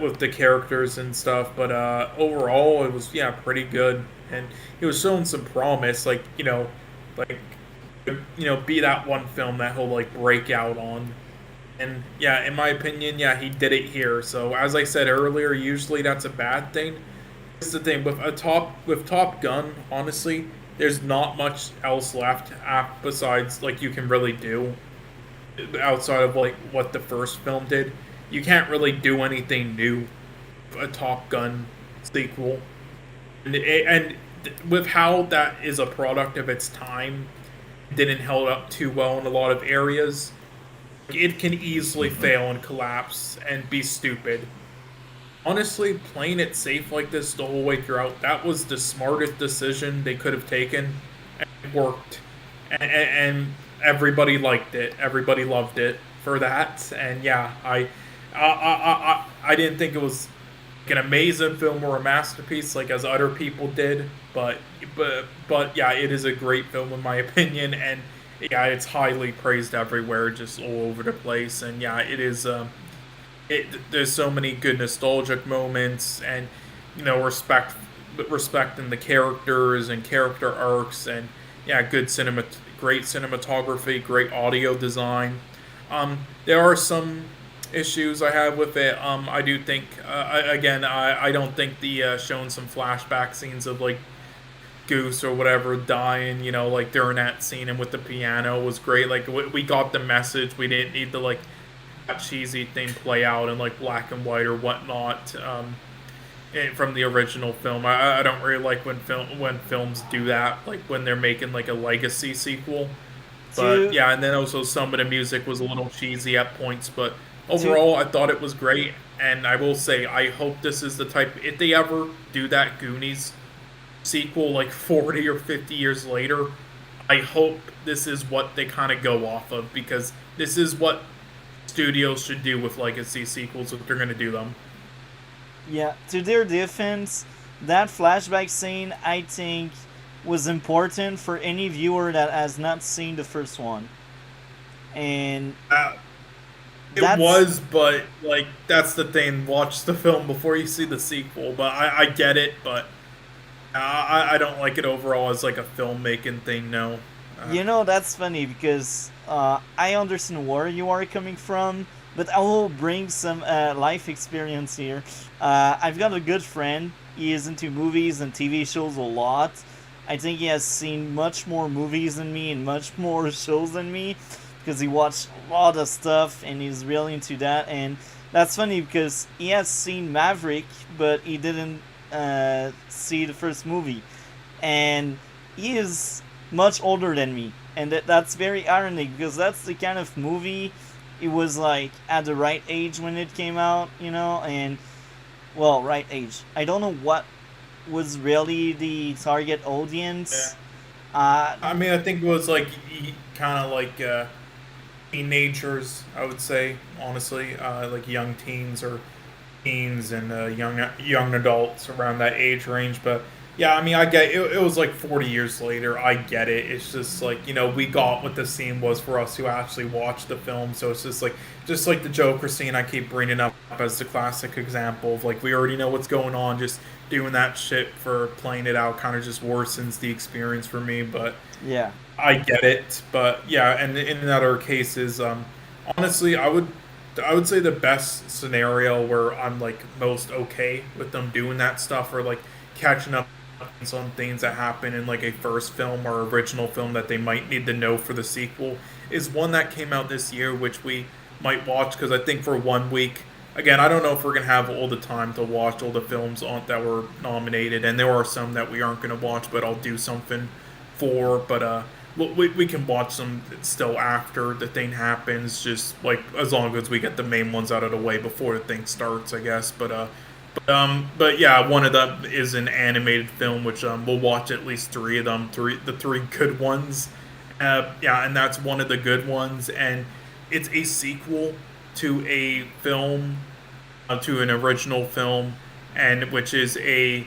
with the characters and stuff. But overall, it was pretty good, and he was showing some promise. Like be that one film that he'll like break out on. And yeah, in my opinion, he did it here. So as I said earlier, usually that's a bad thing. This is the thing with Top Gun. Honestly, there's not much else left besides like you can really do outside of like what the first film did. You can't really do anything new. A Top Gun sequel, and with how that is a product of its time, didn't hold up too well in a lot of areas. It can easily fail and collapse and be stupid. Honestly, playing it safe like this the whole way throughout, that was the smartest decision they could have taken, and it worked. And everybody liked it. Everybody loved it for that. And yeah, I didn't think it was like an amazing film or a masterpiece like as other people did, but yeah, it is a great film in my opinion, and yeah, it's highly praised everywhere, just all over the place. And yeah, it is. There's so many good nostalgic moments, and respecting the characters and character arcs, and yeah, great cinematography, great audio design. There are some issues I have with it. I do think, I don't think the showing some flashback scenes of like Goose or whatever dying, like during that scene and with the piano was great. Like we got the message. We didn't need to like that cheesy thing play out in like black and white or whatnot. From the original film, I don't really like when films do that, like when they're making like a legacy sequel. But yeah, and then also some of the music was a little cheesy at points, but overall, I thought it was great. And I will say, I hope this is the type. If they ever do that Goonies sequel, like 40 or 50 years later, I hope this is what they kind of go off of, because this is what studios should do with legacy sequels if they're going to do them. Yeah, to their defense, that flashback scene, I think, was important for any viewer that has not seen the first one. And it was, but like that's the thing. Watch the film before you see the sequel. But I get it, but I don't like it overall as like a filmmaking thing. No. That's funny because I understand where you are coming from, but I will bring some life experience here. I've got a good friend. He is into movies and TV shows a lot. I think he has seen much more movies than me and much more shows than me, because he watched a lot of stuff and he's really into that. And that's funny because he has seen Maverick, but he didn't see the first movie. And he is much older than me. And that's very ironic, because that's the kind of movie it was like at the right age when it came out, and well, right age. I don't know what was really the target audience. Yeah. I think it was like kind of like teenagers, I would say, honestly, like young teens or teens and young adults around that age range. But yeah, I get it. It was like 40 years later. I get it. It's just like, we got what the scene was for us who actually watched the film. So it's just like the Joker scene I keep bringing up as the classic example of like, we already know what's going on. Just doing that shit for playing it out kind of just worsens the experience for me. But yeah, I get it. But yeah, and in other cases, honestly, I would say the best scenario where I'm like most okay with them doing that stuff, or like catching up on some things that happen in like a first film or original film that they might need to know for the sequel, is one that came out this year, which we might watch, because I think for 1 week, again, I don't know if we're gonna have all the time to watch all the films that were nominated, and there are some that we aren't gonna watch, but I'll do something for. But we can watch them still after the thing happens, just like as long as we get the main ones out of the way before the thing starts, I guess. But But yeah, one of them is an animated film, which we'll watch at least three of them, the three good ones. Yeah, and that's one of the good ones, and it's a sequel to a film, to an original film, and which is a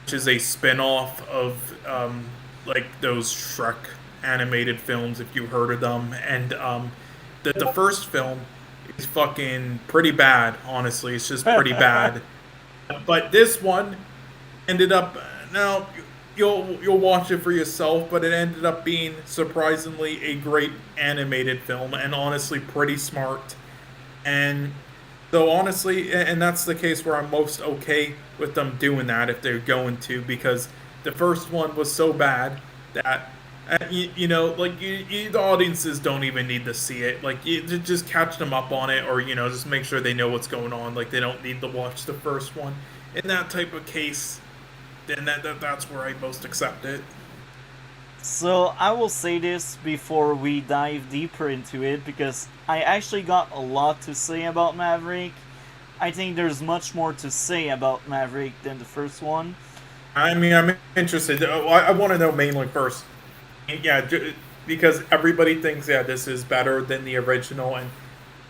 spin-off of like those Shrek animated films, if you heard of them. And the first film is fucking pretty bad, honestly. It's just pretty bad. But this one ended up, now you'll watch it for yourself, but it ended up being surprisingly a great animated film, and honestly pretty smart. And so honestly, and that's the case where I'm most okay with them doing that if they're going to, because the first one was so bad that the audiences don't even need to see it. Like, you just catch them up on it, or just make sure they know what's going on. Like, they don't need to watch the first one. In that type of case, then that's where I most accept it. So I will say this before we dive deeper into it, because I actually got a lot to say about Maverick. I think there's much more to say about Maverick than the first one. I mean, I'm interested. I want to know mainly first. Yeah, because everybody thinks, yeah, this is better than the original, and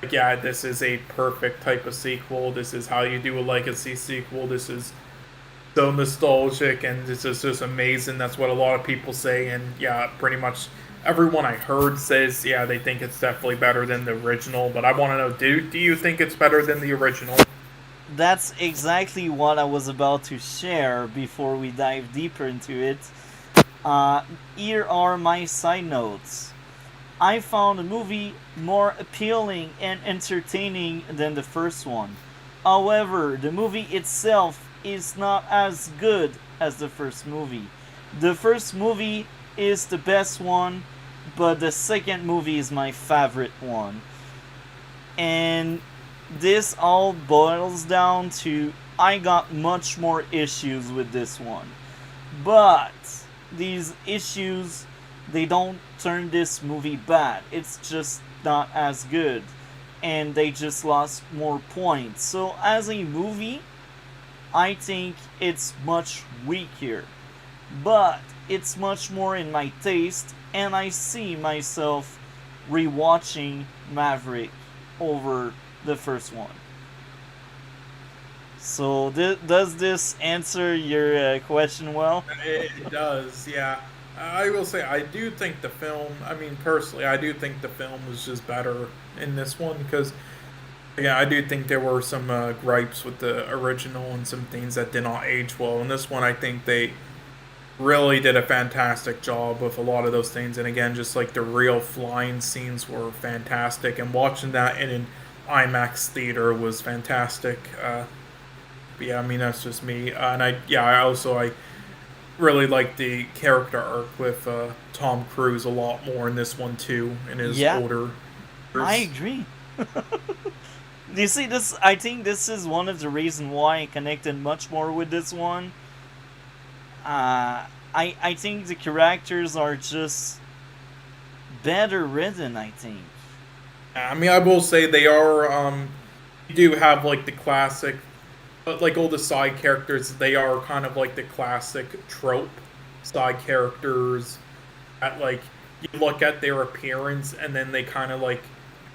like, yeah, this is a perfect type of sequel. This is how you do a legacy sequel. This is so nostalgic, and this is just amazing. That's what a lot of people say, and yeah, pretty much everyone I heard says, yeah, they think it's definitely better than the original. But I want to know, do you think it's better than the original? That's exactly what I was about to share before we dive deeper into it. Here are my side notes. I found the movie more appealing and entertaining than the first one. However, the movie itself is not as good as the first movie. The first movie is the best one, but the second movie is my favorite one. And this all boils down to I got much more issues with this one. But these issues, they don't turn this movie bad. It's just not as good. And they just lost more points. So as a movie, I think it's much weaker. But it's much more in my taste, and I see myself rewatching Maverick over the first one. So does this answer your question well? It does, yeah. I will say, I do think the film, I mean, personally, I do think the film was just better in this one, because, yeah, I do think there were some gripes with the original and some things that did not age well. In this one, I think they really did a fantastic job with a lot of those things. And again, just like the real flying scenes were fantastic, and watching that in an IMAX theater was fantastic. But yeah, I mean, that's just me. And I really like the character arc with Tom Cruise a lot more in this one too, in his older years. I agree. You see, this, I think this is one of the reasons why I connected much more with this one. I think the characters are just better written, I think. I mean, I will say they are. You do have like the classic, but like all the side characters, they are kind of like the classic trope side characters. At like, you look at their appearance, and then they kind of like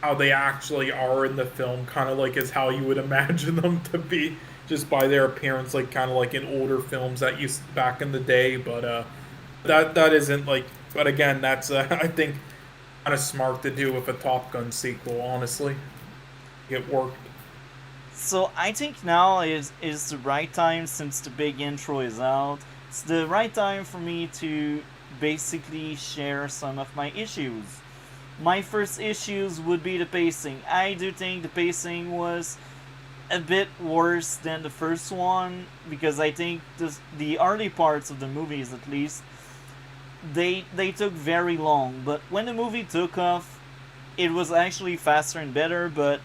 how they actually are in the film, kind of like is how you would imagine them to be, just by their appearance, like kind of like in older films that used back in the day. But that isn't like. But again, that's I think kind of smart to do with a Top Gun sequel. Honestly, it worked. So I think now is the right time, since the big intro is out. It's the right time for me to basically share some of my issues. My first issues would be the pacing. I do think the pacing was a bit worse than the first one, because I think the early parts of the movies, at least, they took very long. But when the movie took off, it was actually faster and better. But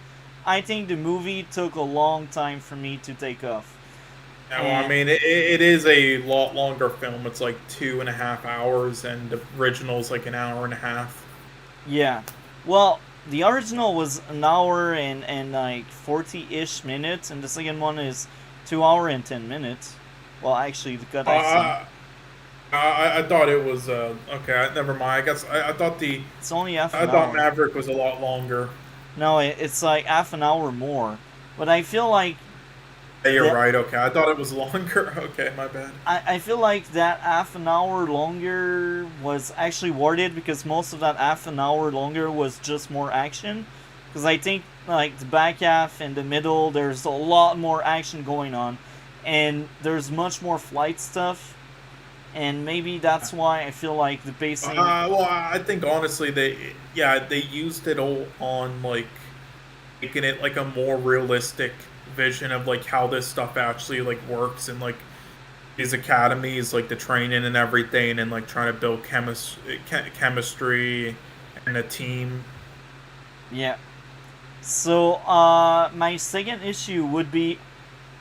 I think the movie took a long time for me to take off. Yeah, well, I mean, it is a lot longer film. It's like 2.5 hours, and the original's like an hour and a half. Yeah. Well, the original was an hour and like 40-ish minutes, and the second one is 2 hour and 10 minutes. Well, actually, the cut I seen. I thought it was okay. Never mind. I guess I thought It's only half I an thought hour. Maverick was a lot longer. No, it's like half an hour more. But I feel like Yeah, you're right. Okay, I thought it was longer. Okay, my bad. I feel like that half an hour longer was actually worth it because most of that half an hour longer was just more action. Because I think like the back half and the middle, there's a lot more action going on, and there's much more flight stuff, and maybe that's why I feel like the pacing. Well, I think honestly they used it all on like making it like a more realistic vision of like how this stuff actually like works and like these academies, like the training and everything, and like trying to build chemistry and a team. Yeah. So my second issue would be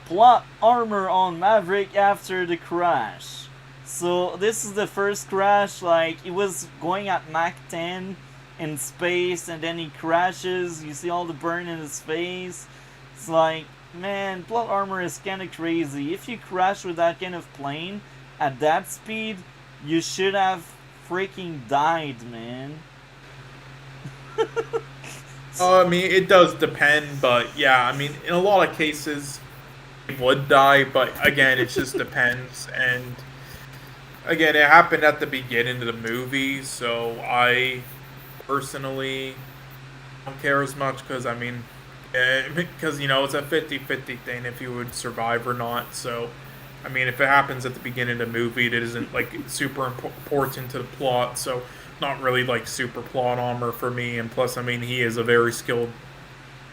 plot armor on Maverick after the crash. So this is the first crash, like it was going at Mach 10 in space and then he crashes, you see all the burn in his face. It's like, man, plot armor is kinda crazy. If you crash with that kind of plane at that speed, you should have freaking died, man. I mean, it does depend, but yeah, I mean, in a lot of cases, he would die, but again, it just depends. And again, it happened at the beginning of the movie, so I personally don't care as much because, I mean, because, you know, it's a 50-50 thing if you would survive or not. So, I mean, if it happens at the beginning of the movie, it isn't, like, super important to the plot, so not really, like, super plot armor for me. And plus, I mean, he is a very skilled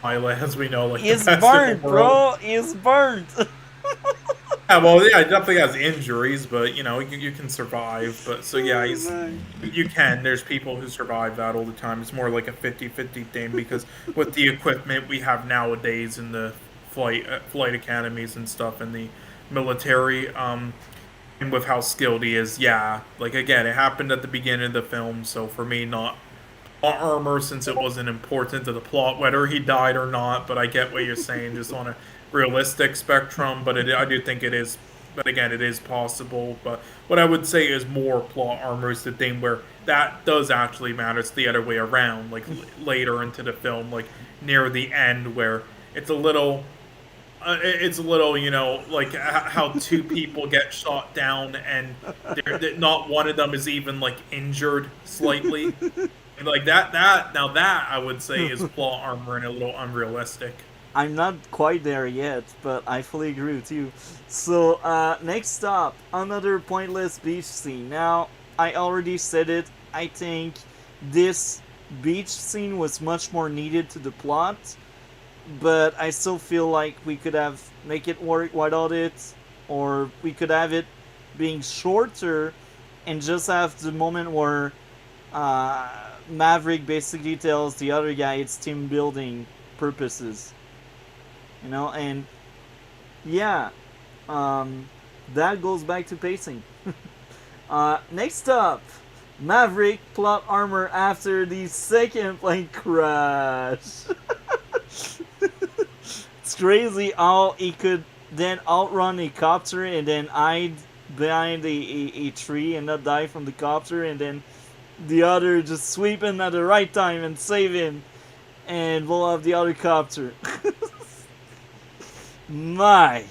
pilot, as we know, like, He's the best burnt, in the world. bro! He's burnt! Yeah, well, yeah, he definitely has injuries, but you know, you can survive. But so yeah, you can. There's people who survive that all the time. It's more like a 50-50 thing because with the equipment we have nowadays in the flight academies and stuff in the military, and with how skilled he is, yeah. Like again, it happened at the beginning of the film, so for me, not armor since it wasn't important to the plot whether he died or not. But I get what you're saying, just on a realistic spectrum, but I do think it is. But again, it is possible. But what I would say is more plot armor is the thing where that does actually matter. It's the other way around. Like later into the film, like near the end, where it's a little, you know, like how two people get shot down and not one of them is even like injured slightly. Like that now that I would say is plot armor and a little unrealistic. I'm not quite there yet, but I fully agree with you. So, next up, another pointless beach scene. Now, I already said it, I think this beach scene was much more needed to the plot, but I still feel like we could have make it work without it, or we could have it being shorter and just have the moment where Maverick basically tells the other guy it's team building purposes. You know, and yeah, that goes back to pacing. Next up, Maverick plot armor after the second plane crash. It's crazy how he could then outrun a copter and then hide behind a tree and not die from the copter, and then the other just sweep in at the right time and save him and blow up the other copter. My,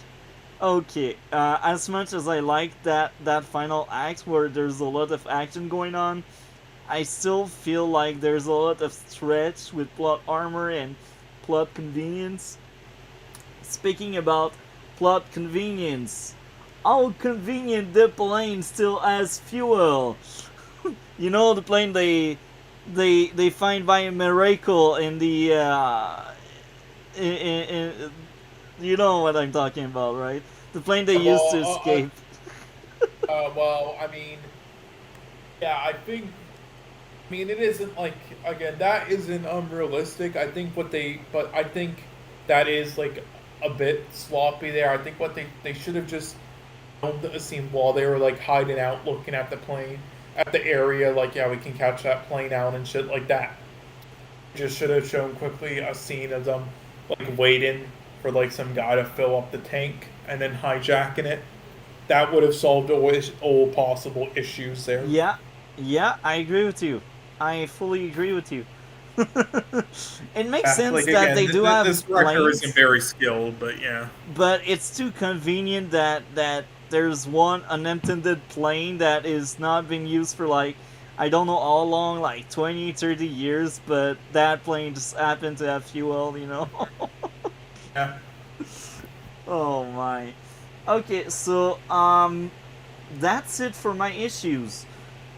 okay. As much as I like that final act where there's a lot of action going on, I still feel like there's a lot of stretch with plot armor and plot convenience. Speaking about plot convenience, how convenient the plane still has fuel. You know, the plane they find by a miracle in the in you know what I'm talking about, right? The plane they used to escape. Well, I mean, yeah, I think. I mean, it isn't like again that isn't unrealistic. I think but I think that is like a bit sloppy there. I think what they should have just filmed a scene while they were like hiding out, looking at the plane, at the area. Like, yeah, we can catch that plane out and shit like that. Just should have shown quickly a scene of them like waiting for like some guy to fill up the tank and then hijacking it. That would have solved all possible issues there. Yeah, yeah, I agree with you. I fully agree with you. It makes sense Like that again, they do have this director planes, isn't very skilled, but yeah. but it's too convenient that there's one unintended plane that is not being used for like I don't know how long, like 20, 30 years, but that plane just happened to have fuel, you know? Yeah. Oh my. Okay, so that's it for my issues.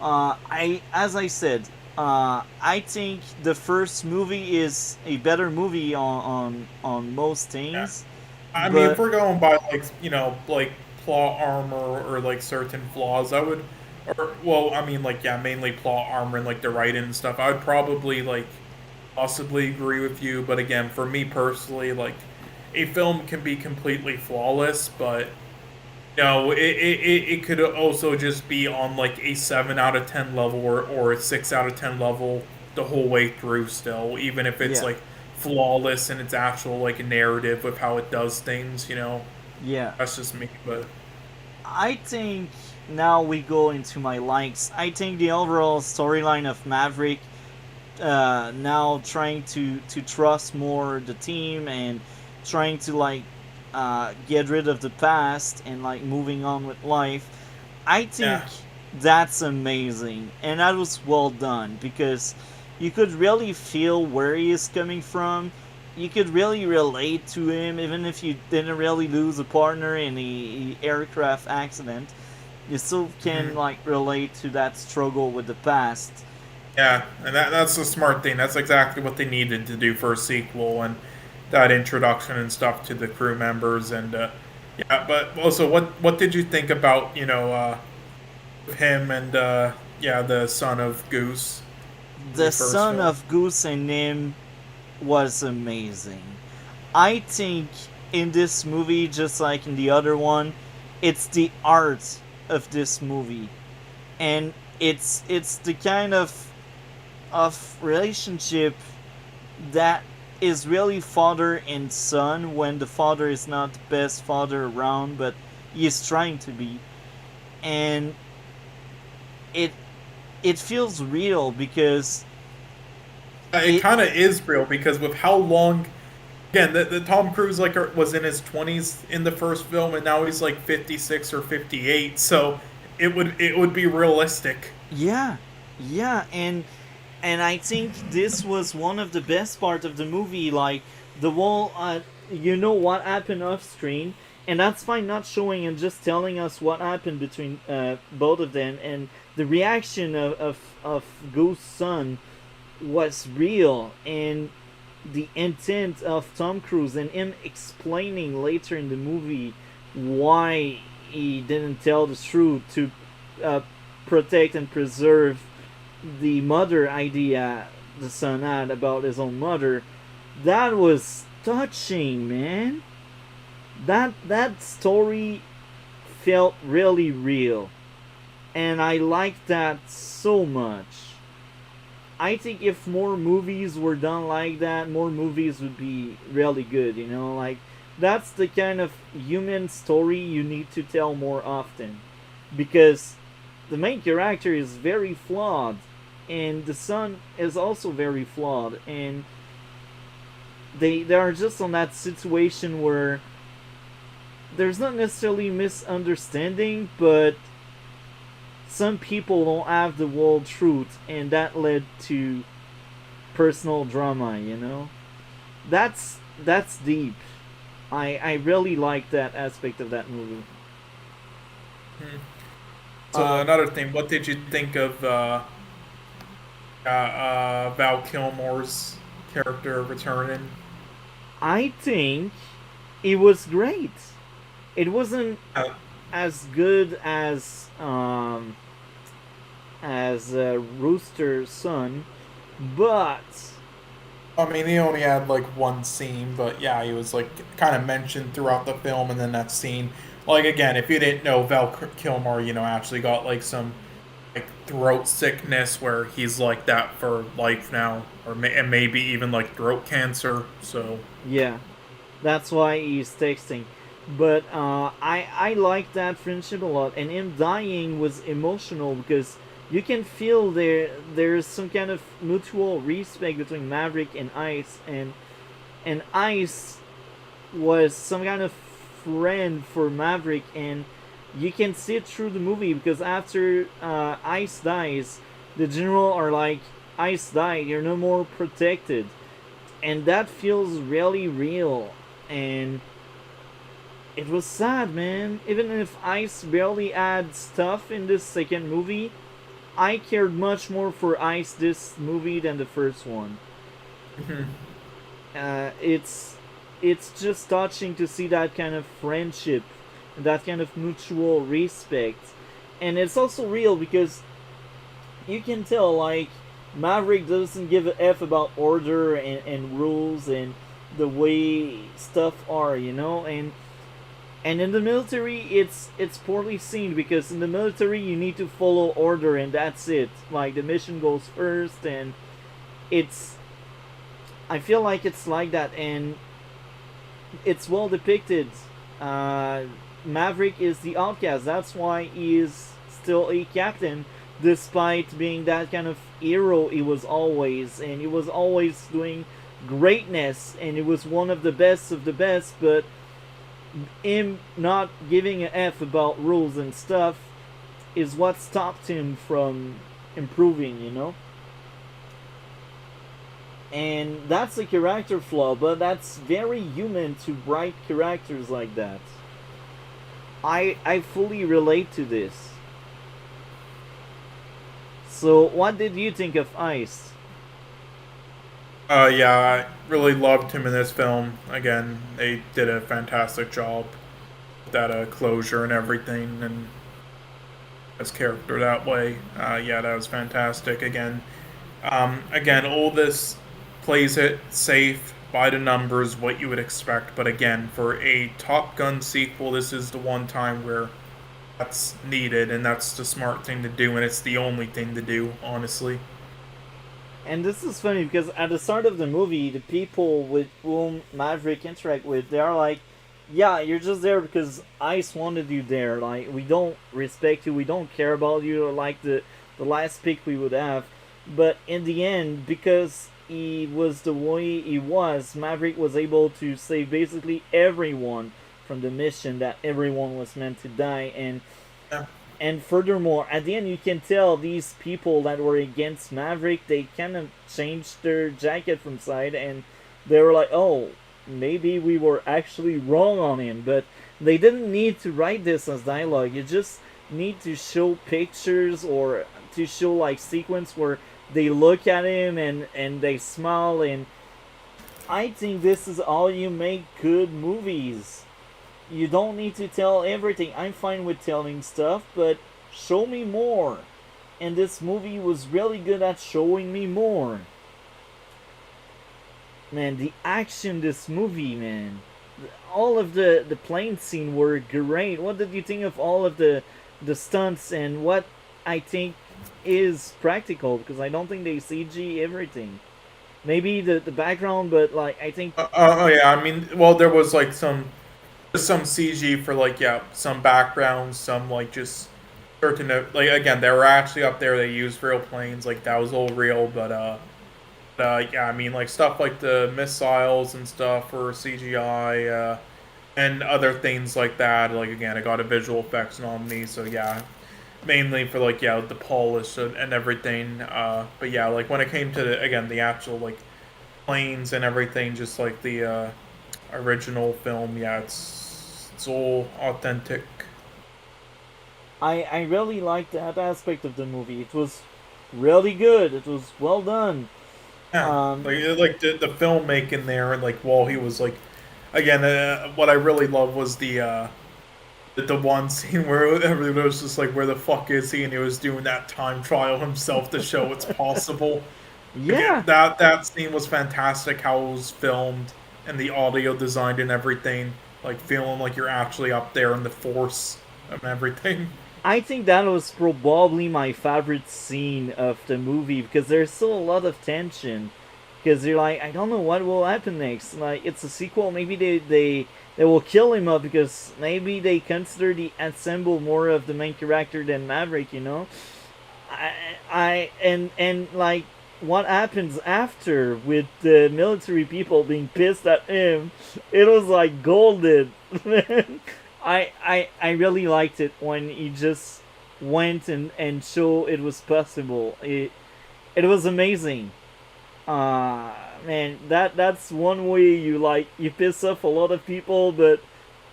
As I said, I think the first movie is a better movie on most Yeah. things, I mean, if but we're going by like like plot armor or like certain flaws, I would, or well, I mean like yeah, mainly plot armor and like the writing and stuff. I would probably like possibly agree with you, but again, for me personally, like a film can be completely flawless, but no, it could also just be on like a 7 out of 10 level or a 6 out of 10 level the whole way through still, even if it's yeah, like flawless in its actual like narrative with how it does things, yeah. That's just me, but I think now we go into my likes. I think the overall storyline of Maverick, now trying to trust more the team and trying to like get rid of the past and like moving on with life. I think yeah. that's amazing and that was well done because you could really feel where he is coming from. You could really relate to him even if you didn't really lose a partner in a aircraft accident. You still can Mhm. like relate to that struggle with the past. Yeah, and that's the smart thing. That's exactly what they needed to do for a sequel and that introduction and stuff to the crew members and yeah. But also, what did you think about him and yeah, the son of Goose in the The first son film? of Goose and him was amazing. I think in this movie, just like in the other one, it's the art of this movie, and it's the kind of relationship that is really father and son when the father is not the best father around, but he is trying to be, and it it feels real because It it kind of is real because with how long, again, the Tom Cruise like was in his 20s in the first film, and now he's like 56 or 58. So it would be realistic. yeah, yeah, and I think this was one of the best part of the movie. Like the whole, you know what happened off screen, and that's fine not showing and just telling us what happened between both of them, and the reaction of Goose's son was real, and the intent of Tom Cruise and him explaining later in the movie why he didn't tell the truth to uh, protect and preserve the mother idea the son had about his own mother, that was touching, man. That story felt really real, and I liked that so much. I think if more movies were done like that, more movies would be really good, you know? Like, that's the kind of human story you need to tell more often. Because the main character is very flawed, and the son is also very flawed, and they are just on that situation where there's not necessarily misunderstanding, but some people don't have the whole truth, and that led to personal drama. You know, that's deep. I really like that aspect of that movie. Hmm. So Uh, another thing, what did you think of Val Kilmer's character returning? I think it was great. It wasn't Uh, as good as Rooster's son, but I mean, he only had like one scene, but yeah, he was like kind of mentioned throughout the film, and then that scene. Like again, if you didn't know, Kilmer, actually got like some like throat sickness where he's like that for life now, and maybe even like throat cancer. So yeah, That's why he's texting. But I like that friendship a lot, and him dying was emotional because you can feel there's some kind of mutual respect between Maverick and Ice, and Ice was some kind of friend for Maverick, and you can see it through the movie because after Ice dies, the general are like, Ice died, you're no more protected, and that feels really real, and it was sad, man. Even if Ice barely had stuff in this second movie, I cared much more for Ice this movie than the first one. Mhm. It's just touching to see that kind of friendship, that kind of mutual respect, and it's also real because you can tell like Maverick doesn't give a f about order and rules and the way stuff are, and in the military it's poorly seen because in the military you need to follow order and that's it. Like the mission goes first, and it's I feel like it's like that, and it's well depicted. Uh, Maverick is the outcast. That's why he is still a captain, despite being that kind of hero he was always, and he was always doing greatness, and he was one of the best. But him not giving a f about rules and stuff is what stopped him from improving. And that's a character flaw, but that's very human to write characters like that. I fully relate to this. So, what did you think of Ice? Yeah, I really loved him in this film. Again, they did a fantastic job with that closure and everything, and his character that way. Yeah, that was fantastic. Again, all this plays it safe by the numbers, what you would expect. But again, for a Top Gun sequel, this is the one time where that's needed, and that's the smart thing to do, and it's the only thing to do, honestly. And this is funny because at the start of the movie, the people with whom Maverick interact with, they are like, "Yeah, you're just there because Ice wanted you there. Like, we don't respect you, we don't care about you, like the last pick we would have." But in the end, because he was the way he was, Maverick was able to save basically everyone from the mission that everyone was meant to die, Yeah. and furthermore, at the end, you can tell these people that were against Maverick, they kind of changed their jacket from side, and they were like, "Oh, maybe we were actually wrong on him." But they didn't need to write this as dialogue. You just need to show pictures or to show like sequence where they look at him and they smile, and I think this is all you make good movies. You don't need to tell everything. I'm fine with telling stuff, but show me more. And this movie was really good at showing me more. Man, the action this movie, man. All of the plane scene were great. What did you think of all of the stunts and what I think is practical? Because I don't think they CG everything. Maybe the background, but like I think Oh yeah, I mean, well, there was like some CG for like yeah, some backgrounds, some like just certain like again they were actually up there. They used real planes, like that was all real. But yeah, I mean like stuff like the missiles and stuff for CGI and other things like that. Like again, I got a visual effects nominee, so yeah, mainly for like yeah the polish and everything. But yeah, like when it came to again the actual like planes and everything, just like the original film, yeah, it's all authentic. I really liked that aspect of the movie. It was really good. It was well done. Yeah, Um, like the filmmaking there, and like while he was like, again, what I really love was the one scene where everybody was just like, "Where the fuck is he?" And he was doing that time trial himself to show it's possible. Again, yeah, that scene was fantastic. How it was filmed and the audio designed and everything, like feeling like you're actually up there in the force and everything. I think that was probably my favorite scene of the movie because there's still a lot of tension. because you're like, I don't know what will happen next. Like, it's a sequel. Maybe they will kill him up because maybe they consider the ensemble more of the main character than Maverick. And like what happens after with the military people being pissed at him, it was like golden. I really liked it when he just went and showed it was possible. It was amazing. Man, that's one way you piss off a lot of people, but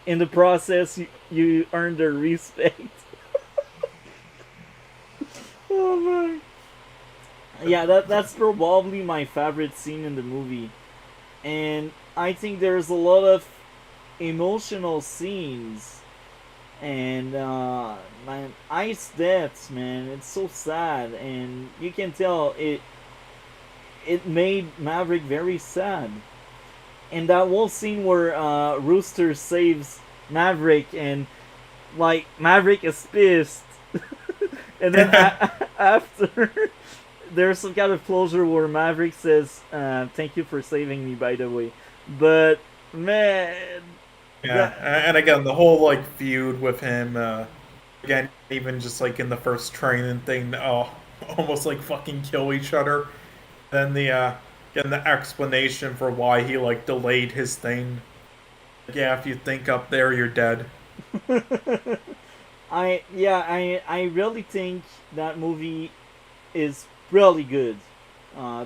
in the process you earn their respect. Oh man. Yeah, that's probably my favorite scene in the movie. And I think there's a lot of emotional scenes and man, Ice deaths, man, it's so sad and you can tell it made Maverick very sad. And that whole scene where Rooster saves Maverick and like Maverick is pissed and then after there's some kind of closure where Maverick says, "Thank you for saving me, by the way." But man, Yeah, and again, the whole like feud with him, again, even just like in the first training thing, oh, almost like fucking kill each other. Then again, the explanation for why he like delayed his thing. Like, yeah, if you think up there, you're dead. I really think that movie is really good.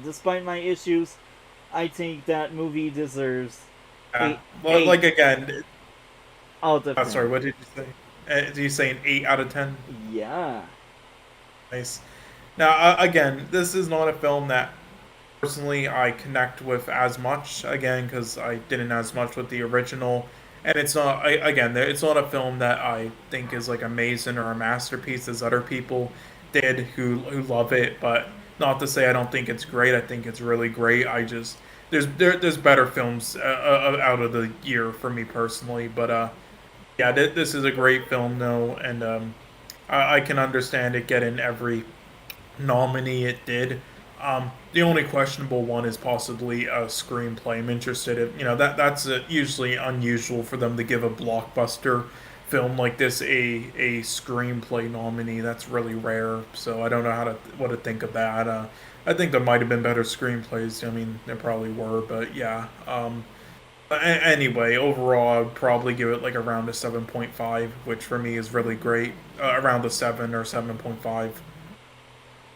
Despite my issues, I think that movie deserves Yeah. eight, Well, eight like again, out of 10. sorry, what did you say? Did you say an 8 out of 10? Yeah. Nice. Now, again, this is not a film that personally I connect with as much. Again, because I didn't as much with the original, and it's not. Again, it's not a film that I think is like amazing or a masterpiece as other people did who love it. But not to say I don't think it's great. I think it's really great. I just there's better films out of the year for me personally. But yeah, this is a great film though, and I can understand it getting every nominee it did. The only questionable one is possibly a screenplay. I'm interested in, that's usually unusual for them to give a blockbuster film like this a screenplay nominee. That's really rare. So I don't know what to think of that. I think there might have been better screenplays. I mean, there probably were, but yeah. Anyway, overall, I'd probably give it like around a 7.5, which for me is really great. Around a 7 or 7.5.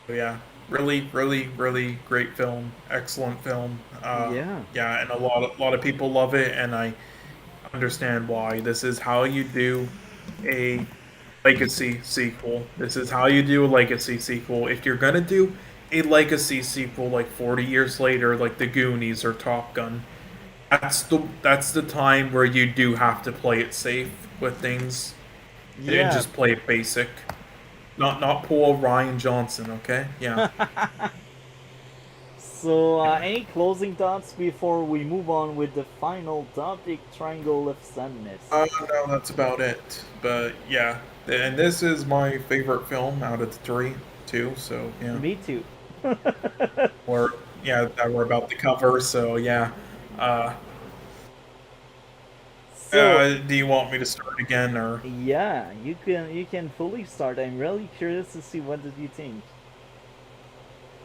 So yeah, really, really, really great film. Excellent film. Yeah. Yeah, and a lot of people love it, and I understand why. This is how you do a legacy sequel. This is how you do a legacy sequel. If you're gonna do a legacy sequel like 40 years later, like The Goonies or Top Gun, that's the time where you do have to play it safe with things and Yeah. just play it basic. Not pull Ryan Johnson, okay? Yeah. So, any closing thoughts before we move on with the final topic, Triangle of Sadness? No, that's about it. But yeah, and this is my favorite film out of the three, too. So yeah, Me too. or yeah, that we're about to cover. So yeah, uh, So, do you want me to start again or? yeah, you can fully start. I'm really curious to see what did you think.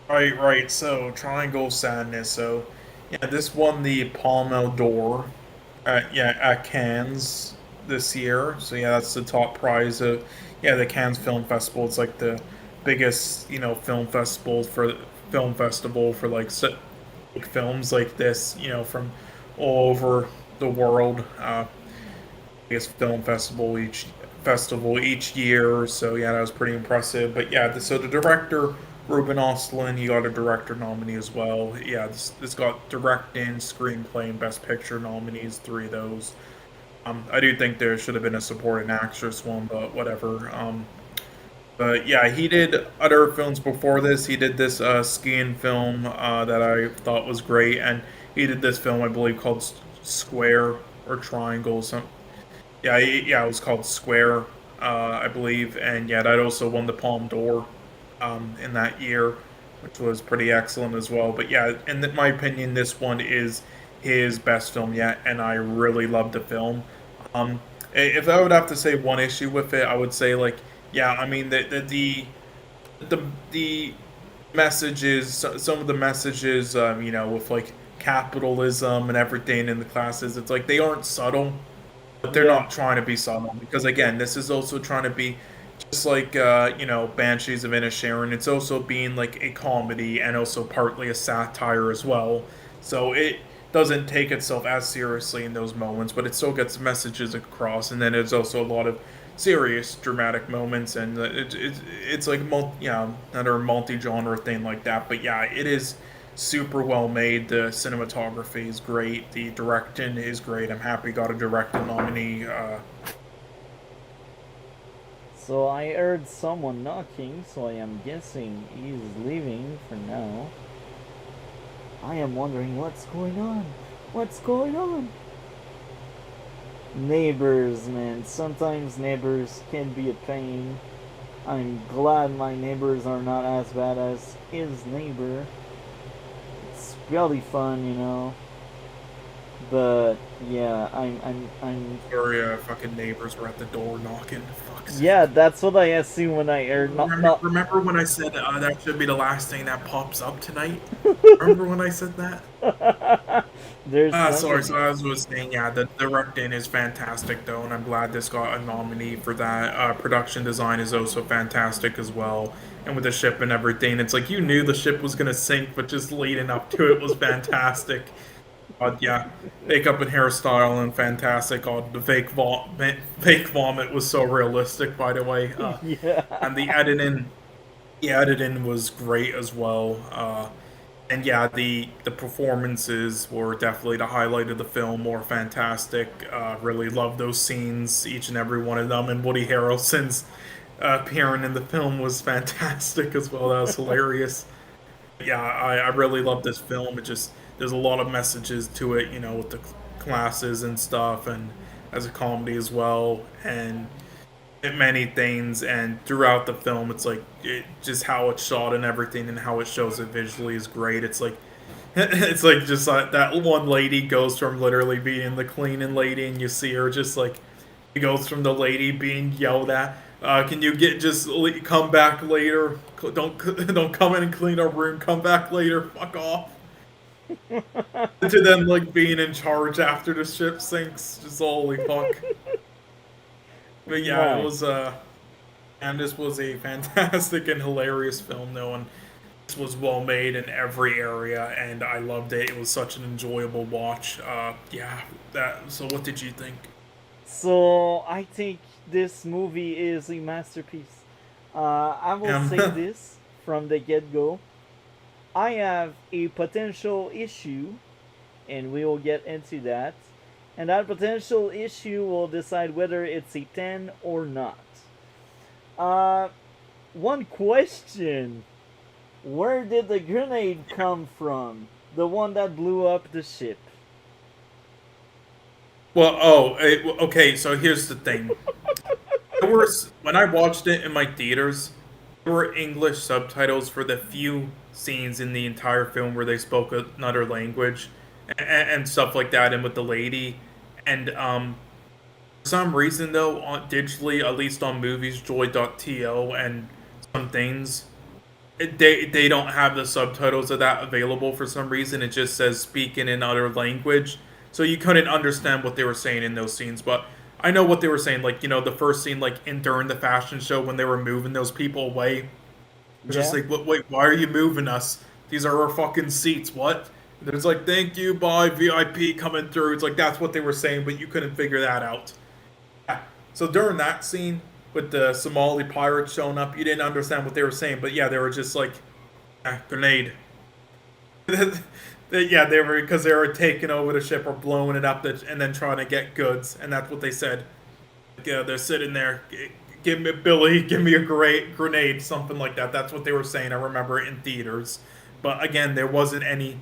Right, right. So Triangle Sadness. So yeah, this won the Palme d'Or at Cannes this year. So yeah, that's the top prize of the Cannes Film Festival. It's like the biggest film festival for like films like this. From all over the world. Biggest film festival each year. So yeah, that was pretty impressive. But yeah, so the director Ruben Östlund, he got a director nominee as well. Yeah, this got directing, screenplay, and best picture nominees, three of those. I do think there should have been a supporting actress one, but whatever. But yeah, he did other films before this. He did this skiing film that I thought was great, and he did this film I believe called Square or Triangle. Yeah, yeah, it was called Square, I believe, and yeah, that also won the Palme d'Or in that year. which was pretty excellent as well. But yeah, in my opinion, this one is his best film yet, and I really loved the film. Um, if I would have to say one issue with it, I would say like, yeah, I mean the messages, some of the messages, with like capitalism and everything in the classes, it's like they aren't subtle, but they're Yeah. not trying to be subtle because again, this is also trying to be just like Banshees of Inisherin. It's also being like a comedy and also partly a satire as well. So it doesn't take itself as seriously in those moments, but it still gets messages across. And then there's also a lot of serious dramatic moments, and it's like another multi-genre thing like that. But yeah, it is super well made. The cinematography is great. The directing is great. I'm happy got a directing nominee. So I heard someone knocking, so I am guessing he's leaving for now. I am wondering what's going on. What's going on? Neighbors, man. Sometimes neighbors can be a pain. I'm glad my neighbors are not as bad as his neighbor. It's really fun, you know. But yeah, I'm. Your fucking neighbors were at the door knocking. Fuck's Yeah, sake. that's what I assume when I heard. Not, not. Remember when I said that should be the last thing that pops up tonight? Remember when I said that? There's Sorry. So something. as I was saying, yeah, the directing is fantastic though, and I'm glad this got a nominee for that. Production design is also fantastic as well, and with the ship and everything, it's like you knew the ship was gonna sink, but just leading up to it was fantastic. Yeah, makeup and hairstyle and fantastic. The fake vomit was so realistic, by the way. Yeah. And the editing was great as well. And yeah, the performances were definitely the highlight of the film. More fantastic. Really loved those scenes, each and every one of them. And Woody Harrelson's appearing in the film was fantastic as well. That was hilarious. Yeah, I really love this film. It just there's a lot of messages to it, with the classes and stuff, and as a comedy as well, and many things. And throughout the film, it's like just how it's shot and everything, and how it shows it visually is great. It's like it's like just like that one lady goes from literally being the cleaning lady, and you see her just like it goes from the lady being yelled at. Can you come back later? Don't come in and clean our room. Come back later. Fuck off. To them like being in charge after the ship sinks. Just holy fuck. But yeah, it was Nice. and this was a fantastic and hilarious film though, and this was well made in every area, and I loved it. It was such an enjoyable watch. Yeah, that. So, what did you think? So I think this movie is a masterpiece. I will say Um, this from the get go. I have a potential issue, and we will get into that. And that potential issue will decide whether it's a 10 or not. Uh, One question: where did the grenade come from? The one that blew up the ship. well, okay. So here's the thing. There was when I watched it in my theaters, there were English subtitles for the few scenes in the entire film where they spoke another language and stuff like that, and with the lady, and for some reason though, digitally, at least on moviesjoy.to and some things, they don't have the subtitles of that available for some reason. It just says speaking in other language, so you couldn't understand what they were saying in those scenes. But I know what they were saying. Like the first scene, like in during the fashion show when they were moving those people away, just Yeah? like, wait, why are you moving us? These are our fucking seats. What? And it's like, thank you, bye, VIP coming through. It's like that's what they were saying, but you couldn't figure that out. Yeah. So during that scene with the Somali pirates showing up, you didn't understand what they were saying, but yeah, they were just like, grenade. Yeah, they were because they were taking over the ship or blowing it up, and then trying to get goods, and that's what they said. Yeah, they're sitting there. Give me Billy, give me a great grenade, something like that. That's what they were saying. I remember it in theaters, but again, there wasn't any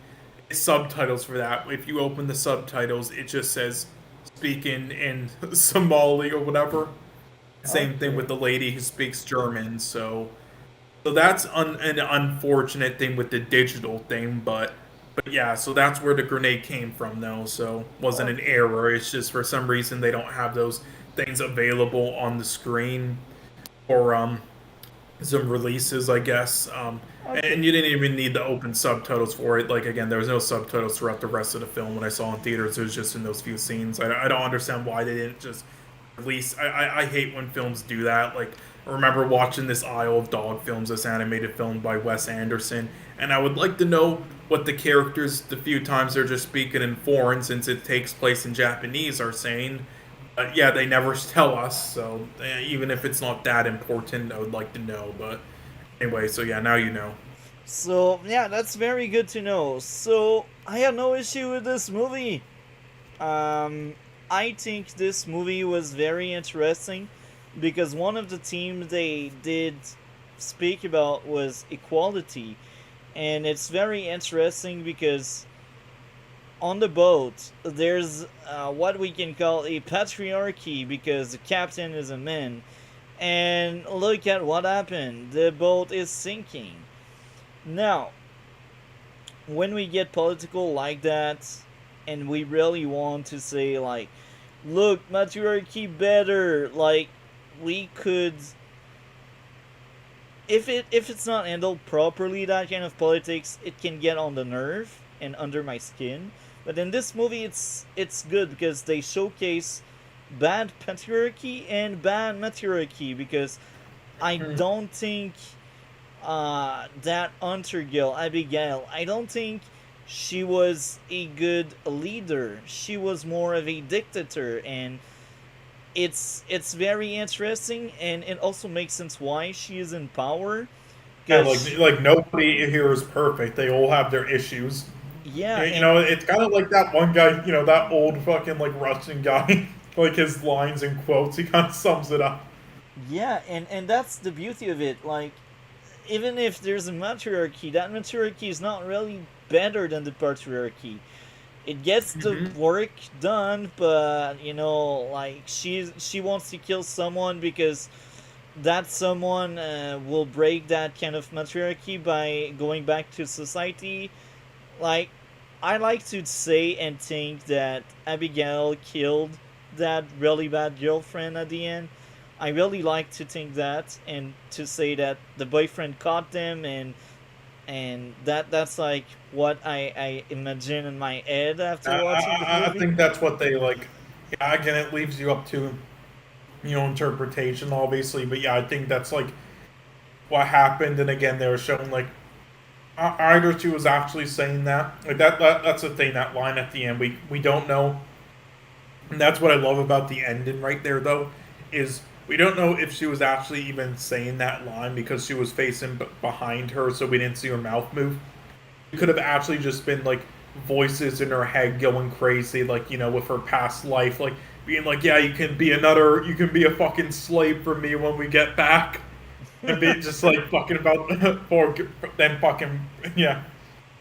subtitles for that. If you open the subtitles, it just says speaking in Somali or whatever. Same thing with Okay. the lady who speaks German. So So that's an unfortunate thing with the digital thing, but yeah, so that's where the grenade came from, though. So wasn't an Okay. error. It's just for some reason they don't have those things available on the screen or some releases, I guess. And Okay. you didn't even need to open subtitles for it. Like again, there was no subtitles throughout the rest of the film. When I saw in theaters, it was just in those few scenes. I don't understand why they didn't just release. I hate when films do that. Like I remember watching this Isle of Dog films, this animated film by Wes Anderson, and I would like to know what the characters, the few times they're just speaking in foreign, since it takes place in Japanese, are saying. Yeah, they never tell us, so even if it's not that important, I would like to know. But anyway, so yeah, now you know. So yeah, that's very good to know. So I have no issue with this movie. Um, I think this movie was very interesting because one of the themes they did speak about was equality, and it's very interesting because on the boat there's what we can call a patriarchy because the captain is a man, and look at what happened. The boat is sinking. Now, when we get political like that, and we really want to say like, look, matriarchy better, like we could, if it's not handled properly, that kind of politics, it can get on the nerve and under my skin. But in this movie, it's good because they showcase bad patriarchy and bad matriarchy because I don't think that hunter girl Abigail, I don't think she was a good leader. She was more of a dictator, and it's very interesting, and it also makes sense why she is in power. Yeah, Because like nobody here is perfect. They all have their issues. yeah, You and know, it's kind of like that one guy. You know, that old fucking like Russian guy. Like his lines and quotes, he kind of sums it up. yeah, and that's the beauty of it. Like, even if there's a matriarchy, that matriarchy is not really better than the patriarchy. It gets the Hmm. work done, but like she wants to kill someone because that someone will break that kind of matriarchy by going back to society. Like, I like to say and think that Abigail killed that really bad girlfriend at the end. I really like to think that and to say that the boyfriend caught them, and that's like what I imagine in my head I, after watching the I movie. think that's what they like. Yeah, again, it leaves you up to interpretation, obviously. But yeah, I think that's like what happened. And again, they were showing like either she was actually saying that. Like that's the thing. That line at the end, we don't know. And that's what I love about the ending right there, though, is we don't know if she was actually even saying that line because she was facing behind her, so we didn't see her mouth move. It could have actually just been like voices in her head going crazy, like with her past life, like being like, "Yeah, you can be a fucking slave for me when we get back," and be just like fucking about for then fucking yeah,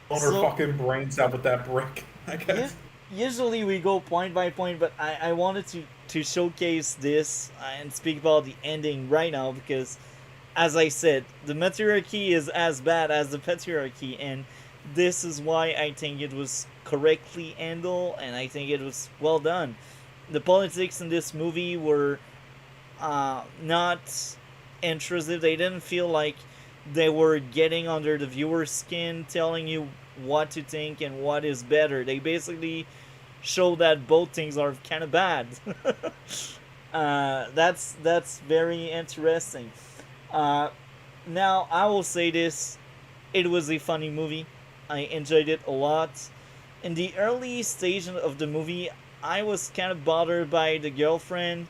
blowing her So fucking brains out with that brick. I yeah, guess. usually we go point by point, but I wanted to showcase this and speak about the ending right now because, as I said, the matriarchy is as bad as the patriarchy, and this is why I think it was correctly handled, and I think it was well done. The politics in this movie were not intrusive. They didn't feel like they were getting under the viewer's skin, telling you what to think and what is better. They basically show that both things are kind of bad. That's very interesting. Uh, Now I will say this: it was a funny movie. I enjoyed it a lot. In the early stage of the movie, I was kind of bothered by the girlfriend,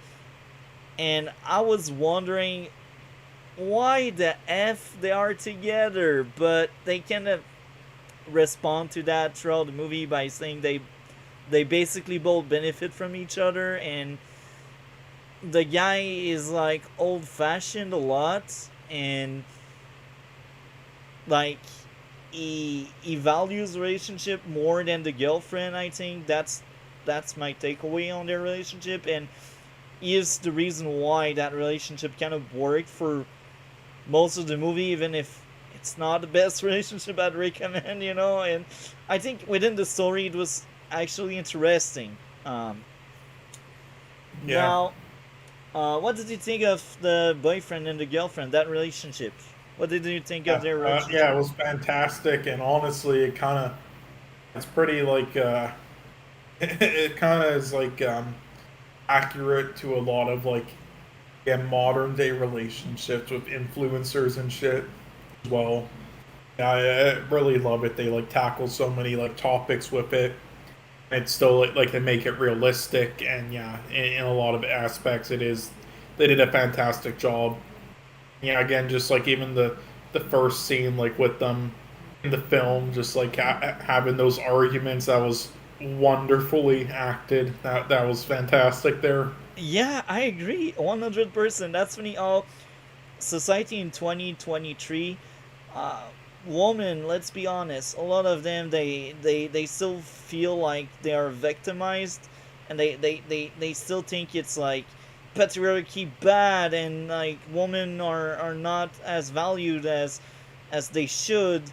and I was wondering why the f they are together. But they kind of respond to that throughout the movie by saying they basically both benefit from each other, and the guy is like old fashioned a lot, and like he values relationship more than the girlfriend. I think that's my takeaway on their relationship, and is the reason why that relationship kind of worked for most of the movie, even if it's not the best relationship I'd recommend, you know. And I think within the story, it was actually interesting. Um, Yeah. Now, what did you think of the boyfriend and the girlfriend, that relationship? What did you think of their Yeah, relationship? it was fantastic, and honestly, it kind of it's pretty like it kind of is like accurate to a lot of like yeah modern day relationships with influencers and shit as well. Yeah, I really love it. They like tackle so many like topics with it. It's still like they make it realistic, and yeah, in a lot of aspects, it is. They did a fantastic job. Yeah, again, just like even the first scene, like with them in the film, just like having those arguments, that was wonderfully acted. That was fantastic there. Yeah, I agree, 100%. That's funny. All society in 2023, uh, women. Let's be honest. A lot of them, they still feel like they are victimized, and they still think it's like patriarchy bad, and like women are not as valued as they should.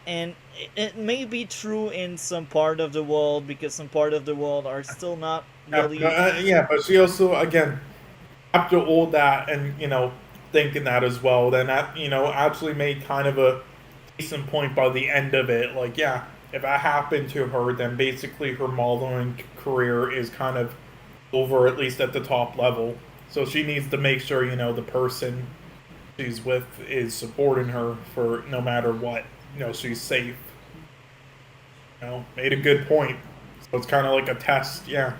And it may be true in some part of the world, because some part of the world are still not really. Yeah, but she also again after all that, and thinking that as well, then that actually made kind of a decent point by the end of it. Like, yeah, if that happened to her, then basically her modeling career is kind of over, at least at the top level. So she needs to make sure the person she's with is supporting her for no matter what. She's safe. Made a good point. So it's kind of like a test. Yeah,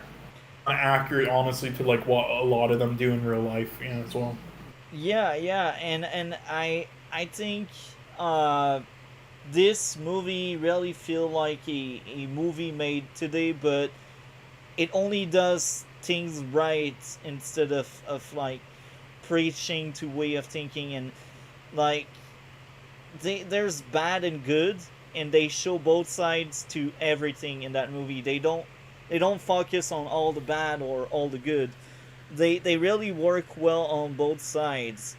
accurate, honestly, to like what a lot of them do in real life. Yeah, as well. Yeah, yeah, and I think uh this movie really feel like a movie made today, but it only does things right, instead of like preaching to way of thinking. And like there's bad and good, and they show both sides to everything in that movie. They don't focus on all the bad or all the good. They really work well on both sides.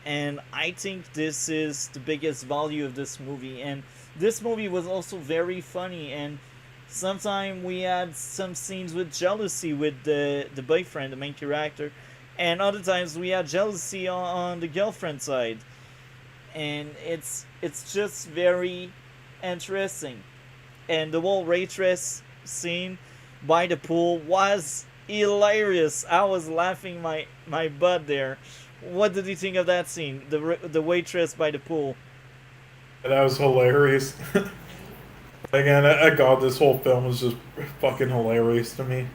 And I think this is the biggest value of this movie. And this movie was also very funny, and sometimes we had some scenes with jealousy with the boyfriend, the main character, and other times we had jealousy on the girlfriend side. And it's just very interesting. And the whole waitress scene by the pool was hilarious. I was laughing my butt there. What did you think of that scene? The waitress by the pool. That was hilarious. Again, God, this whole film was just fucking hilarious to me.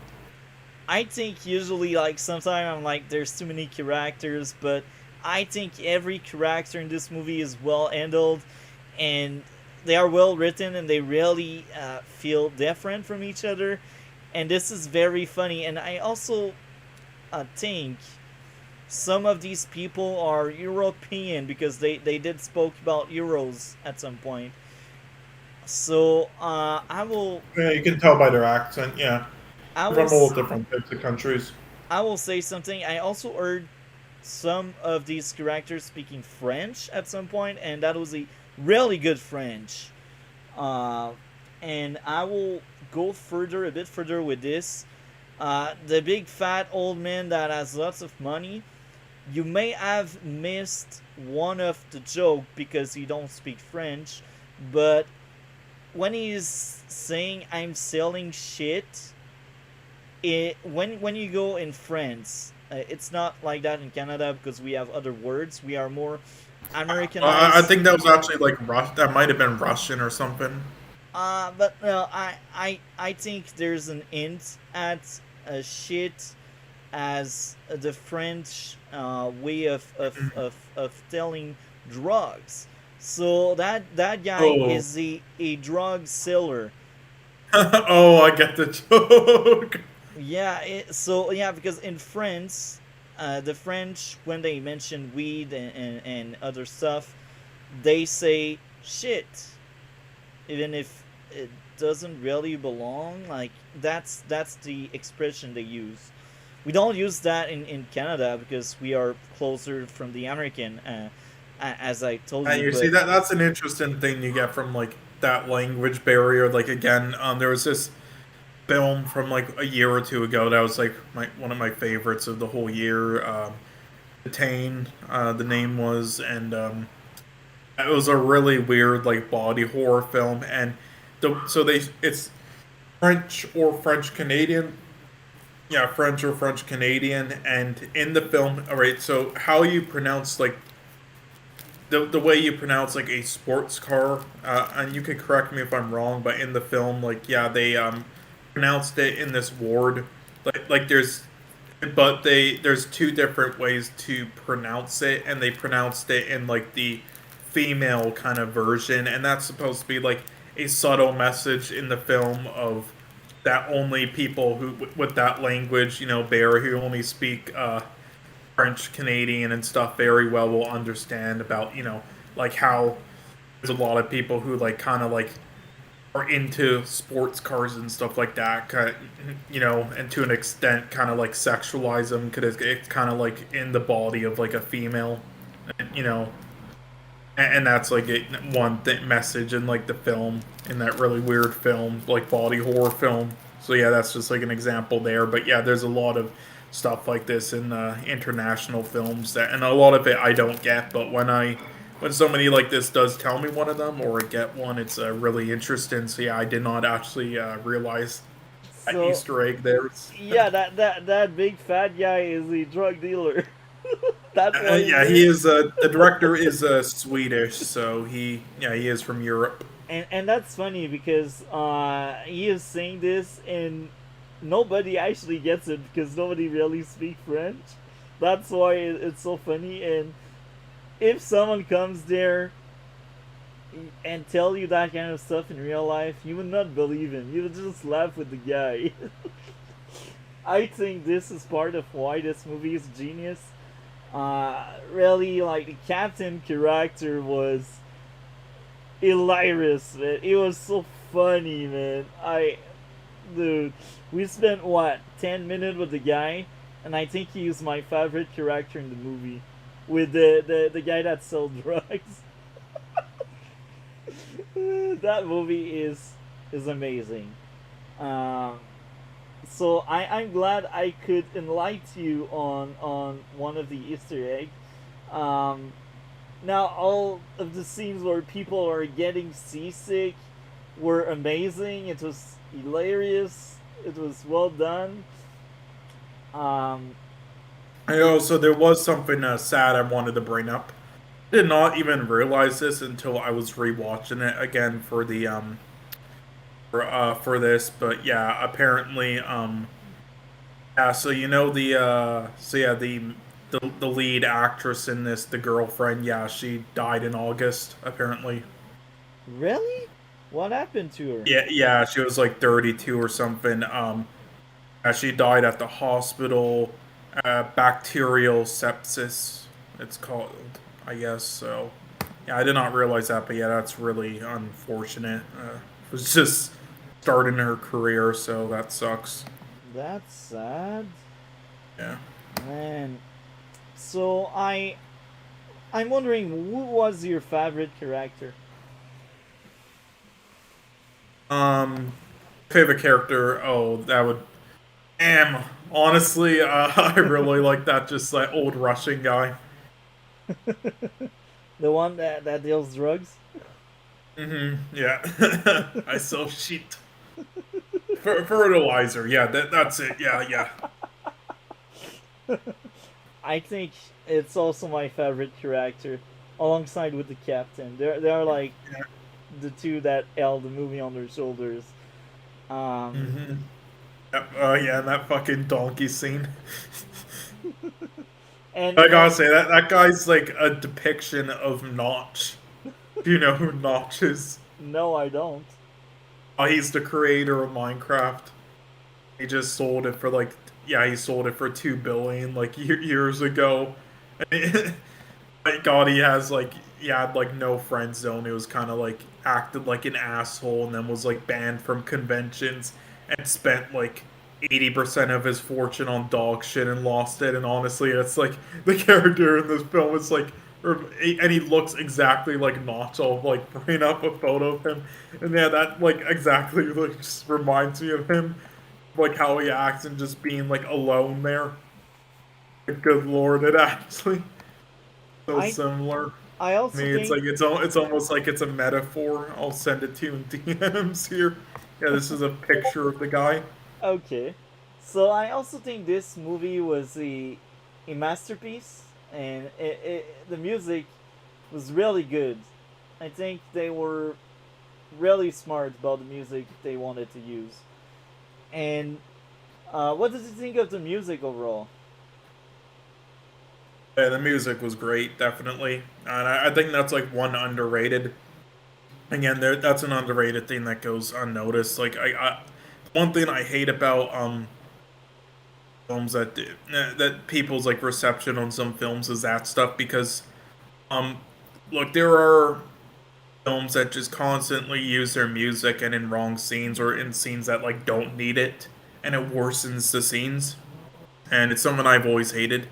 I think usually, like, sometimes I'm like there's too many characters, but I think every character in this movie is well handled, and they are well written, and they really feel different from each other. And this is very funny. And I also think some of these people are European, because they did spoke about euros at some point. So Yeah, you can tell by their accent. Yeah, I will from all s- different types of countries. I will say something. I also heard some of these characters speaking French at some point, and that was a really good French. Uh, and I will go further, a bit further with this. The big fat old man that has lots of money. You may have missed one of the joke because you don't speak French, but when he's saying "I'm selling shit," when you go in France, it's not like that in Canada, because we have other words. We are more I Americanized. think that was actually like That might have been Russian or something. But no, I think there's an hint at shit as the French way of telling drugs. So that guy Oh, is a drug seller. oh, I get the joke. Yeah, so yeah, because in France, the French, when they mention weed and other stuff, they say shit, even if it doesn't really belong. Like that's the expression they use. We don't use that in Canada, because we are closer from the American. as I told And you. you see But that's an interesting thing you get from like that language barrier. Like again, there was this film from like a year or two ago that was like one of my favorites of the whole year. Detain, the name was, and it was a really weird like body horror film. And so it's French or French Canadian. Yeah, French or French Canadian, and in the film, all right. So how you pronounce like the way you pronounce like a sports car, and you can correct me if I'm wrong, but in the film, like yeah, they pronounced it in this ward, like there's two different ways to pronounce it, and they pronounced it in like the female kind of version, and that's supposed to be like a subtle message in the film of that only people who with that language, bear who only speak French Canadian and stuff very well will understand about like how there's a lot of people who like kind of like are into sports cars and stuff like that, and to an extent kind of like sexualize them because it's kind of like in the body of like a female, you know, and that's like message in like the film, in that really weird film, like body horror film. So yeah, that's just like an example there. But yeah, there's a lot of stuff like this in international films that, and a lot of it I don't get. But when somebody like this does tell me one of them or I get one, it's really interesting. So yeah, I did not actually realize that so Easter egg there. yeah, that big fat guy is a drug dealer. That's what he Yeah, he is. is. The director is Swedish, so he is from Europe. And that's funny because he is saying this and nobody actually gets it because nobody really speaks French. That's why it's so funny. And if someone comes there and tell you that kind of stuff in real life, you would not believe him. You would just laugh with the guy. I think this is part of why this movie is genius. Really, like the captain character was hilarious, man. It was so funny, man. Dude, we spent what 10 minutes with the guy, and I think he is my favorite character in the movie, with the guy that sells drugs. That movie is amazing. Um, so I'm glad I could enlighten you on one of the Easter egg. Um, Now all of the scenes where people are getting seasick were amazing. It was hilarious. It was well done. Um, I also there was something sad I wanted to bring up. I did not even realize this until I was rewatching it again for this, but yeah, apparently yeah, so the lead actress in this, the girlfriend, yeah, she died in August apparently. really? What happened to her? Yeah, she was like 32 or something. She died at the hospital. Bacterial sepsis, it's called, I guess. So, yeah, I did not realize that, but yeah, that's really unfortunate. It was just starting her career, so that sucks. That's sad, Yeah. man. So I'm wondering who was your favorite character? Um, Favorite character? Oh, that would. Honestly, I really like that. Just that old Russian guy. The one that deals drugs? Yeah. I sell shit. Fertilizer. Yeah, that's it. Yeah. I think it's also my favorite character, alongside with the captain. They are like the two that held the movie on their shoulders. Um, Mm-hmm. Yep. Yeah, and that fucking donkey scene. I and gotta say that guy's like a depiction of Notch. Do you know who Notch is? no, I don't. He's the creator of Minecraft. He just sold it for like, yeah, he sold it for 2 billion like years ago. Thank God he had like no friend zone. It was kind of like acted like an asshole and then was like banned from conventions and spent like 80% of his fortune on dog shit and lost it. And honestly, it's like the character in this film is like and he looks exactly like Notch. I'll like bring up a photo of him, and yeah, that like exactly like just reminds me of him, like how he acts and just being like alone there. Like, good lord, it actually so I similar. I I also mean, think it's almost like it's a metaphor. I'll send it to you in DMs here. Yeah, this is a picture of the guy. okay. So I also think this movie was a masterpiece, and the music was really good. I think they were really smart about the music they wanted to use. And what did you think of the music overall? Yeah, the music was great, definitely, and I think that's like one underrated. Again, that's an underrated thing that goes unnoticed. Like one thing I hate about films that people's like reception on some films is that stuff because um look, there are films that just constantly use their music and in wrong scenes or in scenes that like don't need it, and it worsens the scenes, and it's something I've always hated.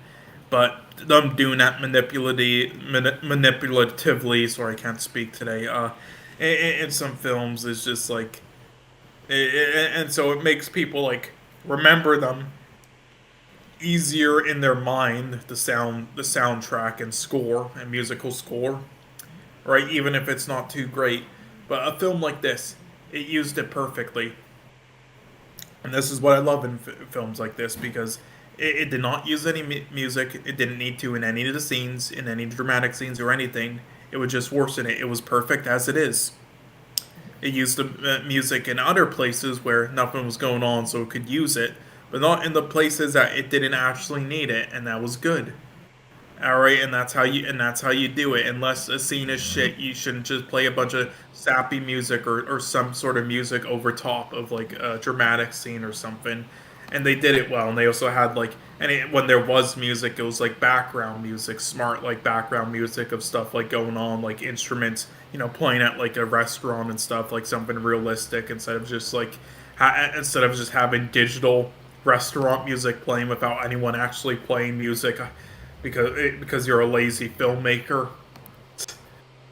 But them doing that manipulatively, sorry, I can't speak today. In some films is just like, and so it makes people like remember them easier in their mind. The soundtrack and score and musical score, right? Even if it's not too great, but a film like this, it used it perfectly. And this is what I love in films like this because it did not use any music. It didn't need to in any of the scenes, in any dramatic scenes or anything. It would just worsen it. It was perfect as it is. It used the music in other places where nothing was going on, so it could use it, but not in the places that it didn't actually need it, and that was good. All right, and that's how you do it. Unless a scene is shit, you shouldn't just play a bunch of sappy music or some sort of music over top of like a dramatic scene or something. And they did it well. And they also had like when there was music, it was like background music, smart like background music of stuff like going on, like instruments, playing at like a restaurant and stuff, like something realistic instead of just like instead of just having digital restaurant music playing without anyone actually playing music because you're a lazy filmmaker.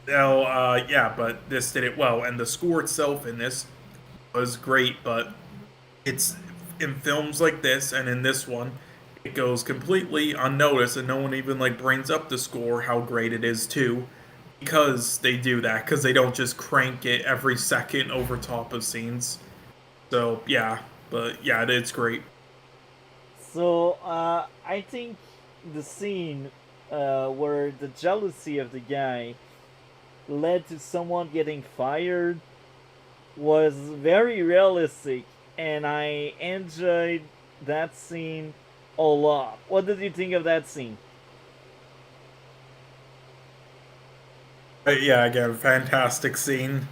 So yeah, but this did it well, and the score itself in this was great. But it's in films like this, and in this one, it goes completely unnoticed, and no one even like brings up the score, how great it is too, because they do that, because they don't just crank it every second over top of scenes. So yeah, but yeah, it's great. So I think the scene where the jealousy of the guy led to someone getting fired was very realistic, and I enjoyed that scene a lot. What did you think of that scene? Yeah, again, fantastic scene.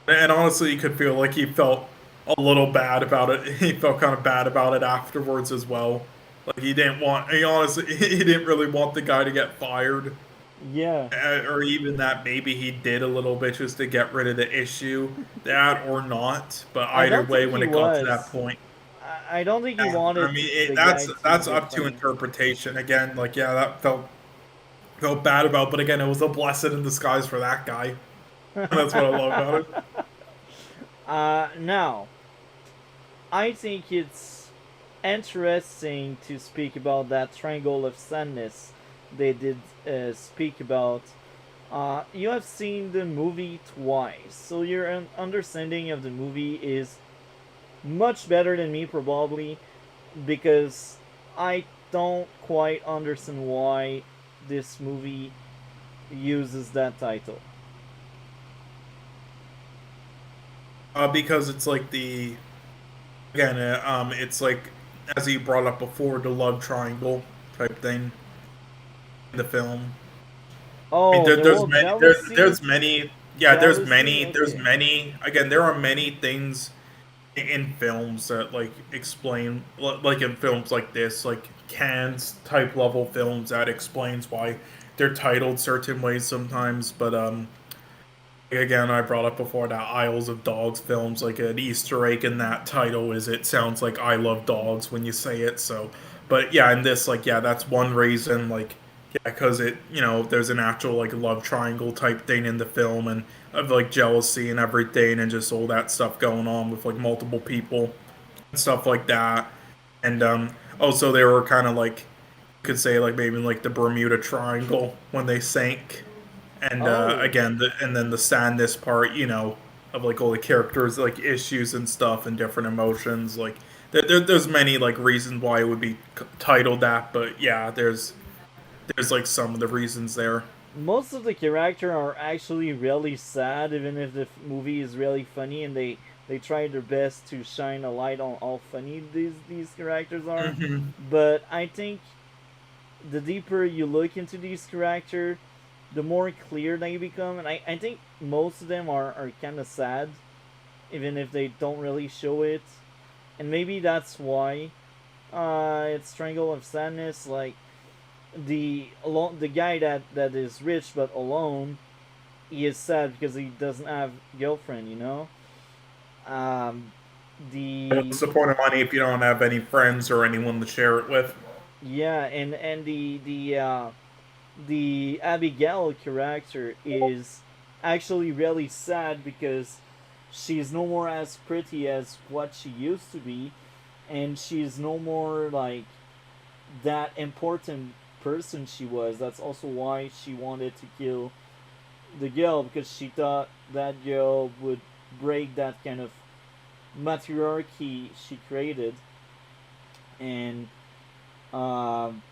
And honestly, you could feel like he felt a little bad about it. He felt kind of bad about it afterwards as well. Like he honestly, he didn't really want the guy to get fired, Yeah, or even that maybe he did a little bit just to get rid of the issue, that or not. But I either don't way, think when he it got to that was. point, I don't think he yeah, I wanted mean, the that's guy to that's get up to fired. interpretation. Again, like yeah, that felt bad about, but again, it was a blessing in disguise for that guy. And that's what I love about it. Now, I think it's interesting to speak about that triangle of sadness they did speak about. You have seen the movie twice, so your understanding of the movie is much better than me, probably, because I don't quite understand why this movie uses that title. Because it's like again, it's like as you brought up before, the love triangle type thing in the film. I mean, Oh, the whole jealousy, there's many, yeah, jealousy. there's Okay. many. Again, there are many things in films that like explain, like in films like this, like Cannes type level films that explains why they're titled certain ways sometimes. But again, I brought up before that Isles of Dogs films, like an Easter egg in that title is it sounds like I love dogs when you say it. So, but yeah, in this, like, yeah, that's one reason. Like, Yeah, because there's an actual like love triangle type thing in the film, and of like jealousy and everything, and just all that stuff going on with like multiple people and stuff like that. And also they were kind of like, you could say like maybe like the Bermuda Triangle when they sank, and Oh, again, and then the sadness part, of like all the characters like issues and stuff and different emotions. Like there's many like reasons why it would be titled that, but yeah, there's like some of the reasons there. most of the characters are actually really sad, even if the movie is really funny, and they try their best to shine a light on how funny these characters are. Hmm. But I think the deeper you look into these characters, the more clear they become, and I think most of them are kind of sad, even if they don't really show it, and maybe that's why it's Triangle of Sadness. Like the guy that is rich but alone, he is sad because he doesn't have girlfriend. Um, the What's the point of money if you don't have any friends or anyone to share it with? yeah, and the Abigail character is actually really sad because she's no more as pretty as what she used to be, and she's no more like that important person she was. That's also why she wanted to kill the girl, because she thought that girl would break that kind of matriarchy she created. And um,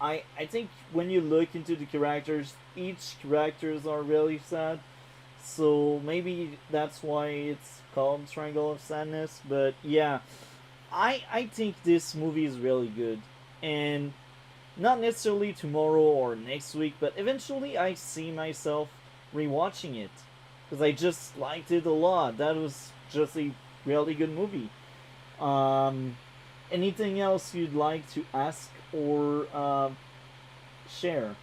I think when you look into the characters, each characters are really sad. So maybe that's why it's called Triangle of Sadness. But yeah, I think this movie is really good, and not necessarily tomorrow or next week, but eventually I see myself rewatching it because I just liked it a lot. That was just a really good movie. Um, Anything else you'd like to ask or share?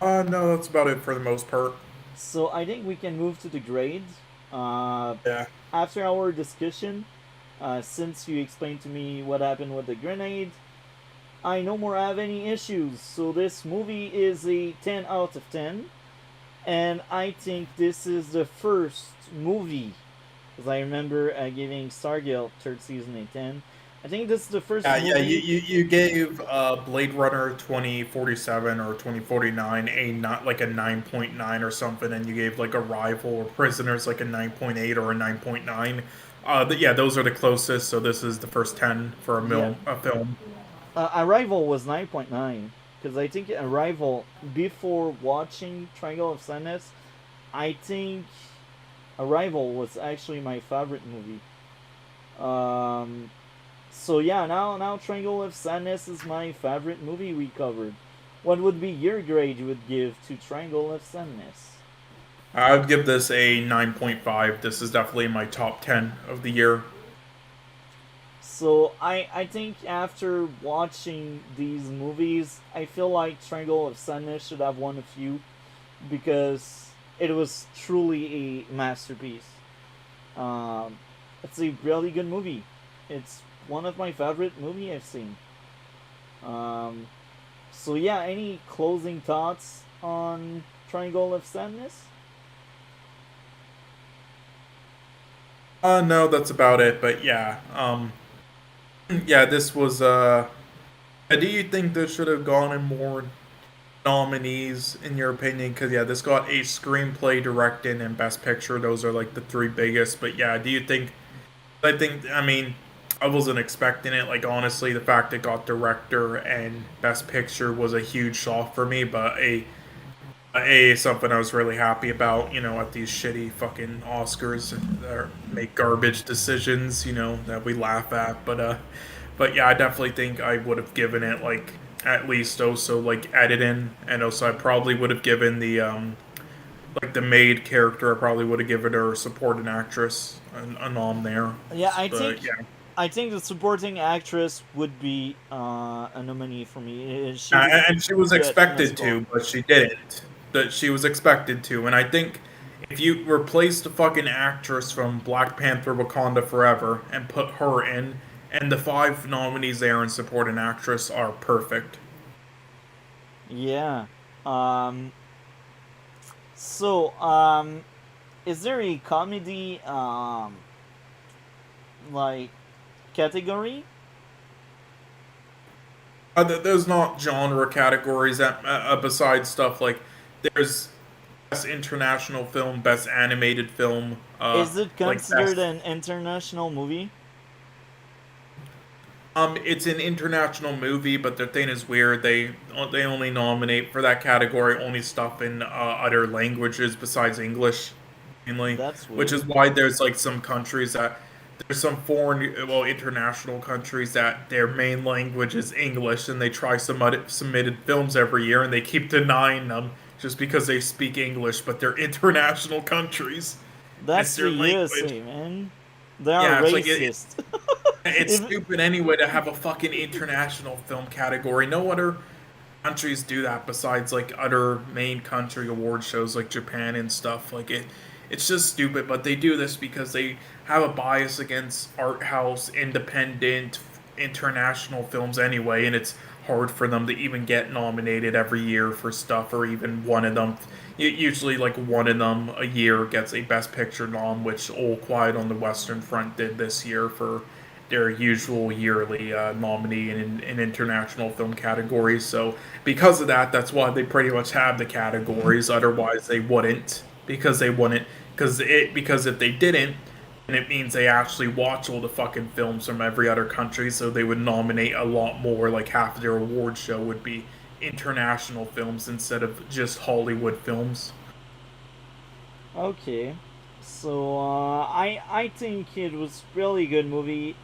No, that's about it for the most part. So I think we can move to the grades. Uh, Yeah. After our discussion, since you explained to me what happened with the grenade, I no more have any issues. So this movie is a 10 out of 10. And I think this is the first movie, because I remember giving Stargate third season a 10. I think this is the first Yeah. You, movie. you, you gave Blade Runner 2047 or 2049 a not like a 9.9 or something, and you gave like Arrival or Prisoners like a 9.8 or a 9.9. Yeah, those are the closest. So this is the first 10 for Yeah. a film. Arrival was 9.9. Because I think Arrival, before watching Triangle of Sadness, I think Arrival was actually my favorite movie. Um, so yeah, now Triangle of Sadness is my favorite movie we covered. What would be your grade you would give to Triangle of Sadness? I would give this a 9.5. This is definitely in my top 10 of the year. So I think after watching these movies, I feel like Triangle of Sadness should have won a few because it was truly a masterpiece. Um, it's a really good movie. It's one of my favorite movie I've seen. Um, so yeah, any closing thoughts on Triangle of Sadness? No, that's about it. But yeah, yeah, this was. Do you think this should have gone in more nominees in your opinion? Because yeah, this got a screenplay, directing, and best picture. Those are like the three biggest. But yeah, do you think? I mean, I wasn't expecting it. Like honestly, the fact it got director and best picture was a huge shock for me. But something I was really happy about. At these shitty fucking Oscars that make garbage decisions. That we laugh at. But yeah, I definitely think I would have given it like at least also like editing, and also I probably would have given the like the maid character. I probably would have given her a supporting actress a nom there. Yeah, But yeah, I think the supporting actress would be a nominee for me. She would and she was get an expected Oscar. to, but she didn't. That she was expected to, and I think if you replace the fucking actress from Black Panther: Wakanda Forever and put her in, and the 5 nominees there in supporting actress are perfect. Yeah. Um. So, is there a comedy like category? There's not genre categories that besides stuff like there's best international film, best animated film, Is it like considered best. an international movie? It's an international movie, but the thing is weird. They only nominate for that category only stuff in other languages besides English, mainly, That's which weird. is why there's like some countries that there's some foreign, well, international countries that their main language is English, and they try some submitted films every year, and they keep denying them just because they speak English, but they're international countries. It's That's the their language. USA, man. They are Yeah, it's like racist. it's if stupid anyway to have a fucking international film category. No other countries do that besides like other main country award shows like Japan and stuff. It's just stupid. But they do this because they have a bias against art house, independent, international films anyway, and it's hard for them to even get nominated every year for stuff, or even one of them. Usually, like one of them a year gets a Best Picture nom, which All Quiet on the Western Front did this year for their usual yearly nominee in international film categories. So because of that, that's why they pretty much have the categories. Otherwise, they wouldn't because they wouldn't because if they didn't, then it means they actually watch all the fucking films from every other country. So they would nominate a lot more. Like half of their award show would be international films instead of just Hollywood films. Okay. So I think it was really good movie.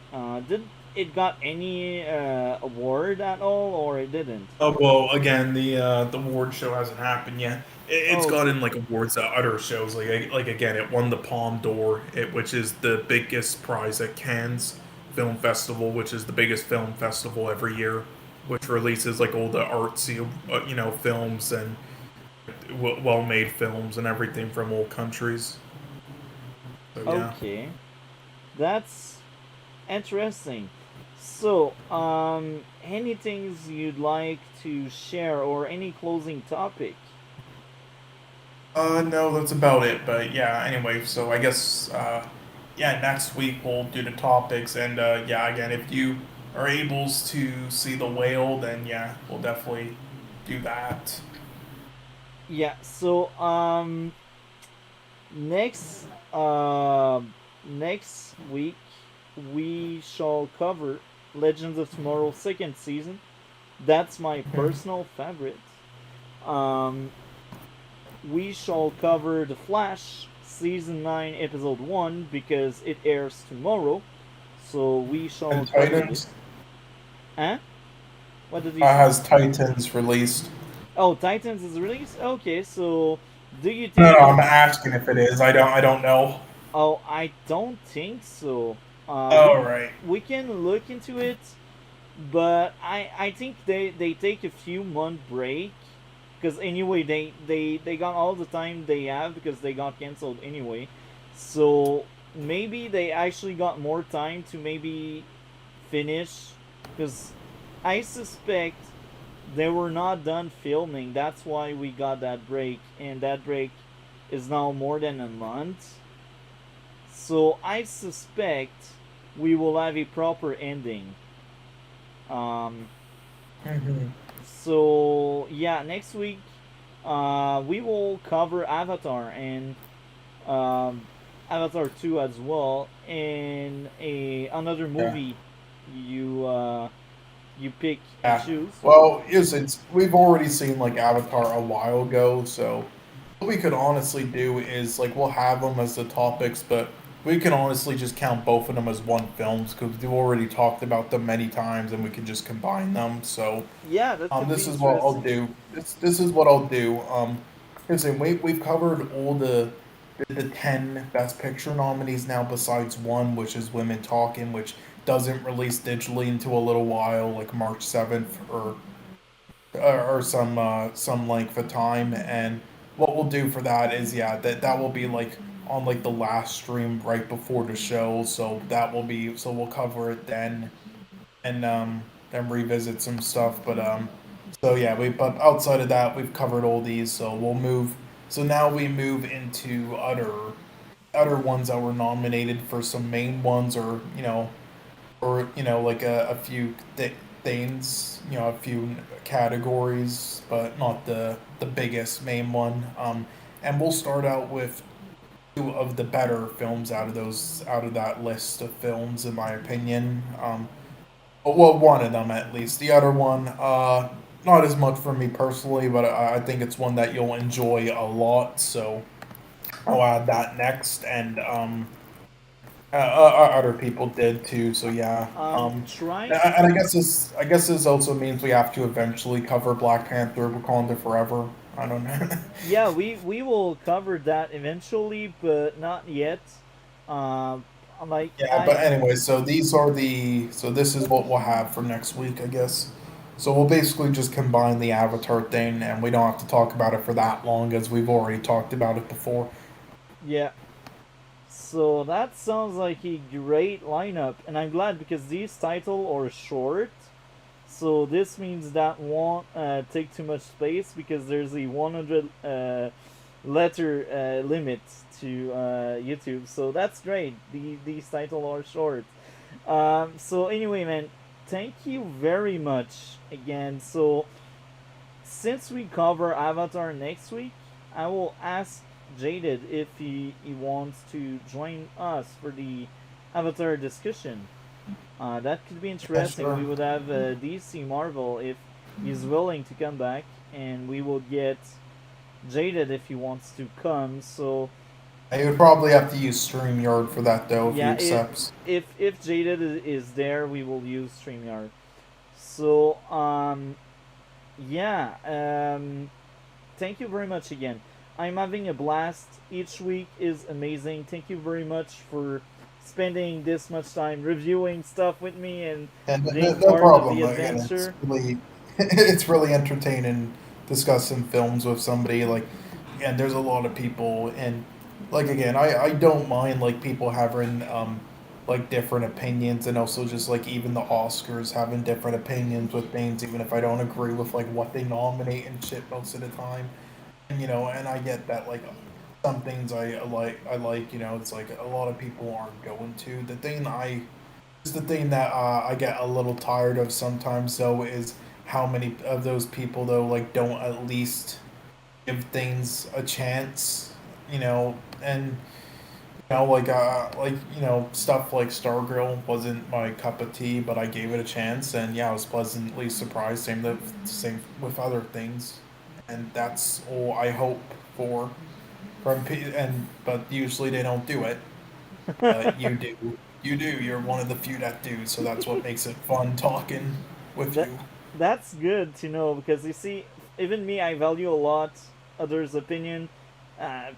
Did it got any award at all, or it didn't? Oh well, again, the award show hasn't happened yet. It's Okay. gotten like awards at other shows. Like again, it won the Palme d'Or, which is the biggest prize at Cannes Film Festival, which is the biggest film festival every year, which releases like all the artsy, films and well-made films and everything from all countries. So yeah. Okay. That's interesting. So, any things you'd like to share or any closing topic? No, that's about it. But yeah, anyway, so I guess, yeah, next week we'll do the topics. And yeah, again, if you are able to see the whale, then yeah, we'll definitely do that. Yeah, so next uh next week we shall cover Legends of Tomorrow second season. That's my personal favorite. Um we shall cover The Flash season 9 episode 1 because it airs tomorrow. So we shall And cover it. Titans Huh? What did you say? has Titans released. Oh, Titans is released? Okay, so do you No, think no, it. I'm asking if it is. I don't know. Oh, I don't think so. We All right. can look into it, but I think they take a few month break because anyway they got all the time they have because they got canceled anyway. So maybe they actually got more time to maybe finish because I suspect they were not done filming. That's why we got that break, and that break is now more than a month. So I suspect we will have a proper ending. Um, Hmm. so yeah, next week we will cover Avatar and um, Avatar 2 as well, and a another Yeah. movie you you pick and Yeah. choose. Well, yes, it's we've already seen like Avatar a while ago, so what we could honestly do is like we'll have them as the topics, but we can honestly just count both of them as one films because we've already talked about them many times, and we can just combine them. So, Yeah, that could be this is what I'll interesting. do. This is what I'll do. Listen, we've covered all the 10 Best Picture nominees now, besides one, which is Women Talking, which doesn't release digitally until a little while, like March 7th or some length of time. And what we'll do for that is, yeah, that will be like on like the last stream right before the show, so we'll cover it then revisit some stuff. So yeah, but outside of that, we've covered all these. So we'll move. So now we move into other ones that were nominated for some main ones, or like a few things, a few categories, but not the biggest main one. And we'll start out with two of the better films out of that list of films, in my opinion. Well, one of them at least. The other one, not as much for me personally, but I think it's one that you'll enjoy a lot. So I'll add that next, and other people did too. So yeah. Try. And I guess this also means we have to eventually cover Black Panther: Wakanda Forever. I don't know. Yeah, we will cover that eventually, but not yet. Um, like Yeah, but anyway, so this is what we'll have for next week, I guess. So we'll basically just combine the Avatar thing, and we don't have to talk about it for that long, as we've already talked about it before. yeah. So that sounds like a great lineup, and I'm glad because these titles are short. So this means that won't take too much space because there's a 100 letter limit to YouTube. So that's great. These titles are short. So anyway, man, thank you very much again. So since we cover Avatar next week, I will ask Jaded if he wants to join us for the Avatar discussion. That could be interesting. Sure. We would have DC Marvel if he's willing to come back, and we will get Jaded if he wants to come. So You would probably have to use StreamYard for that, though, if he yeah, accepts. if Jaded is there, we will use StreamYard. So yeah, thank you very much again. I'm having a blast. Each week is amazing. Thank you very much for spending this much time reviewing stuff with me and And being no part of problem. the Again, it's adventure. really, it's really entertaining discussing films with somebody. Like, and there's a lot of people, and like again, I don't mind like people having like different opinions, and also just like even the Oscars having different opinions with things, even if I don't agree with like what they nominate and shit most of the time. And and I get that like some things I like, it's like a lot of people aren't going to. The thing that I get a little tired of sometimes, though, is how many of those people, though, like don't at least give things a chance, and stuff like Stargirl wasn't my cup of tea, but I gave it a chance, and yeah, I was pleasantly surprised. Same with other things, and that's all I hope for but usually they don't do it. But you do. You do. You're one of the few that do. So that's what makes it fun talking with That you. that's good to know because you see, even me, I value a lot others' opinion.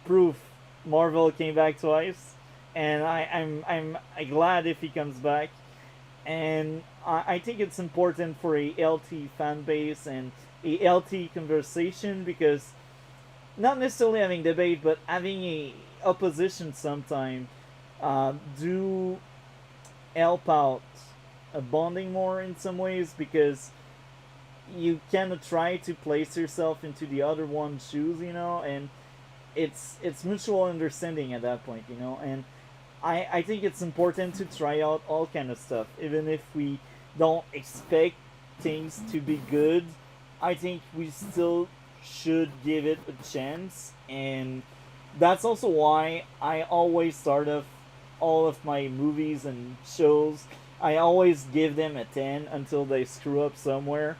Proof, Marvel came back twice, and I'm glad if he comes back. And I think it's important for a LT fan base and a LT conversation because not necessarily having debate, but having a opposition sometime do help out bonding more in some ways because you can try to place yourself into the other one's shoes, and it's mutual understanding at that point, and I think it's important to try out all kind of stuff, even if we don't expect things to be good. I think we still should give it a chance, and that's also why I always start off all of my movies and shows. I always give them a 10 until they screw up somewhere.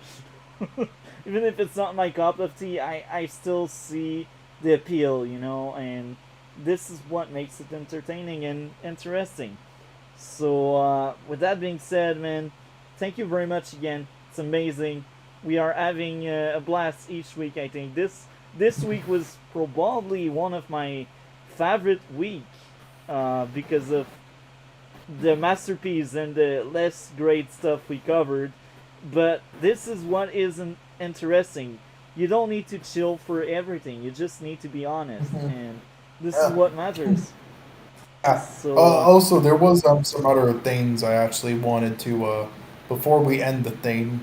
Even if it's not my cup of tea, I still see the appeal, and this is what makes it entertaining and interesting. So, with that being said, man, thank you very much again. It's amazing. We are having a blast each week. I think this week was probably one of my favorite week because of the masterpiece and the less great stuff we covered. But this is what is interesting. You don't need to chill for everything. You just need to be honest, Mhm. and this is Yeah. what matters. So Also, there was some other things I actually wanted to before we end the thing.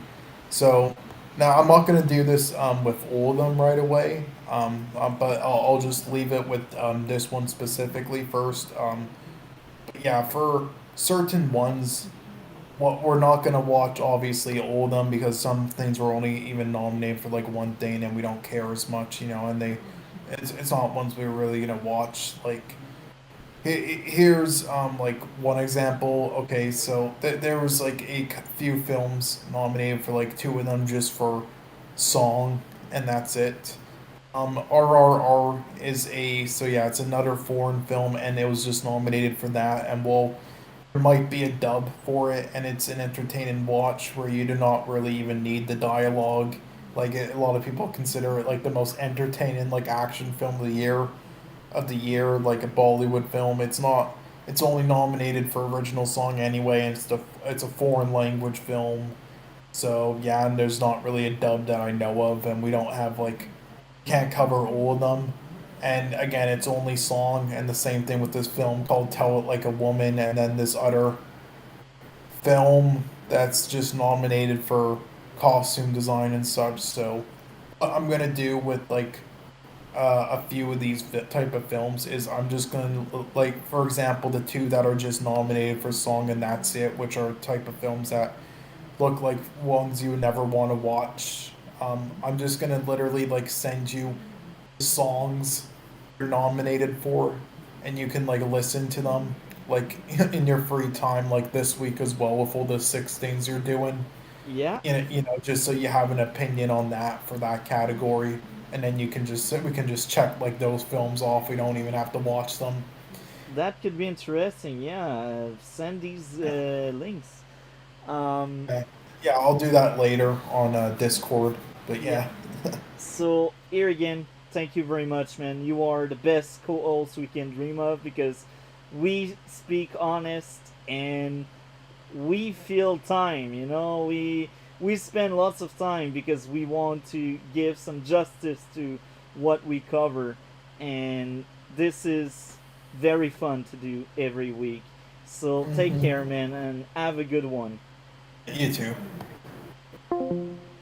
So now I'm not gonna do this with all of them right away. But I'll just leave it with this one specifically first. But yeah, for certain ones, what we're not gonna watch obviously all of them because some things were only even nominated for like one thing and we don't care as much, you know, and it's not ones we're really gonna watch like here's like one example. Okay, so there was like few films nominated for like two of them just for song, and that's it. RRR is a so yeah, it's another foreign film, and it was just nominated for that. And well, there might be a dub for it, and it's an entertaining watch where you do not really even need the dialogue. Like a lot of people consider it like the most entertaining like action film of the year, like a Bollywood film. It's not. It's only nominated for original song anyway, and it's a foreign language film. So yeah, and there's not really a dub that I know of, and we don't have like can't cover all of them. And again, it's only song, and the same thing with this film called "Tell It Like a Woman," and then this other film that's just nominated for costume design and such. So what I'm gonna do with like a few of these type of films is I'm just going to like for example the two that are just nominated for song and that's it, which are type of films that look like ones you would never want to watch. I'm just going to literally like send you the songs you're nominated for, and you can like listen to them like in your free time like this week as well with all the six things you're doing, yeah, just so you have an opinion on that for that category, and then we can just check like those films off. We don't even have to watch them. that could be interesting. Yeah, send these links. Um, Okay. Yeah, I'll do that later on Discord. But yeah. yeah, So here again, thank you very much, man. You are the best co-host we can dream of because we speak honest and we feel time. You know, we spend lots of time because we want to give some justice to what we cover, and this is very fun to do every week. So take hmm care, man, and have a good one. you too.